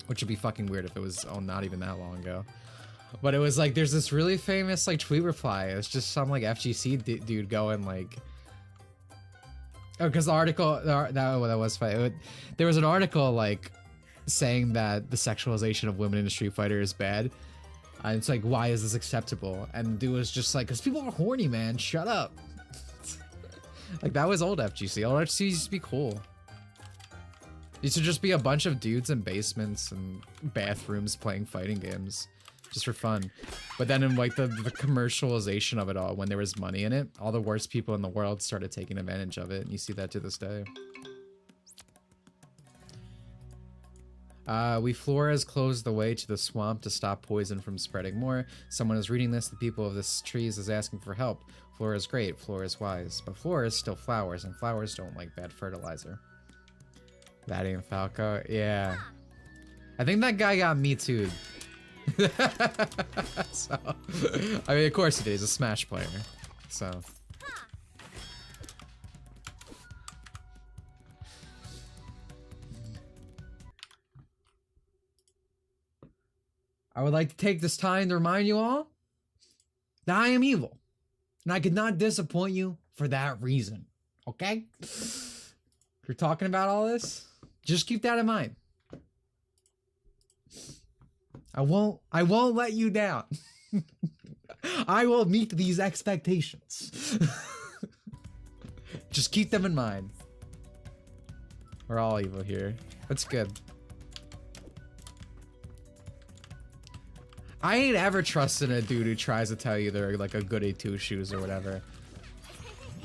which would be fucking weird if it was not even that long ago. But it was like, there's this really famous like tweet reply. It's just some like FGC dude going like, oh, because the article that was fine. There was an article like saying that the sexualization of women in Street Fighter is bad. And it's like, why is this acceptable? And the dude was just like, because people are horny, man. Shut up. Like, that was old FGC. Old FGC used to be cool. It used to just be a bunch of dudes in basements and bathrooms playing fighting games. Just for fun. But then in like the commercialization of it all, when there was money in it, all the worst people in the world started taking advantage of it, and you see that to this day. We Flores closed the way to the swamp to stop poison from spreading more. Someone is reading this. The people of this trees is asking for help. Flora is great. Flora is wise. But Flora is still flowers, and flowers don't like bad fertilizer. Vatty and Falco, yeah. I think that guy got me too. So, I mean, of course he did. He's a Smash player. So. I would like to take this time to remind you all that I am evil. And I could not disappoint you for that reason. Okay? If you're talking about all this, just keep that in mind. I won't let you down. I will meet these expectations. Just keep them in mind. We're all evil here. That's good. I ain't ever trusted a dude who tries to tell you they're like a goody two shoes or whatever.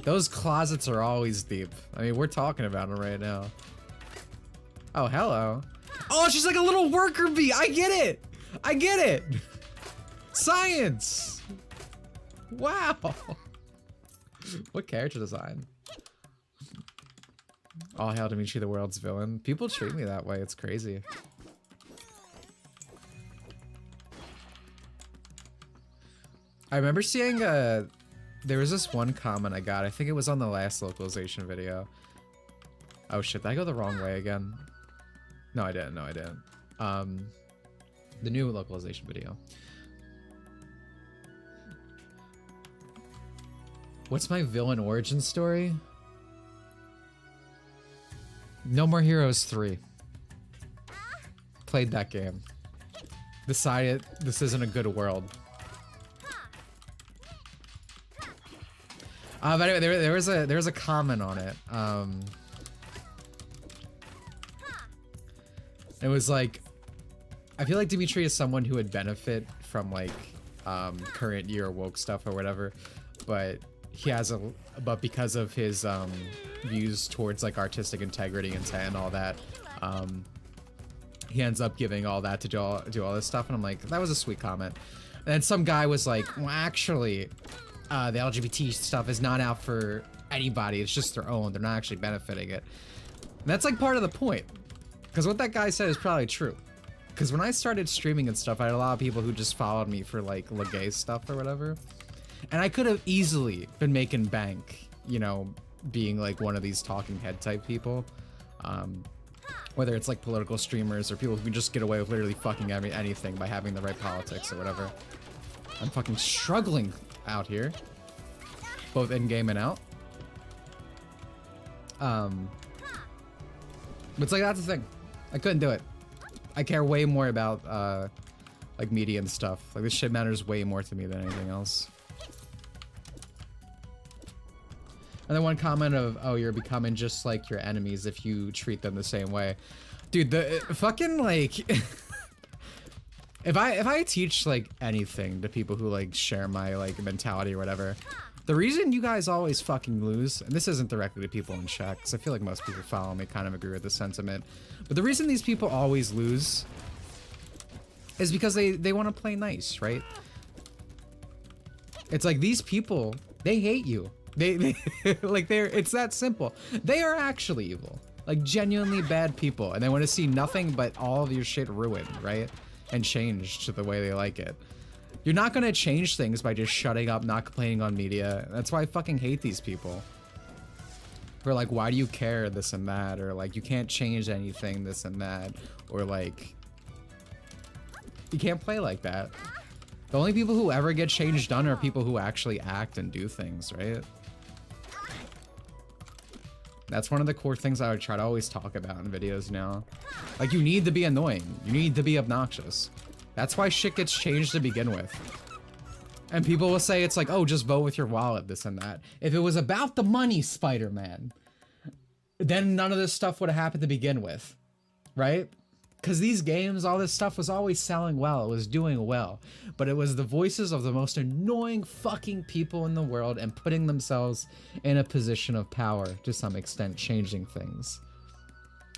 Those closets are always deep. I mean, we're talking about it right now. Oh, hello. Oh, she's like a little worker bee. I get it. I get it. Science. Wow. What character design? All hail Dimitri, the world's villain. People treat me that way. It's crazy. I remember seeing there was this one comment I got. I think it was on the last localization video. Oh shit, did I go the wrong way again? No, I didn't. No, I didn't. The new localization video. What's my villain origin story? No More Heroes 3. Played that game. decided this isn't a good world. But anyway, there was a comment on it. It was like, I feel like Dimitri is someone who would benefit from like current year woke stuff or whatever, but he has but because of his views towards like artistic integrity and all that, he ends up giving all that to do all this stuff, and I'm like, that was a sweet comment. And then some guy was like, well, actually, the LGBT stuff is not out for anybody, it's just their own, they're not actually benefiting it. And that's like part of the point, because what that guy said is probably true. Because when I started streaming and stuff, I had a lot of people who just followed me for like gay stuff or whatever, and I could have easily been making bank, you know, being like one of these talking head type people, whether it's like political streamers or people who can just get away with literally fucking anything by having the right politics or whatever. I'm fucking struggling out here, both in game and out. But it's like, that's the thing, I couldn't do it. I care way more about like media and stuff. Like, this shit matters way more to me than anything else. And then one comment of, oh, you're becoming just like your enemies if you treat them the same way. Dude, the fucking like if I teach like anything to people who like share my like mentality or whatever, the reason you guys always fucking lose, and this isn't directly to people in chat, because I feel like most people follow me kind of agree with the sentiment, but the reason these people always lose is because they want to play nice, right? It's like, these people, they hate you. They like, it's that simple. They are actually evil, like genuinely bad people, and they want to see nothing but all of your shit ruined, right? And changed to the way they like it. You're not gonna change things by just shutting up, not complaining on media. That's why I fucking hate these people. Who are like, why do you care, this and that, or like, you can't change anything, this and that, or like, you can't play like that. The only people who ever get change done are people who actually act and do things, right? That's one of the core things I would try to always talk about in videos now. Like, you need to be annoying. You need to be obnoxious. That's why shit gets changed to begin with. And people will say it's like, oh, just vote with your wallet, this and that. If it was about the money, Spider-Man, then none of this stuff would have happened to begin with, right? Because these games, all this stuff was always selling well, it was doing well, but it was the voices of the most annoying fucking people in the world and putting themselves in a position of power to some extent, changing things.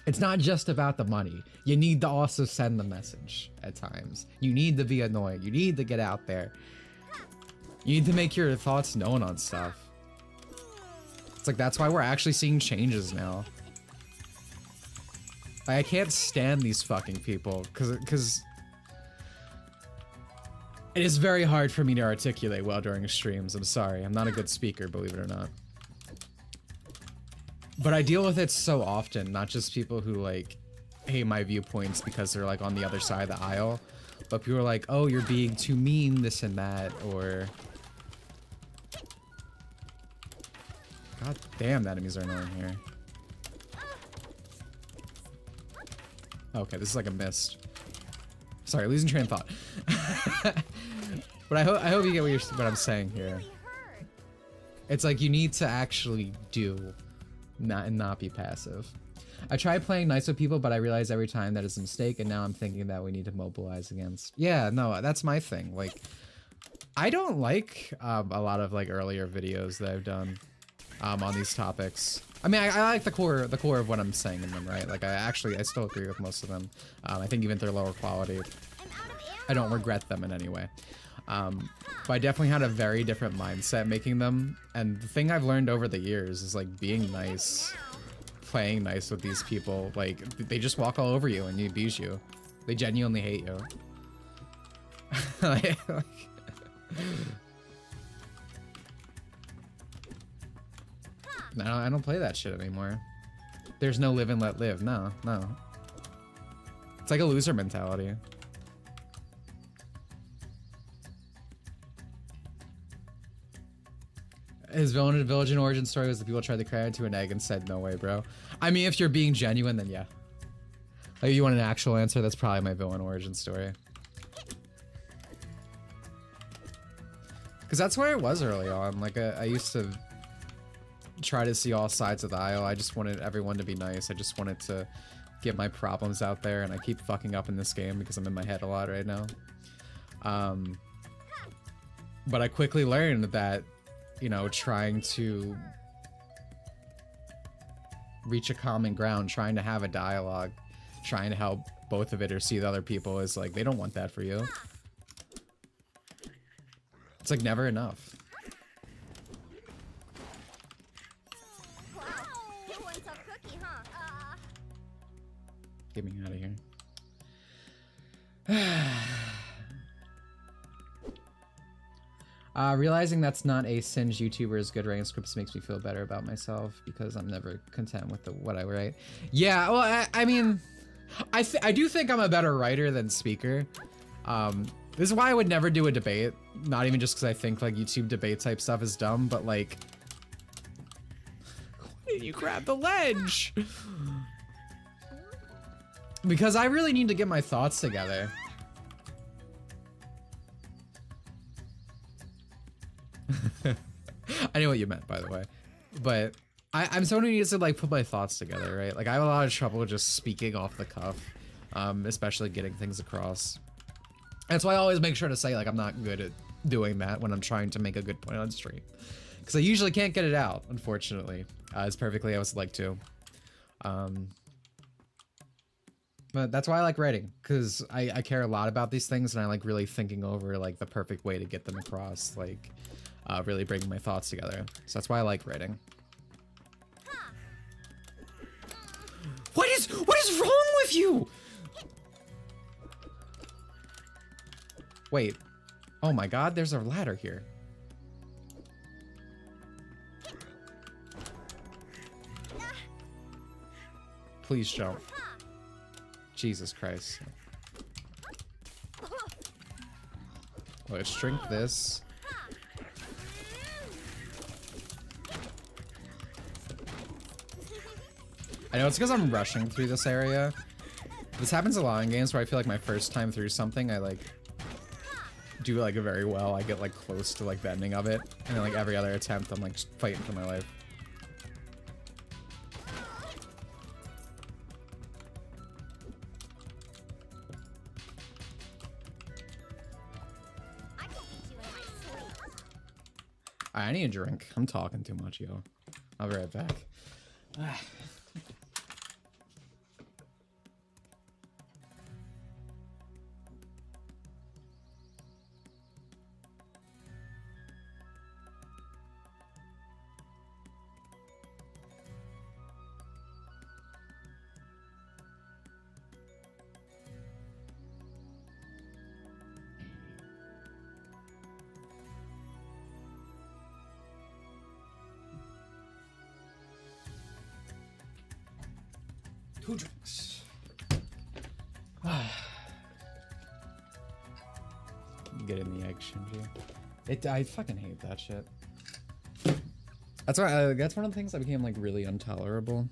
It's not just about the money. You need to also send the message at times. You need to be annoying. You need to get out there. You need to make your thoughts known on stuff. It's like, that's why we're actually seeing changes now. I can't stand these fucking people, because it is very hard for me to articulate well during streams. I'm sorry, I'm not a good speaker, believe it or not. But I deal with it so often, not just people who like hate my viewpoints because they're like on the other side of the aisle, but people are like, oh, you're being too mean, this and that, or... God damn, the enemies are annoying here. Okay, this is like a mist. Sorry, losing train of thought. But I hope you get what I'm saying here. It's like, you need to actually do, not be passive. I tried playing nice with people, but I realized every time that it's a mistake, and now I'm thinking that we need to mobilize against. Yeah, no, that's my thing. Like, I don't like a lot of like earlier videos that I've done on these topics. I mean, I like the core of what I'm saying in them, right? Like, I still agree with most of them. I think even if they're lower quality, I don't regret them in any way. But I definitely had a very different mindset making them. And the thing I've learned over the years is like, being nice, playing nice with these people, like, they just walk all over you and they abuse you. They genuinely hate you. I don't play that shit anymore. There's no live and let live. No. It's like a loser mentality. His villain village and origin story was the people tried to cram into an egg and said, no way, bro. I mean, if you're being genuine, then yeah. Like, you want an actual answer? That's probably my villain origin story. Because that's where it was early on. Like, I used to try to see all sides of the aisle. I just wanted everyone to be nice. I just wanted to get my problems out there, and I keep fucking up in this game because I'm in my head a lot right now. But I quickly learned that, you know, trying to reach a common ground, trying to have a dialogue, trying to help both of it or see the other people is like, they don't want that for you. It's like never enough. Wow, who wants a cookie, huh? Get me out of here. Realizing that's not a Singe YouTuber's good writing scripts makes me feel better about myself because I'm never content with what I write. Yeah, well, I mean, I do think I'm a better writer than speaker. This is why I would never do a debate. Not even just because I think like YouTube debate type stuff is dumb, but like, why did you grab the ledge? Because I really need to get my thoughts together. I know what you meant, by the way, but I'm someone who needs to like put my thoughts together, right? Like I have a lot of trouble just speaking off the cuff, especially getting things across. That's why I always make sure to say like I'm not good at doing that when I'm trying to make a good point on stream, because I usually can't get it out, unfortunately, as perfectly as I'd like to. But that's why I like writing, because I care a lot about these things, and I like really thinking over like the perfect way to get them across, like really bringing my thoughts together. So that's why I like writing. What is wrong with you? Wait. Oh my god, there's a ladder here. Please jump. Jesus Christ. Let's drink this. I know it's because I'm rushing through this area. This happens a lot in games where I feel like my first time through something, I like do like very well. I get like close to like the ending of it, and then like every other attempt, I'm like just fighting for my life. I need a drink. I'm talking too much, yo. I'll be right back. Two drinks. Get in the egg, Shinji. I fucking hate that shit. That's why that's one of the things that became like really intolerable.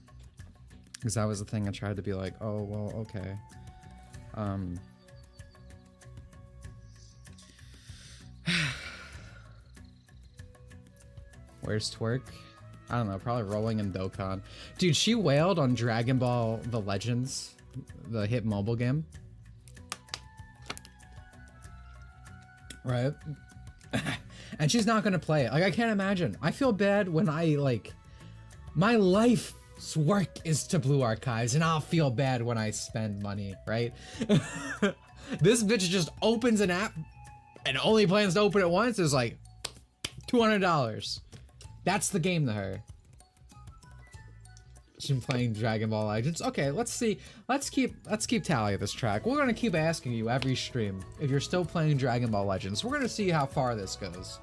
Because that was the thing I tried to be like, oh well, okay. Where's Twerk? I don't know, probably rolling in Dokkan. Dude, she wailed on Dragon Ball The Legends, the hit mobile game. Right? And she's not gonna play it. Like, I can't imagine. I feel bad when I, like, my life's work is to Blue Archives, and I'll feel bad when I spend money, right? This bitch just opens an app and only plans to open it once. Is like $200. That's the game to her. She's been playing Dragon Ball Legends. Okay, let's see. Let's keep tally of this track. We're gonna keep asking you every stream if you're still playing Dragon Ball Legends. We're gonna see how far this goes.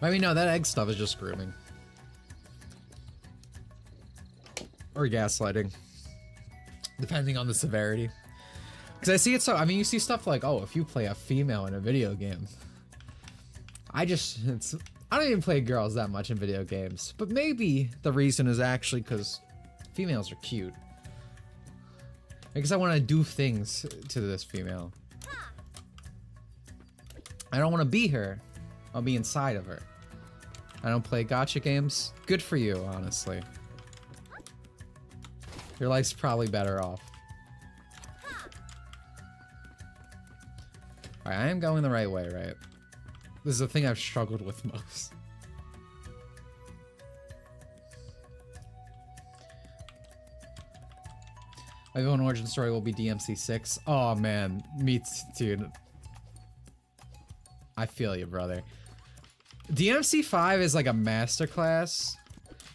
I mean, no, that egg stuff is just grooming. Or gaslighting. Depending on the severity. Because I see it so, I mean, you see stuff like, oh, if you play a female in a video game. I don't even play girls that much in video games, but maybe the reason is actually because females are cute. Because I want to do things to this female. I don't want to be her. I'll be inside of her. I don't play gacha games. Good for you, honestly. Your life's probably better off. Alright, I am going the right way, right? This is the thing I've struggled with most. My own origin story will be DMC 6. Oh man, me dude. I feel you, brother. DMC 5 is like a masterclass.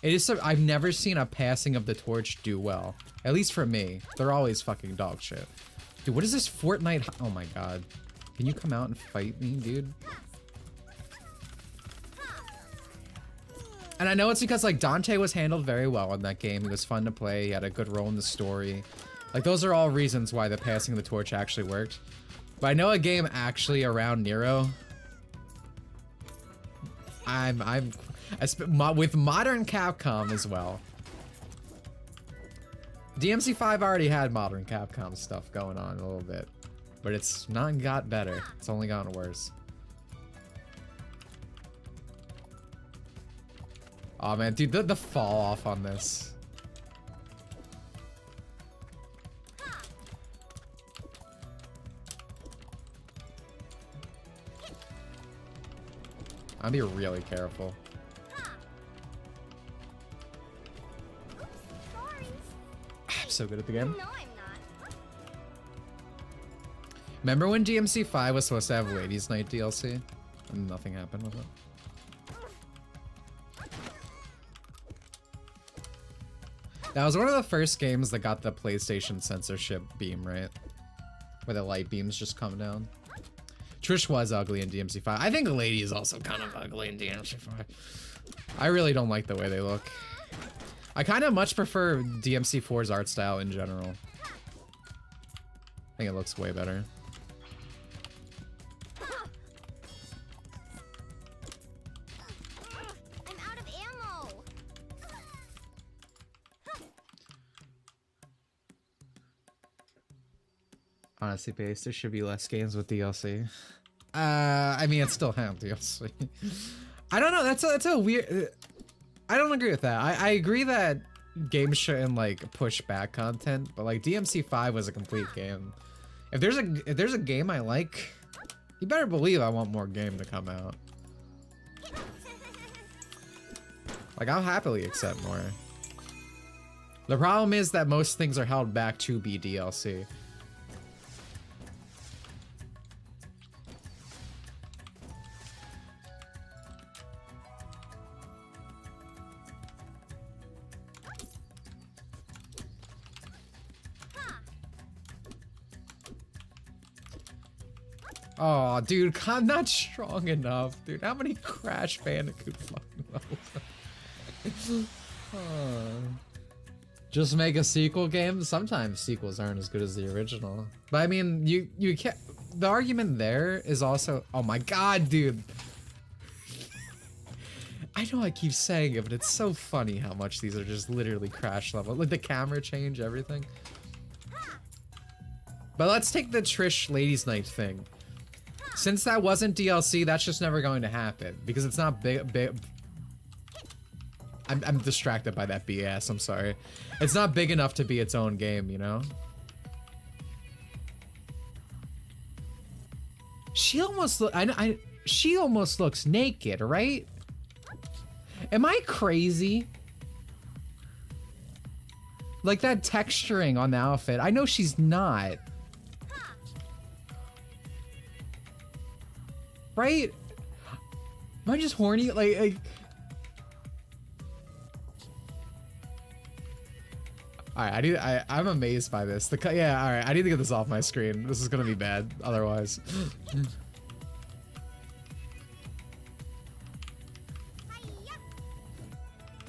It is. I've never seen a passing of the torch do well. At least for me. They're always fucking dog shit. Dude, what is this Fortnite? Oh my god. Can you come out and fight me, dude? And I know it's because like Dante was handled very well in that game. He was fun to play. He had a good role in the story. Like those are all reasons why the passing of the torch actually worked. But I know a game actually around Nero. With modern Capcom as well. DMC 5 already had modern Capcom stuff going on a little bit, but it's not got better. It's only gotten worse. Oh man, dude, the fall off on this. I'll be really careful. I'm so good at the game. No, I'm not. Remember when DMC 5 was supposed to have Ladies Night DLC? And nothing happened with it? That was one of the first games that got the PlayStation censorship beam, right? Where the light beams just come down. Trish was ugly in DMC 5. I think Lady is also kind of ugly in DMC 5. I really don't like the way they look. I kind of much prefer DMC 4's art style in general. I think it looks way better. I'm out of ammo. Honestly, based, there should be less games with DLC. I mean, it still have DLC. I don't know. That's a weird. I don't agree with that. I agree that games shouldn't like push back content, but like DMC 5 was a complete game. If there's a game I like, you better believe I want more game to come out. Like I'll happily accept more. The problem is that most things are held back to be DLC. Oh, dude, I'm not strong enough, dude. How many Crash Bandicoot fucking levels? Just make a sequel game? Sometimes sequels aren't as good as the original. But I mean, you can't. The argument there is also, oh my god, dude. I know I keep saying it, but it's so funny how much these are just literally Crash level. Like the camera change, everything. But let's take the Trish Ladies Night thing. Since that wasn't DLC, that's just never going to happen because it's not big. I'm distracted by that BS. I'm sorry. It's not big enough to be its own game, you know. She almost look. She almost looks naked, right? Am I crazy? Like that texturing on the outfit. I know she's not. Right? Am I just horny? Like Alright, I'm amazed by this. Yeah, alright, I need to get this off my screen. This is gonna be bad otherwise.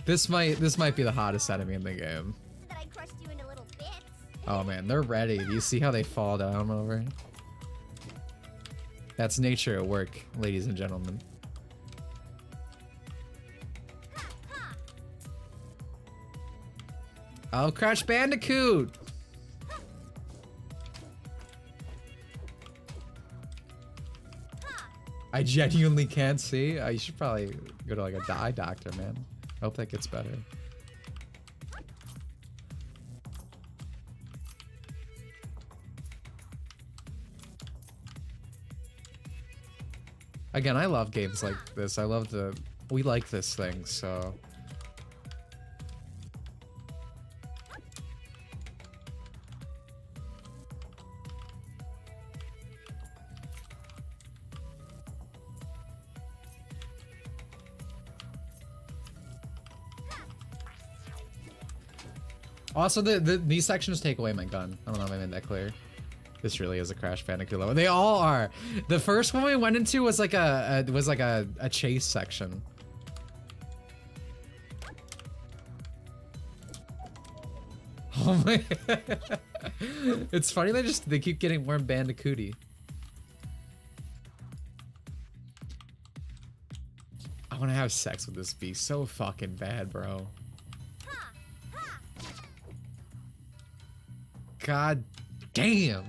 This might be the hottest enemy in the game. That I crushed you into little bits. Oh man, they're ready. Do you see how they fall down over? That's nature at work, ladies and gentlemen. Oh, Crash Bandicoot! I genuinely can't see. You should probably go to like a eye doctor, man. I hope that gets better. Again, I love games like this. I love we like this thing, so. Also, these sections take away my gun. I don't know if I made that clear. This really is a Crash Bandicoot level. They all are. The first one we went into was like a chase section. Oh my! It's funny they keep getting more Bandicooty. I want to have sex with this beast so fucking bad, bro. God damn.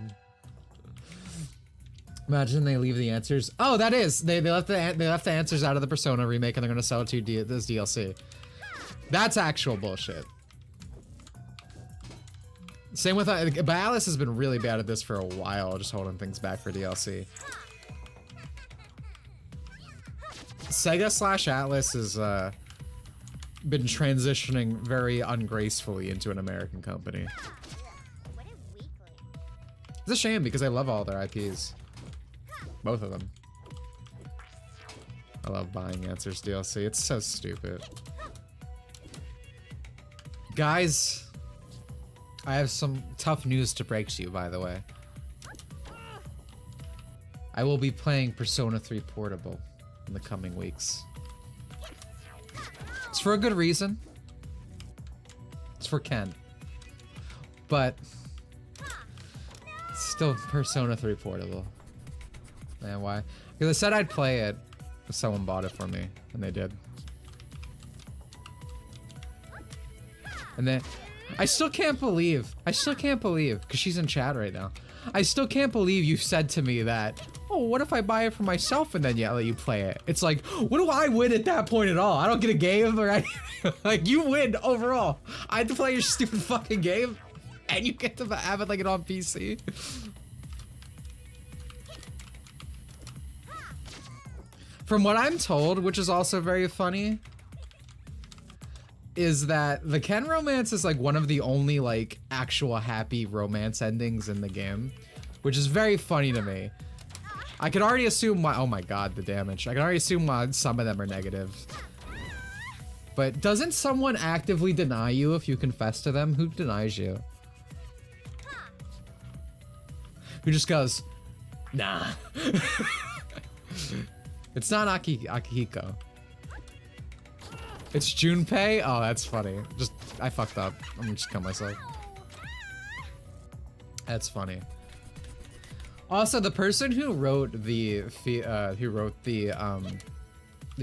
Imagine they leave the answers. Oh, that is. They left the answers out of the Persona remake and they're gonna sell it to you this DLC. That's actual bullshit. Same with but Alice has been really bad at this for a while, just holding things back for DLC. Sega / Atlas has been transitioning very ungracefully into an American company. It's a shame because I love all their IPs. Both of them. I love buying Answers DLC. It's so stupid. Guys, I have some tough news to break to you, by the way. I will be playing Persona 3 Portable in the coming weeks. It's for a good reason. It's for Ken. But still Persona 3 Portable. Man, why? Because I said I'd play it if someone bought it for me, and they did. And then I still can't believe, because she's in chat right now. I still can't believe you said to me that, oh, what if I buy it for myself and then let you play it? It's like, what do I win at that point at all? I don't get a game or anything. Like, you win overall. I have to play your stupid fucking game, and you get to have it like it on PC. From what I'm told, which is also very funny, is that the Ken romance is like one of the only like actual happy romance endings in the game, which is very funny to me. I can already assume why. Oh my god, the damage. I can already assume why some of them are negative. But doesn't someone actively deny you if you confess to them? Who denies you? Who just goes, nah. It's not Akihiko. It's Junpei? Oh, that's funny. I fucked up. I'm gonna just kill myself. That's Also, the person who wrote the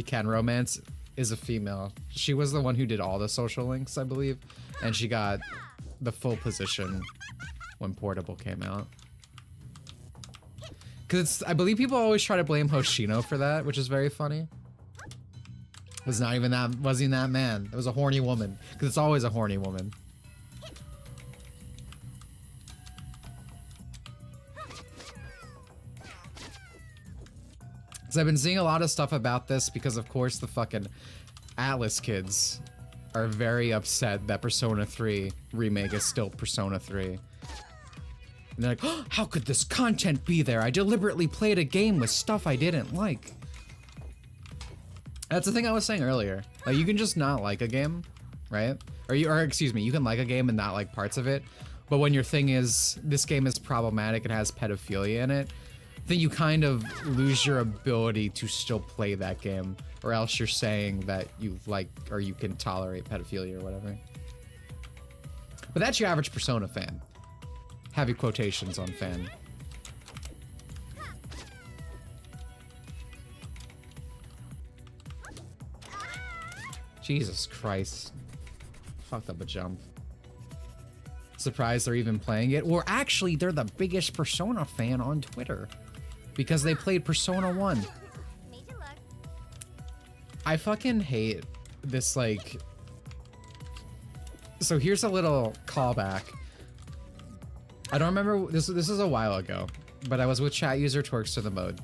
Ken romance is a female. She was the one who did all the social links, I believe, and she got the full position when Portable came out. Because I believe people always try to blame Hoshino for that, which is very funny. It was not even that, wasn't even that man. It was a horny woman, because it's always a horny woman. Because I've been seeing a lot of stuff about this because, of course, the fucking Atlas kids are very upset that Persona 3 Remake is still Persona 3. And they're like, oh, how could this content be there? I deliberately played a game with stuff I didn't like. That's the thing I was saying earlier. Like, you can just not like a game, right? Or excuse me, you can like a game and not like parts of it. But when your thing is, this game is problematic, it has pedophilia in it, then you kind of lose your ability to still play that game. Or else you're saying that you like, or you can tolerate pedophilia or whatever. But that's your average Persona fan. Heavy quotations on fan. Jesus Christ. Fucked up a jump. Surprised they're even playing it. Or actually, they're the biggest Persona fan on Twitter. Because they played Persona 1. I fucking hate this, like... So here's a little callback. I don't remember, this is a while ago, but I was with chat user Twerks to the Mode.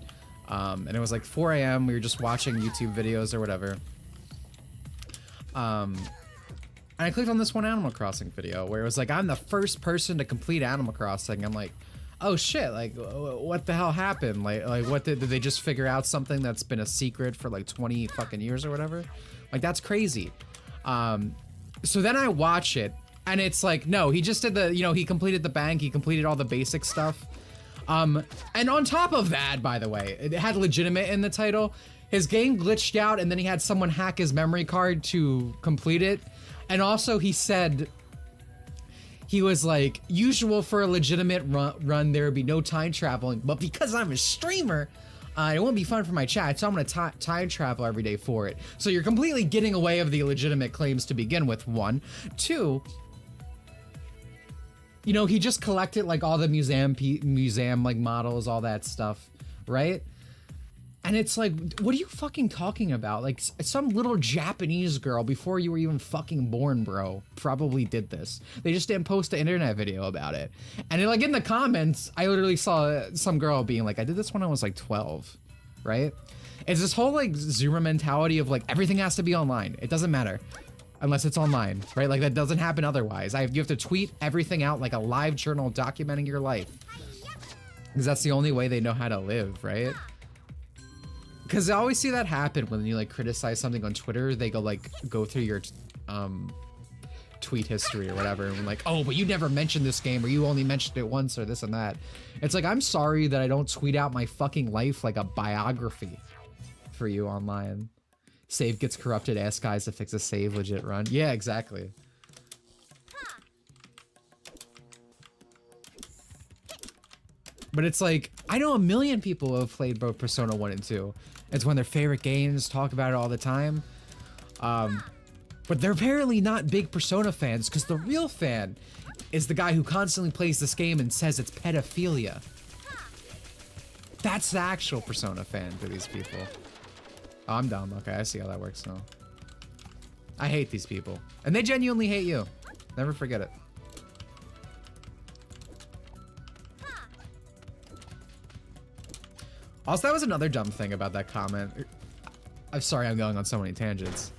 And it was like 4 a.m. We were just watching YouTube videos or whatever. And I clicked on this one Animal Crossing video where it was like, I'm the first person to complete Animal Crossing. I'm like, oh shit, like, what the hell happened? Like what did they just figure out something that's been a secret for like 20 fucking years or whatever? Like, that's crazy. So then I watch it, and it's like, no, he just did the, you know, he completed the bank, he completed all the basic stuff. And on top of that, by the way, it had legitimate in the title. His game glitched out, and then he had someone hack his memory card to complete it. And also he said, he was like, usual for a legitimate run, there would be no time traveling, but because I'm a streamer, it won't be fun for my chat, so I'm gonna time travel every day for it. So you're completely getting away of the legitimate claims to begin with, 1. 2, you know, he just collected like all the museum like models, all that stuff, right? And it's like, what are you fucking talking about? Like, some little Japanese girl before you were even fucking born, bro, probably did this. They just didn't post an internet video about it. And like in the comments, I literally saw some girl being like, I did this when I was like 12, right? It's this whole like Zoomer mentality of like, everything has to be online. It doesn't matter unless it's online, right? Like, that doesn't happen otherwise. You have to tweet everything out like a live journal documenting your life. Because that's the only way they know how to live, right? Because I always see that happen when you like criticize something on Twitter. They go through your tweet history or whatever, and like, oh, but you never mentioned this game, or you only mentioned it once, or this and that. It's like, I'm sorry that I don't tweet out my fucking life like a biography for you online. Save gets corrupted, ask guys to fix a save, legit run. Yeah, exactly. But it's like, I know a million people who have played both Persona 1 and 2. It's one of their favorite games, talk about it all the time. But they're apparently not big Persona fans, because the real fan is the guy who constantly plays this game and says it's pedophilia. That's the actual Persona fan to these people. Oh, I'm dumb. Okay, I see how that works now. I hate these people. And they genuinely hate you. Never forget it. Also, that was another dumb thing about that comment. I'm sorry I'm going on so many tangents.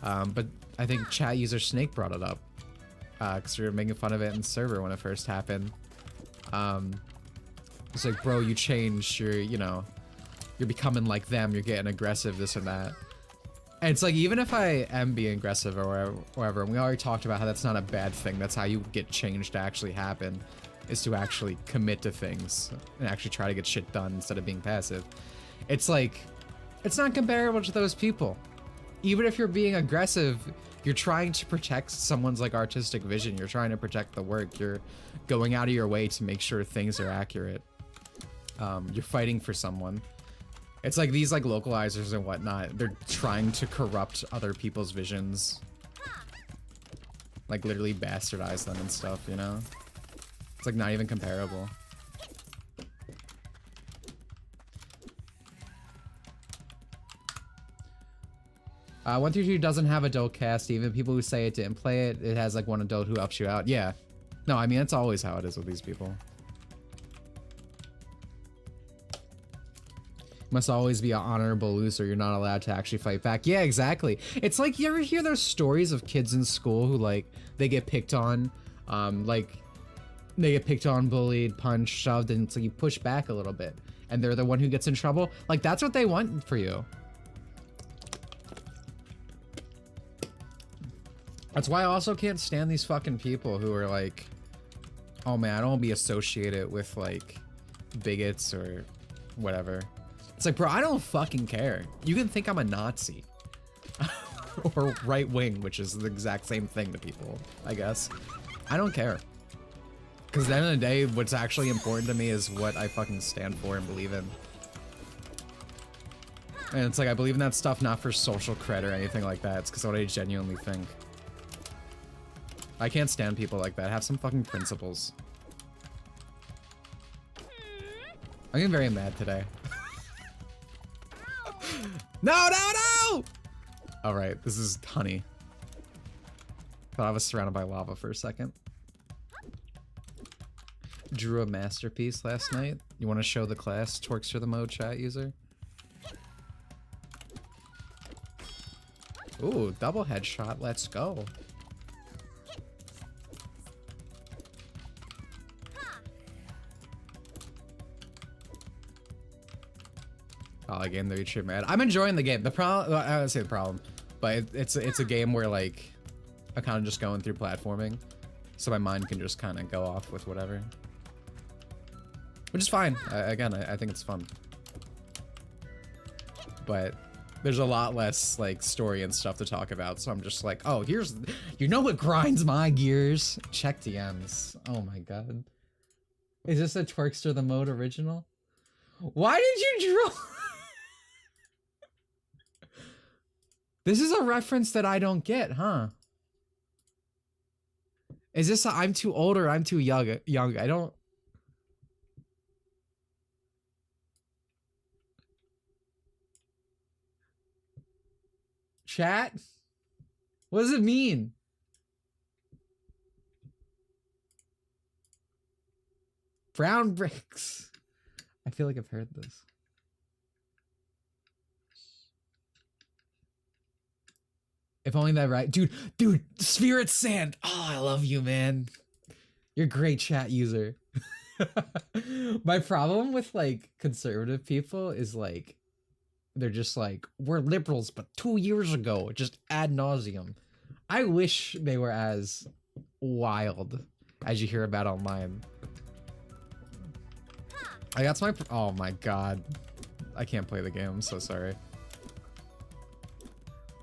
But I think chat user Snake brought it up. Because we were making fun of it in the server when it first happened. It's like, bro, you changed, you're becoming like them, you're getting aggressive, this and that. And it's like, even if I am being aggressive or whatever, and we already talked about how that's not a bad thing, that's how you get change to actually happen. Is to actually commit to things and actually try to get shit done instead of being passive. It's like, it's not comparable to those people. Even if you're being aggressive, you're trying to protect someone's like artistic vision. You're trying to protect the work. You're going out of your way to make sure things are accurate. You're fighting for someone. It's like these like localizers and whatnot, they're trying to corrupt other people's visions. Like literally bastardize them and stuff, you know? It's like not even comparable. 132 doesn't have adult cast. Even people who say it didn't play it, it has like one adult who ups you out. Yeah. No, I mean, that's always how it is with these people. Must always be an honorable loser. You're not allowed to actually fight back. Yeah, exactly. It's like, you ever hear those stories of kids in school who like, they get picked on, they get picked on, bullied, punched, shoved, and it's like you push back a little bit and they're the one who gets in trouble. Like, that's what they want for you. That's why I also can't stand these fucking people who are like, oh man, I don't want to be associated with like bigots or whatever. It's like, bro, I don't fucking care. You can think I'm a Nazi or right wing, which is the exact same thing to people, I guess. I don't care. Because at the end of the day, what's actually important to me is what I fucking stand for and believe in. And it's like, I believe in that stuff not for social cred or anything like that. It's because what I genuinely think. I can't stand people like that. Have some fucking principles. I'm getting very mad today. No, no, no! All right, this is honey. Thought I was surrounded by lava for a second. Drew a masterpiece last night. You want to show the class Twerkster the mode chat user? Ooh, double headshot. Let's go. Oh, again, the YouTube mad. I'm enjoying the game. The problem, I don't say the problem, but it's a game where like I'm kind of just going through platforming, so my mind can just kind of go off with whatever, which is fine. Again, I think it's fun, but there's a lot less like story and stuff to talk about. So I'm just like, oh, here's, you know what grinds my gears? Check DMs. Oh my god, is this a Twerkster the mode original? Why did you draw? This is a reference that I don't get, huh? Is this a I'm too old or I'm too young? I don't... Chat? What does it mean? Brown bricks. I feel like I've heard this. If only that right. Dude, Spirit Sand. Oh, I love you, man. You're a great chat user. My problem with like conservative people is like, they're just like, we're liberals, but 2 years ago, just ad nauseum. I wish they were as wild as you hear about online. That's my, oh my god. I can't play the game, I'm so sorry.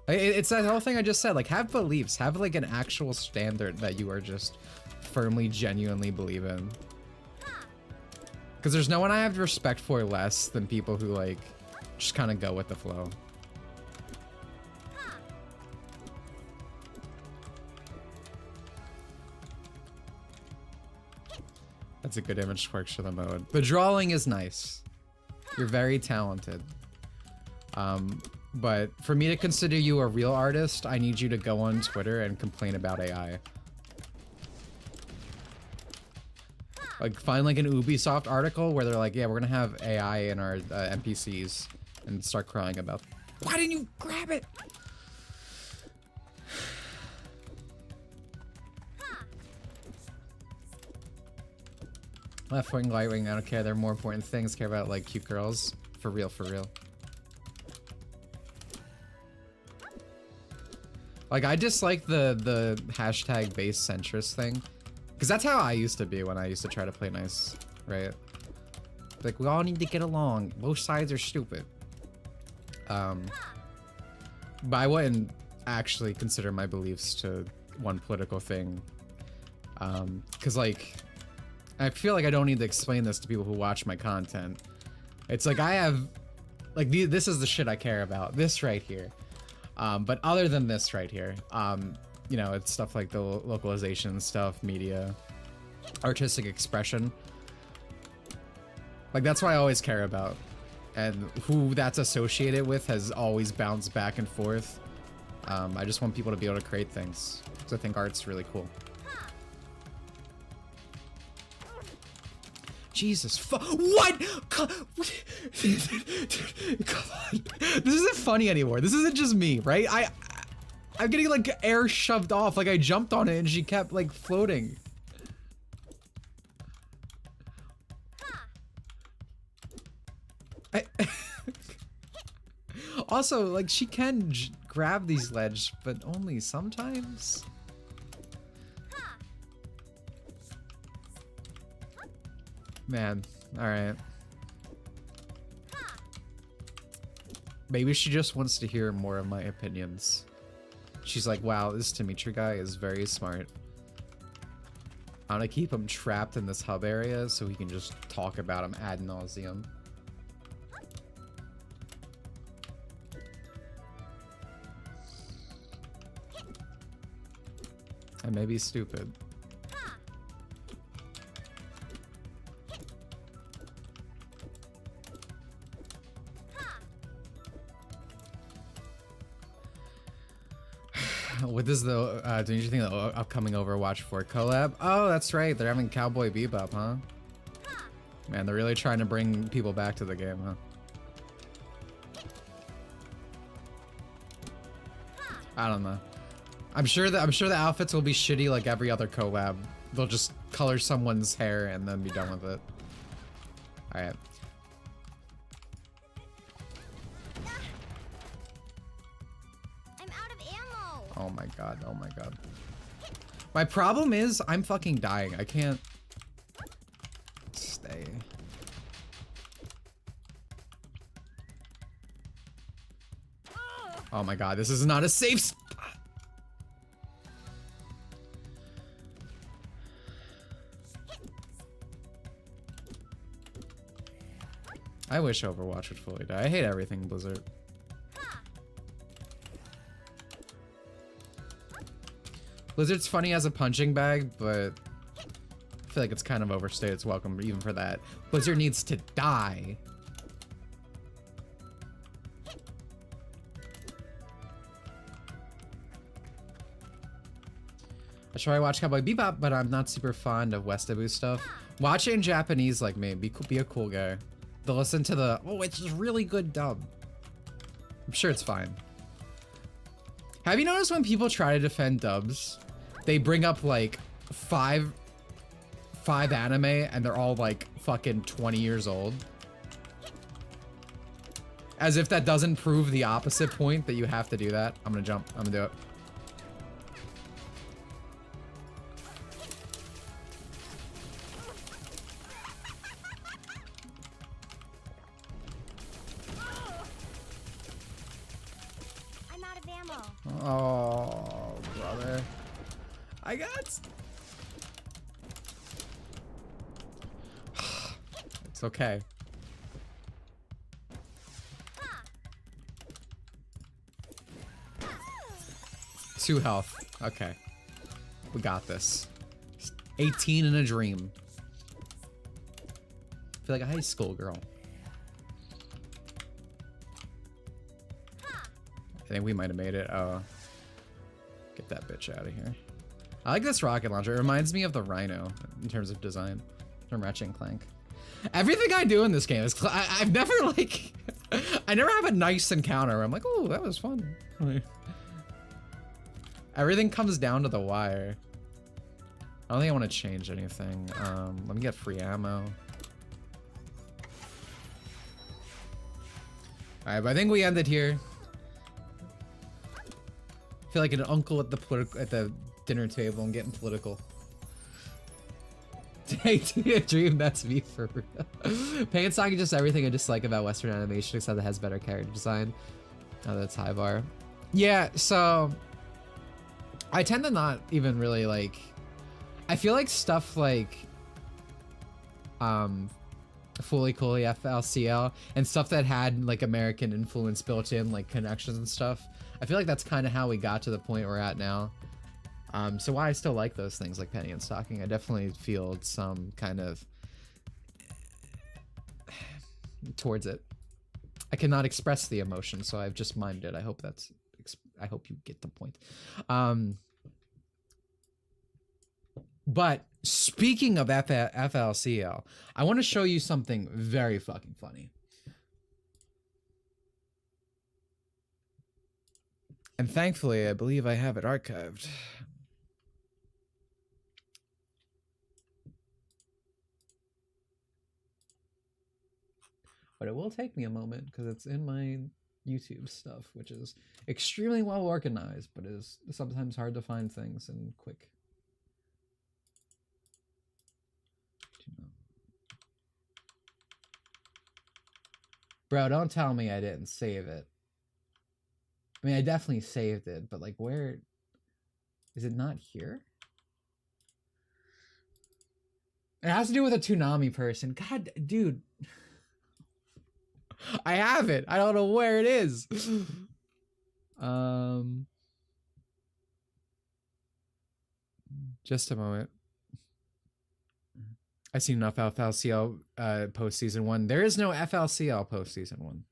It's that whole thing I just said, like, have beliefs, have like an actual standard that you are just firmly, genuinely believe in. Because there's no one I have respect for less than people who like, just kind of go with the flow. That's a good image Twerks for the mode. The drawing is nice. You're very talented. But for me to consider you a real artist, I need you to go on Twitter and complain about AI. Like, find like an Ubisoft article where they're like, yeah, we're gonna have AI in our NPCs, and start crying about, why didn't you grab it? Left wing, right wing, I don't care. There are more important things. Care about like cute girls. For real, for real. Like, I dislike the hashtag base centrist thing. Because that's how I used to be when I used to try to play nice, right? Like, we all need to get along. Both sides are stupid. But I wouldn't actually consider my beliefs to one political thing. Because, like, I feel like I don't need to explain this to people who watch my content. It's like, I have, like, this is the shit I care about. This right here. But other than this right here, you know, it's stuff like the localization stuff, media, artistic expression. Like, that's what I always care about. And who that's associated with has always bounced back and forth. I just want people to be able to create things, because I think art's really cool. Jesus, what? Come on. This isn't funny anymore. This isn't just me, right? I'm getting like air shoved off. Like I jumped on it and she kept like floating. Also, like she can grab these ledges, but only sometimes. Man, alright. Maybe she just wants to hear more of my opinions. She's like, wow, this Dimitri guy is very smart. I'm gonna keep him trapped in this hub area so he can just talk about him ad nauseum. I may be stupid. What is the do you think the upcoming Overwatch 4 collab? Oh, that's right. They're having Cowboy Bebop, huh? Man, they're really trying to bring people back to the game, huh? I don't know. I'm sure the outfits will be shitty like every other collab. They'll just color someone's hair and then be done with it. All right. I'm out of ammo. Oh my god. Oh my god. My problem is I'm fucking dying. I can't stay. Oh my god, this is not a safe spot. I wish Overwatch would fully die. I hate everything Blizzard. Blizzard's funny as a punching bag, but I feel like it's kind of overstayed its welcome even for that. Blizzard needs to die. I try to watch Cowboy Bebop, but I'm not super fond of Westaboo stuff. Watch it in Japanese like me. Be a cool guy. They'll listen to the, oh, it's a really good dub. I'm sure it's fine. Have you noticed when people try to defend dubs, they bring up like five anime and they're all like fucking 20 years old? As if that doesn't prove the opposite point that you have to do that. I'm gonna jump. I'm gonna do it. Oh, brother. I got... It's okay. 2 health. Okay. We got this. 18 in a dream. I feel like a high school girl. I think we might have made it. Oh. Get that bitch out of here. I like this rocket launcher. It reminds me of the Rhino in terms of design from Ratchet and Clank. Everything I do in this game is... I've never, like... I never have a nice encounter where I'm like, oh, that was fun. Everything comes down to the wire. I don't think I want to change anything. Let me get free ammo. Alright, but I think we ended here. I feel like an uncle at the dinner table and getting political. Take a dream, that's me for real. Pain talking just everything I dislike about Western animation except it has better character design. Oh, that's high bar. Yeah, so I tend to not even really like, I feel like stuff like Fully Coolly FLCL and stuff that had like American influence built in, like connections and stuff. I feel like that's kind of how we got to the point we're at now. So why I still like those things like Penny and Stocking, I definitely feel some kind of towards it. I cannot express the emotion, so I've just mimed it. I hope you get the point. But speaking of FLCL, I want to show you something very fucking funny. And thankfully, I believe I have it archived. But it will take me a moment because it's in my YouTube stuff, which is extremely well organized, but is sometimes hard to find things and quick. Bro, don't tell me I didn't save it. I mean, I definitely saved it, but like, where is it? Not here? It has to do with a Toonami person. God, dude. I have it. I don't know where it is. Just a moment. I've seen enough FLCL post season 1. There is no FLCL post season 1.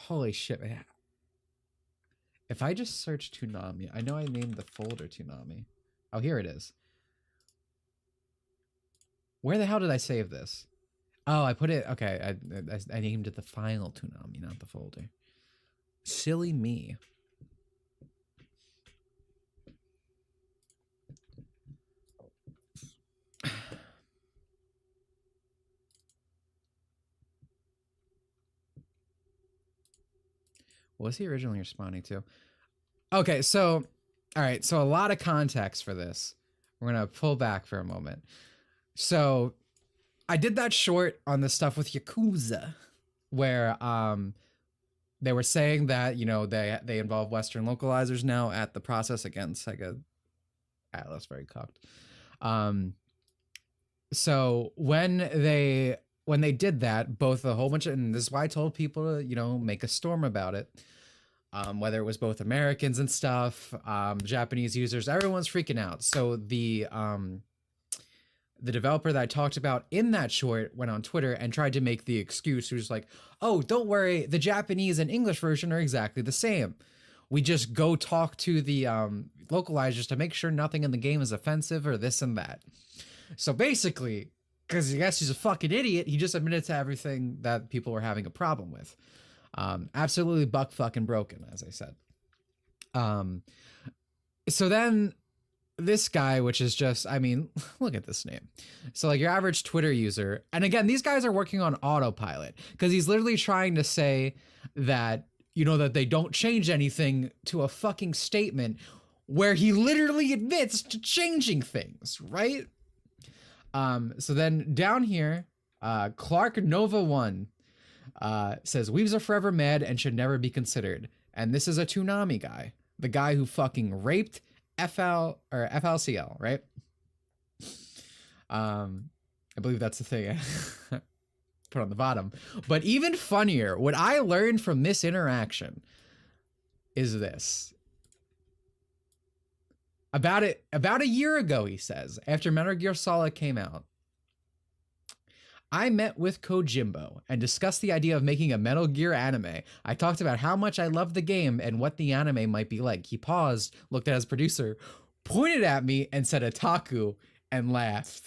Holy shit, man. If I just search Toonami, I know I named the folder Toonami. Oh, here it is. Where the hell did I save this? Oh, I put it, okay, I named it the file Toonami, not the folder. Silly me. What was he originally responding to? Okay, so, all right, so a lot of context for this. We're gonna pull back for a moment. So, I did that short on the stuff with Yakuza, where they were saying that, you know, they involve Western localizers now at the process against Sega Atlas, very cocked. So when they did that, both a whole bunch of, and this is why I told people to, you know, make a storm about it. Whether it was both Americans and stuff, Japanese users, everyone's freaking out. So the developer that I talked about in that short went on Twitter and tried to make the excuse. He was like, oh, don't worry, the Japanese and English version are exactly the same. We just go talk to the localizers to make sure nothing in the game is offensive or this and that. So basically, because I guess he's a fucking idiot, he just admitted to everything that people were having a problem with. Absolutely buck fucking broken, as I said. So then this guy, which is just, I mean, look at this name. So like your average Twitter user, and again, these guys are working on autopilot because he's literally trying to say that, you know, that they don't change anything to a fucking statement where he literally admits to changing things, right? So then down here, Clark Nova 1 says weaves are forever mad and should never be considered. And this is a Toonami guy, the guy who fucking raped FLCL, right? I believe that's the thing. Put on the bottom. But even funnier, what I learned from this interaction is this. About a year ago, he says, after Metal Gear Solid came out, I met with Kojimbo and discussed the idea of making a Metal Gear anime. I talked about how much I loved the game and what the anime might be like. He paused, looked at his producer, pointed at me, and said "Otaku," and laughed.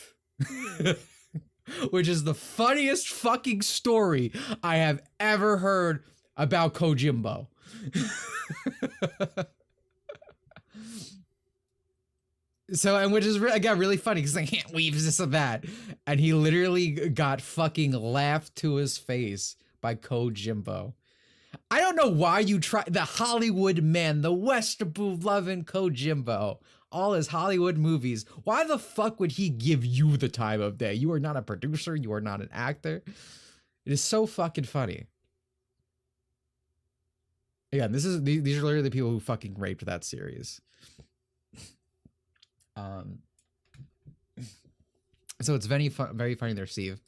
Which is the funniest fucking story I have ever heard about Kojimbo. So, and which is, again, really funny because I can't weave this or that. And he literally got fucking laughed to his face by Kojimbo. I don't know why you try, the Hollywood man, the Westerboo loving Kojimbo, all his Hollywood movies. Why the fuck would he give you the time of day? You are not a producer. You are not an actor. It is so fucking funny. Again, these are literally the people who fucking raped that series. So it's very funny to receive.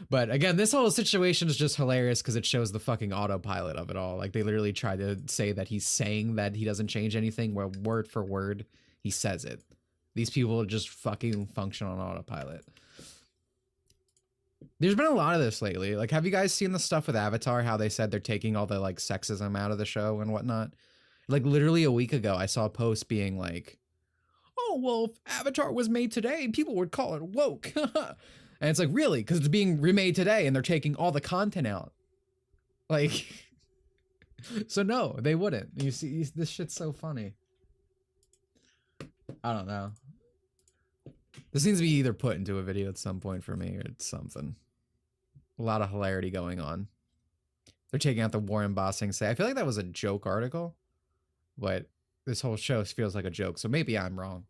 But again, this whole situation is just hilarious because it shows the fucking autopilot of it all. Like they literally try to say that he's saying that he doesn't change anything, where word for word he says it. These people just fucking function on autopilot. There's been a lot of this lately. Like, have you guys seen the stuff with Avatar? How they said they're taking all the like sexism out of the show and whatnot? Like literally a week ago, I saw a post being like, oh, well, if Avatar was made today, people would call it woke. And it's like, really? Because it's being remade today and they're taking all the content out. Like, so no, they wouldn't. You see, this shit's so funny. I don't know. This needs to be either put into a video at some point for me or something. A lot of hilarity going on. They're taking out the war embossing say. I feel like that was a joke article, but this whole show feels like a joke. So maybe I'm wrong.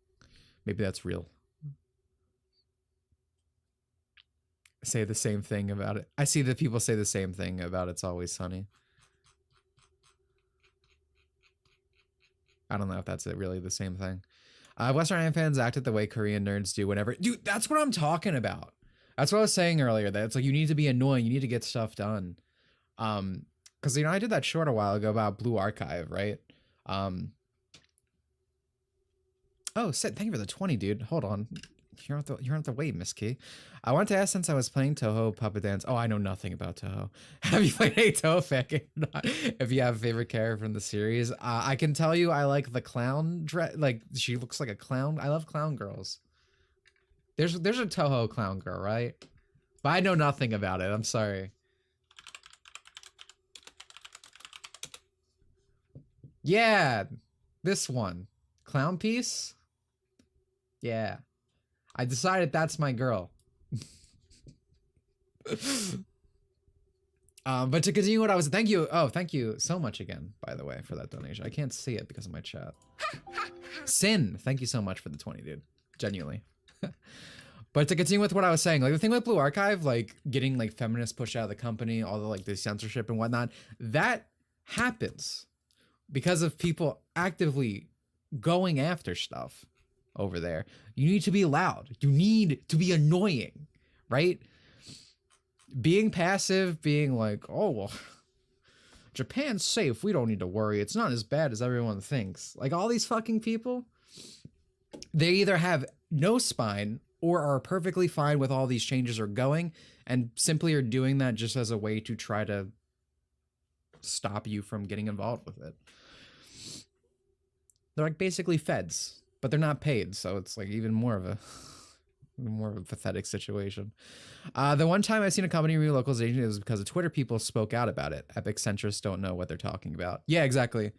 Maybe that's real. Say the same thing about it. I see that people say the same thing about It's Always Sunny. I don't know if that's really the same thing. Western anime fans acted the way Korean nerds do whenever... Dude, that's what I'm talking about. That's what I was saying earlier. That it's like you need to be annoying. You need to get stuff done. Because, you know, I did that short a while ago about Blue Archive, right? Oh, Sid, thank you for the 20, dude. Hold on. You're on the way, Miss Key. I wanted to ask since I was playing Toho Puppet Dance. Oh, I know nothing about Toho. Have you played a Toho fan game? If you have a favorite character from the series, I can tell you I like the clown. Like she looks like a clown. I love clown girls. There's a Toho clown girl, right? But I know nothing about it. I'm sorry. Yeah, this one, clown piece. Yeah. I decided that's my girl. But to continue what I was, thank you. Oh, thank you so much again, by the way, for that donation. I can't see it because of my chat. Sin, thank you so much for the 20, dude. Genuinely. But to continue with what I was saying, like the thing with Blue Archive, like getting like feminists pushed out of the company, all the like the censorship and whatnot, that happens because of people actively going after stuff over there. You need to be loud. You need to be annoying, right? Being passive, being like, oh, well, Japan's safe. We don't need to worry. It's not as bad as everyone thinks. Like all these fucking people, they either have no spine or are perfectly fine with all these changes are going and simply are doing that just as a way to try to stop you from getting involved with it. They're like basically feds, but they're not paid, so it's like even more of a pathetic situation. The one time I've seen a company relocalization is because the Twitter people spoke out about it. Epic centrists don't know what they're talking about. Yeah, exactly,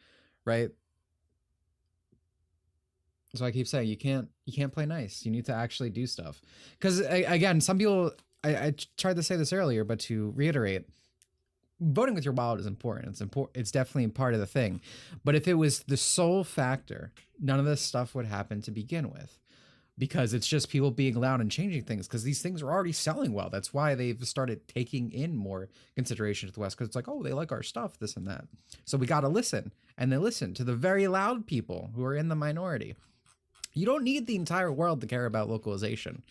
right? So I keep saying you can't play nice. You need to actually do stuff. Because again, some people, I tried to say this earlier, but to reiterate, voting with your wallet is important. It's important. It's definitely part of the thing. But if it was the sole factor, none of this stuff would happen to begin with, because it's just people being loud and changing things. Because these things are already selling well. That's why they've started taking in more consideration to the West. Because it's like, oh, they like our stuff, this and that. So we got to listen, and they listen to the very loud people who are in the minority. You don't need the entire world to care about localization.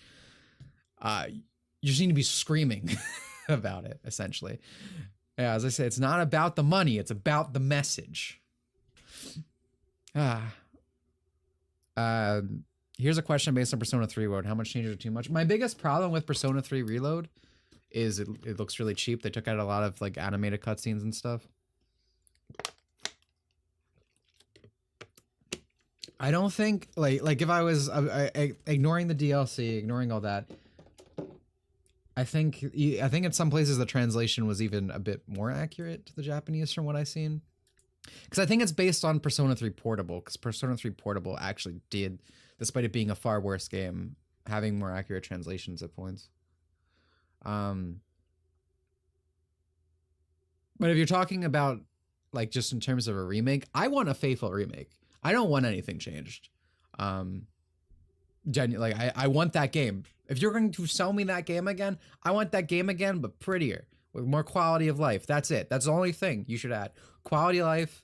You just need to be screaming about it, essentially. Yeah, as I say, it's not about the money, it's about the message. Here's a question based on Persona 3 Reload. How much changes are too much? My biggest problem with Persona 3 Reload is it looks really cheap. They took out a lot of like animated cutscenes and stuff. I don't think like if I was ignoring the DLC, ignoring all that, I think in some places the translation was even a bit more accurate to the Japanese from what I've seen. Because I think it's based on Persona 3 Portable, because Persona 3 Portable actually did, despite it being a far worse game, having more accurate translations at points. But if you're talking about like just in terms of a remake, I want a faithful remake. I don't want anything changed. Genuinely, like I want that game. If you're going to sell me that game again, I want that game again, but prettier, with more quality of life. That's it. That's the only thing you should add. Quality of life.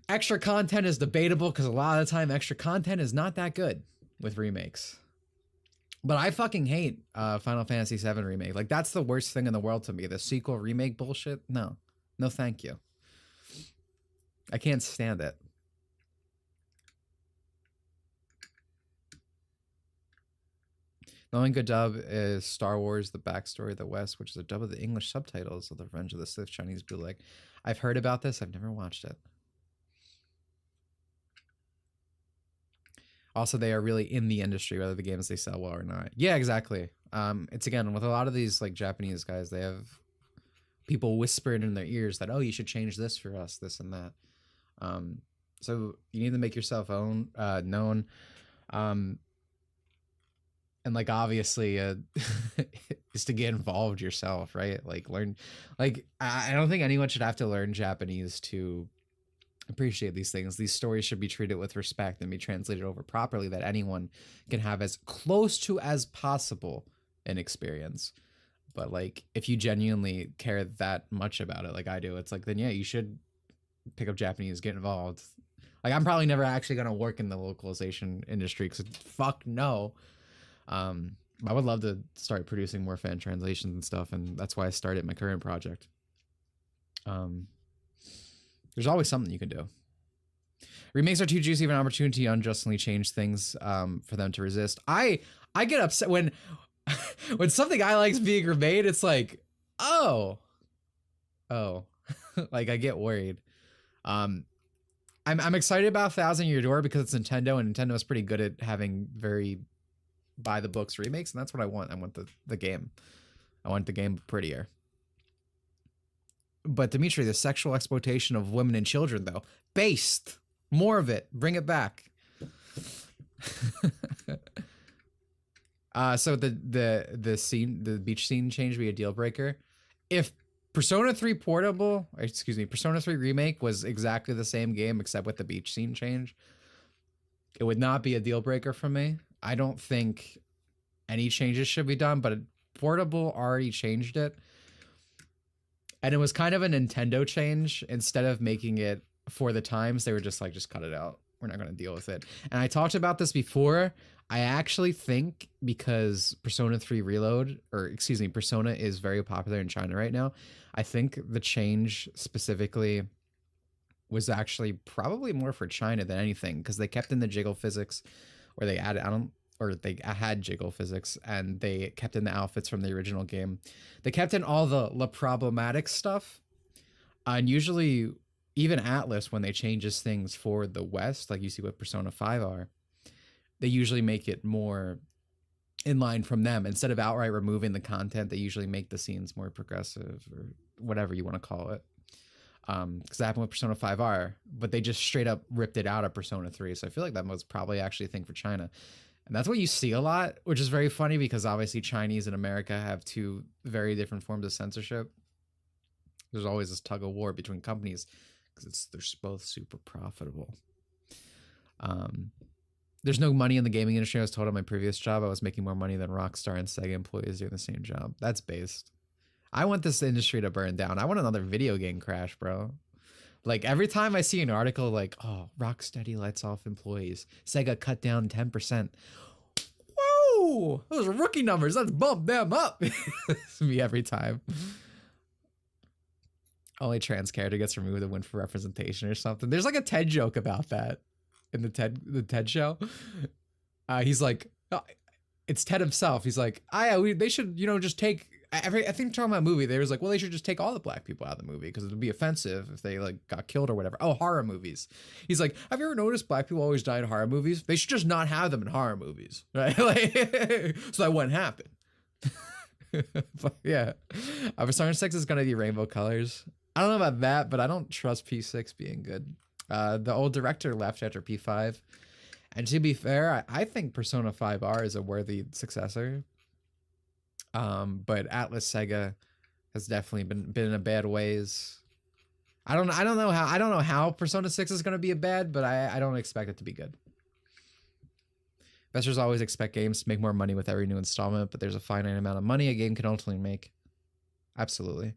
Extra content is debatable because a lot of the time extra content is not that good with remakes. But I fucking hate Final Fantasy VII Remake. Like that's the worst thing in the world to me. The sequel remake bullshit. No thank you. I can't stand it. The only good dub is Star Wars: The Backstory of the West, which is a dub of the English subtitles of The Revenge of the Sith Chinese bootleg. I've heard about this. I've never watched it. Also, they are really in the industry, whether the games they sell well or not. Yeah, exactly. It's again, with a lot of these like Japanese guys, they have people whispered in their ears that, oh, you should change this for us, this and that. So you need to make yourself known. And like obviously is to get involved yourself, right? Like learn, like I don't think anyone should have to learn Japanese to appreciate these things. These stories should be treated with respect and be translated over properly, that anyone can have as close to as possible an experience. But like if you genuinely care that much about it like I do, it's like, then yeah, you should pick up Japanese, get involved. Like I'm probably never actually gonna work in the localization industry because fuck no. I would love to start producing more fan translations and stuff, and that's why I started my current project. There's always something you can do. Remakes are too juicy of an opportunity to unjustly change things for them to resist. I get upset when when something I like is being remade. It's like, oh, like I get worried. I'm excited about 1,000 Year Door because it's Nintendo, and Nintendo is pretty good at having very by the books remakes, and that's what I want. I want the game. I want the game prettier. But Dimitri, the sexual exploitation of women and children, though, based. More of it. Bring it back. So the beach scene change be a deal breaker. If Persona 3 Persona 3 Remake was exactly the same game except with the beach scene change, it would not be a deal breaker for me. I don't think any changes should be done, but Portable already changed it. And it was kind of a Nintendo change. Instead of making it for the times, they were just like, just cut it out. We're not going to deal with it. And I talked about this before. I actually think because Persona 3 Reload, or excuse me, Persona is very popular in China right now. I think the change specifically was actually probably more for China than anything, because they kept in the jiggle physics, or they added, they had jiggle physics, and they kept in the outfits from the original game. They kept in all the problematic stuff. And usually, even Atlas, when they changes things for the West, like you see what Persona 5 are, they usually make it more in line from them. Instead of outright removing the content, they usually make the scenes more progressive, or whatever you want to call it. Because that happened with Persona 5R, but they just straight up ripped it out of Persona 3. So I feel like that was probably actually a thing for China. And that's what you see a lot, which is very funny because obviously Chinese and America have two very different forms of censorship. There's always this tug of war between companies because they're both super profitable. There's no money in the gaming industry. I was told on my previous job I was making more money than Rockstar and Sega employees doing the same job. That's based. I want this industry to burn down. I want another video game crash, bro. Like every time I see an article like, oh, Rocksteady lets off employees, Sega cut down 10%. Whoa, those are rookie numbers. Let's bump them up. It's me every time. Only trans character gets removed and win for representation or something. There's like a TED joke about that in the TED show. He's like, it's Ted himself. He's like, they should, just take I think talking about a movie, they was like, well, they should just take all the black people out of the movie because it would be offensive if they like got killed or whatever. Oh, horror movies. He's like, have you ever noticed black people always die in horror movies? They should just not have them in horror movies, right? Like, so that wouldn't happen. But yeah, Persona 6 is gonna be rainbow colors. I don't know about that, but I don't trust P6 being good. The old director left after P5, and to be fair, I think Persona 5R is a worthy successor. But Atlas Sega has definitely been in a bad ways. I don't know how Persona 6 is gonna be a bad, but I don't expect it to be good. Investors always expect games to make more money with every new installment, but there's a finite amount of money a game can ultimately make. Absolutely.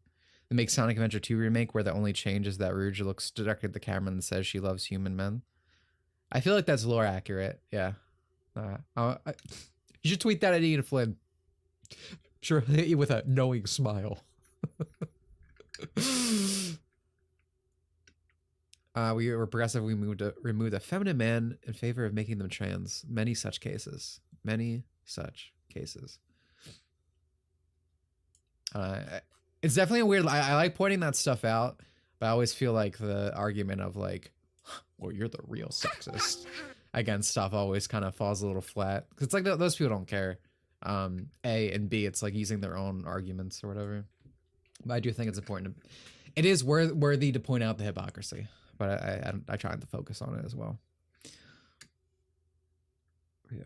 They make Sonic Adventure 2 remake where the only change is that Rouge looks directly at the camera and says she loves human men. I feel like that's lore accurate. Yeah. You should tweet that at Ian Flynn. Sure, hit you with a knowing smile. We were progressive. We removed a feminine man in favor of making them trans. Many such cases. Many such cases. It's definitely a weird. I like pointing that stuff out, but I always feel like the argument of like, well, you're the real sexist against stuff always kind of falls a little flat. Cause it's like those people don't care. A and B, it's like using their own arguments or whatever. But I do think it's important. It is worthy to point out the hypocrisy, but I try to focus on it as well. Yeah.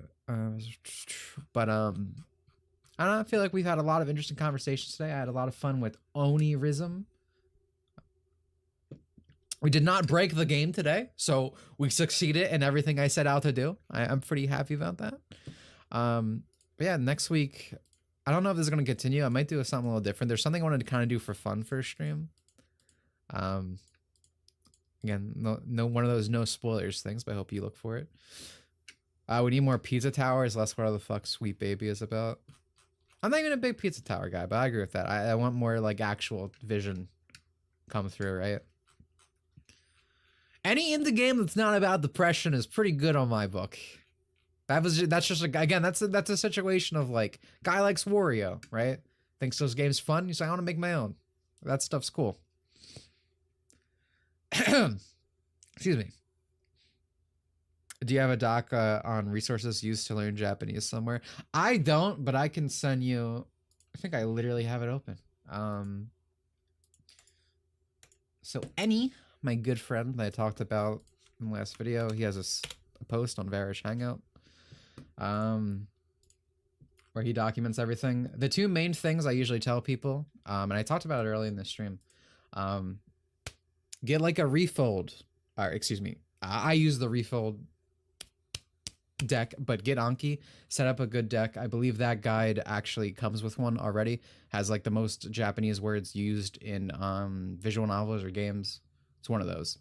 But I don't know, I feel like we've had a lot of interesting conversations today. I had a lot of fun with Onirism. We did not break the game today, so we succeeded in everything I set out to do. I'm pretty happy about that. But yeah, next week, I don't know if this is going to continue. I might do something a little different. There's something I wanted to kind of do for fun for a stream. Again, no one of those no spoilers things, but I hope you look for it. We need more pizza towers, less what the fuck Sweet Baby is about. I'm not even a big pizza tower guy, but I agree with that. I want more like actual vision come through, right? Any indie game that's not about depression is pretty good on my book. That's just again, that's a situation of like, guy likes Wario, right? Thinks those games fun. You say, I want to make my own. That stuff's cool. Excuse me. Do you have a doc on resources used to learn Japanese somewhere? I don't, but I can send you. I think I literally have it open. So Any, my good friend that I talked about in the last video, he has a post on Varish Hangout, where he documents everything. The two main things I usually tell people, and I talked about it early in the stream, get like a refold, or excuse me, I use the refold deck, but get Anki, set up a good deck. I believe that guide actually comes with one already, has like the most Japanese words used in visual novels or games. It's one of those.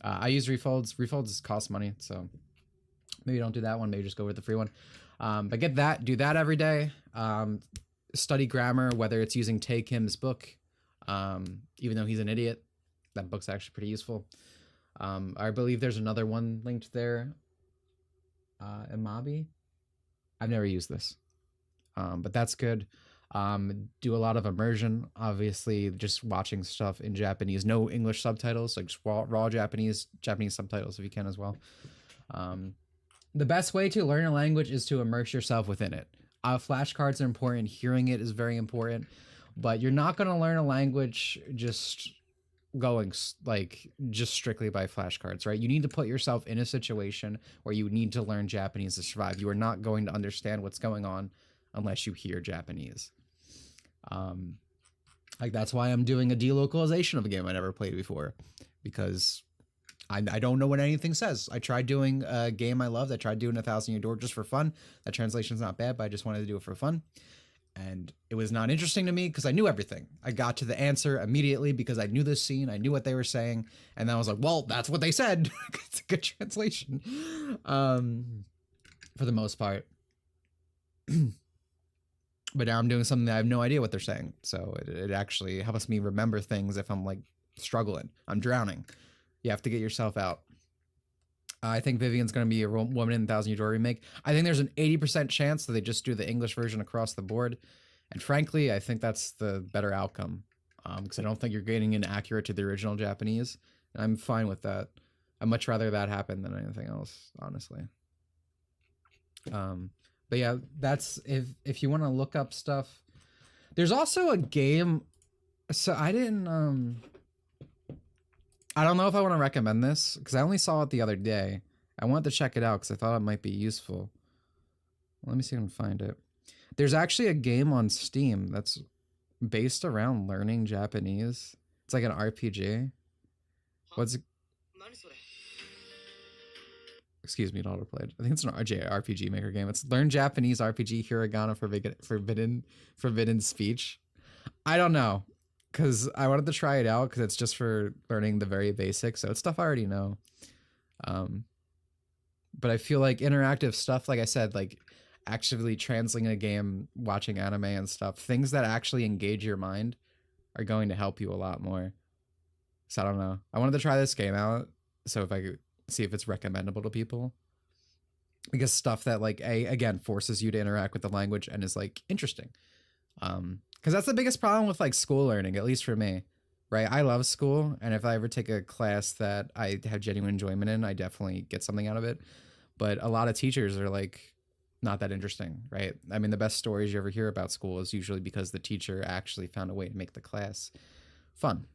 I use refolds cost money, so maybe don't do that one, maybe just go with the free one. But get that, do that every day. Study grammar, whether it's using Tae Kim's book, even though he's an idiot, that book's actually pretty useful. I believe there's another one linked there. Imabi. I've never used this, but that's good. Do a lot of immersion, obviously, just watching stuff in Japanese, no English subtitles, like just raw Japanese subtitles if you can as well. The best way to learn a language is to immerse yourself within it. Flashcards are important, hearing it is very important, but you're not going to learn a language just going like just strictly by flashcards, right? You need to put yourself in a situation where you need to learn Japanese to survive. You are not going to understand what's going on unless you hear Japanese. Like that's why I'm doing a delocalization of a game I never played before, because I don't know what anything says. I tried doing a game I loved. I tried doing 1,000 Year Door just for fun. That translation's not bad, but I just wanted to do it for fun. And it was not interesting to me because I knew everything. I got to the answer immediately because I knew the scene. I knew what they were saying. And then I was like, well, that's what they said. It's a good translation. For the most part. But now I'm doing something that I have no idea what they're saying. So it actually helps me remember things if I'm like struggling. I'm drowning. You have to get yourself out. I think Vivian's going to be a woman in 1,000 Year Door remake. I think there's an 80% chance that they just do the English version across the board. And frankly, I think that's the better outcome. Because I don't think you're getting an accurate to the original Japanese. And I'm fine with that. I'd much rather that happen than anything else, honestly. But yeah, that's if you want to look up stuff. There's also a game. So I didn't... I don't know if I want to recommend this because I only saw it the other day. I wanted to check it out because I thought it might be useful. Let me see if I can find it. There's actually a game on Steam that's based around learning Japanese. It's like an RPG. What's it? Excuse me, it autoplayed. I think it's an RPG Maker game. It's Learn Japanese RPG Hiragana Forbidden Speech. I don't know. Because I wanted to try it out because it's just for learning the very basics. So it's stuff I already know. But I feel like interactive stuff, like I said, like actively translating a game, watching anime and stuff, things that actually engage your mind are going to help you a lot more. So I don't know. I wanted to try this game out. So if I could see if it's recommendable to people. Because stuff that like, again, forces you to interact with the language and is like interesting. Because that's the biggest problem with like school learning, at least for me, right? I love school, and if I ever take a class that I have genuine enjoyment in, I definitely get something out of it. But a lot of teachers are like not that interesting, right? I mean, the best stories you ever hear about school is usually because the teacher actually found a way to make the class fun.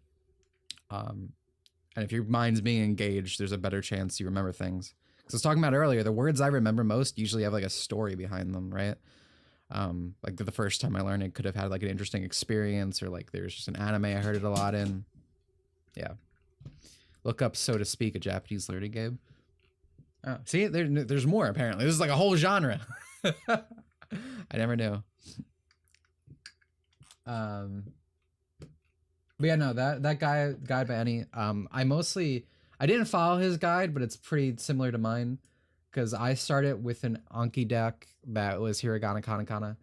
And if your mind's being engaged, there's a better chance you remember things. Because I was talking about earlier, the words I remember most usually have like a story behind them, right? Like the first time I learned it could have had like an interesting experience, or like there's just an anime I heard it a lot in. Yeah. Look up So to Speak, a Japanese learning game. Oh, see, there's more apparently. This is like a whole genre. I never knew. But yeah, no, that guide by Any, I didn't follow his guide, but it's pretty similar to mine. Because I started with an Anki deck that was Hiragana Katakana.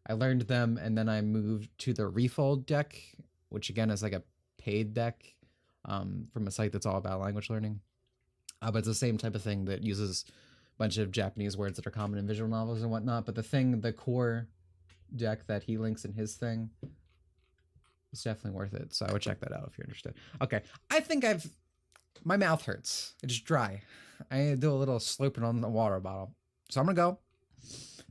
I learned them, and then I moved to the Refold deck, which again is like a paid deck. from a site that's all about language learning. But it's the same type of thing that uses a bunch of Japanese words that are common in visual novels and whatnot. But the core deck that he links in his thing, it's definitely worth it. So I would check that out if you're interested. Okay, I think my mouth hurts. It's dry. I need to do a little slurping on the water bottle. So I'm gonna go.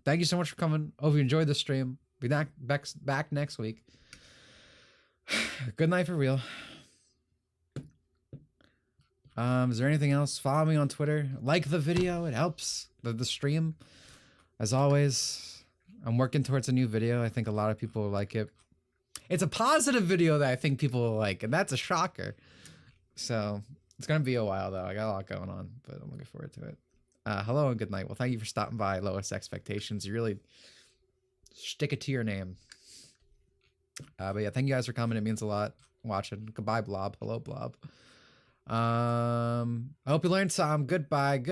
Thank you so much for coming. Hope you enjoyed the stream. Be back next week. Good night for real. Is there anything else? Follow me on Twitter. Like the video. It helps the stream. As always, I'm working towards a new video. I think a lot of people will like it. It's a positive video that I think people will like, and that's a shocker. So it's going to be a while, though. I got a lot going on, but I'm looking forward to it. Hello and good night. Well, thank you for stopping by. Lowest Expectations. You really stick it to your name. But yeah, thank you guys for coming. It means a lot. Watching. Goodbye, Blob. Hello, Blob. I hope you learned some. Goodbye. Good.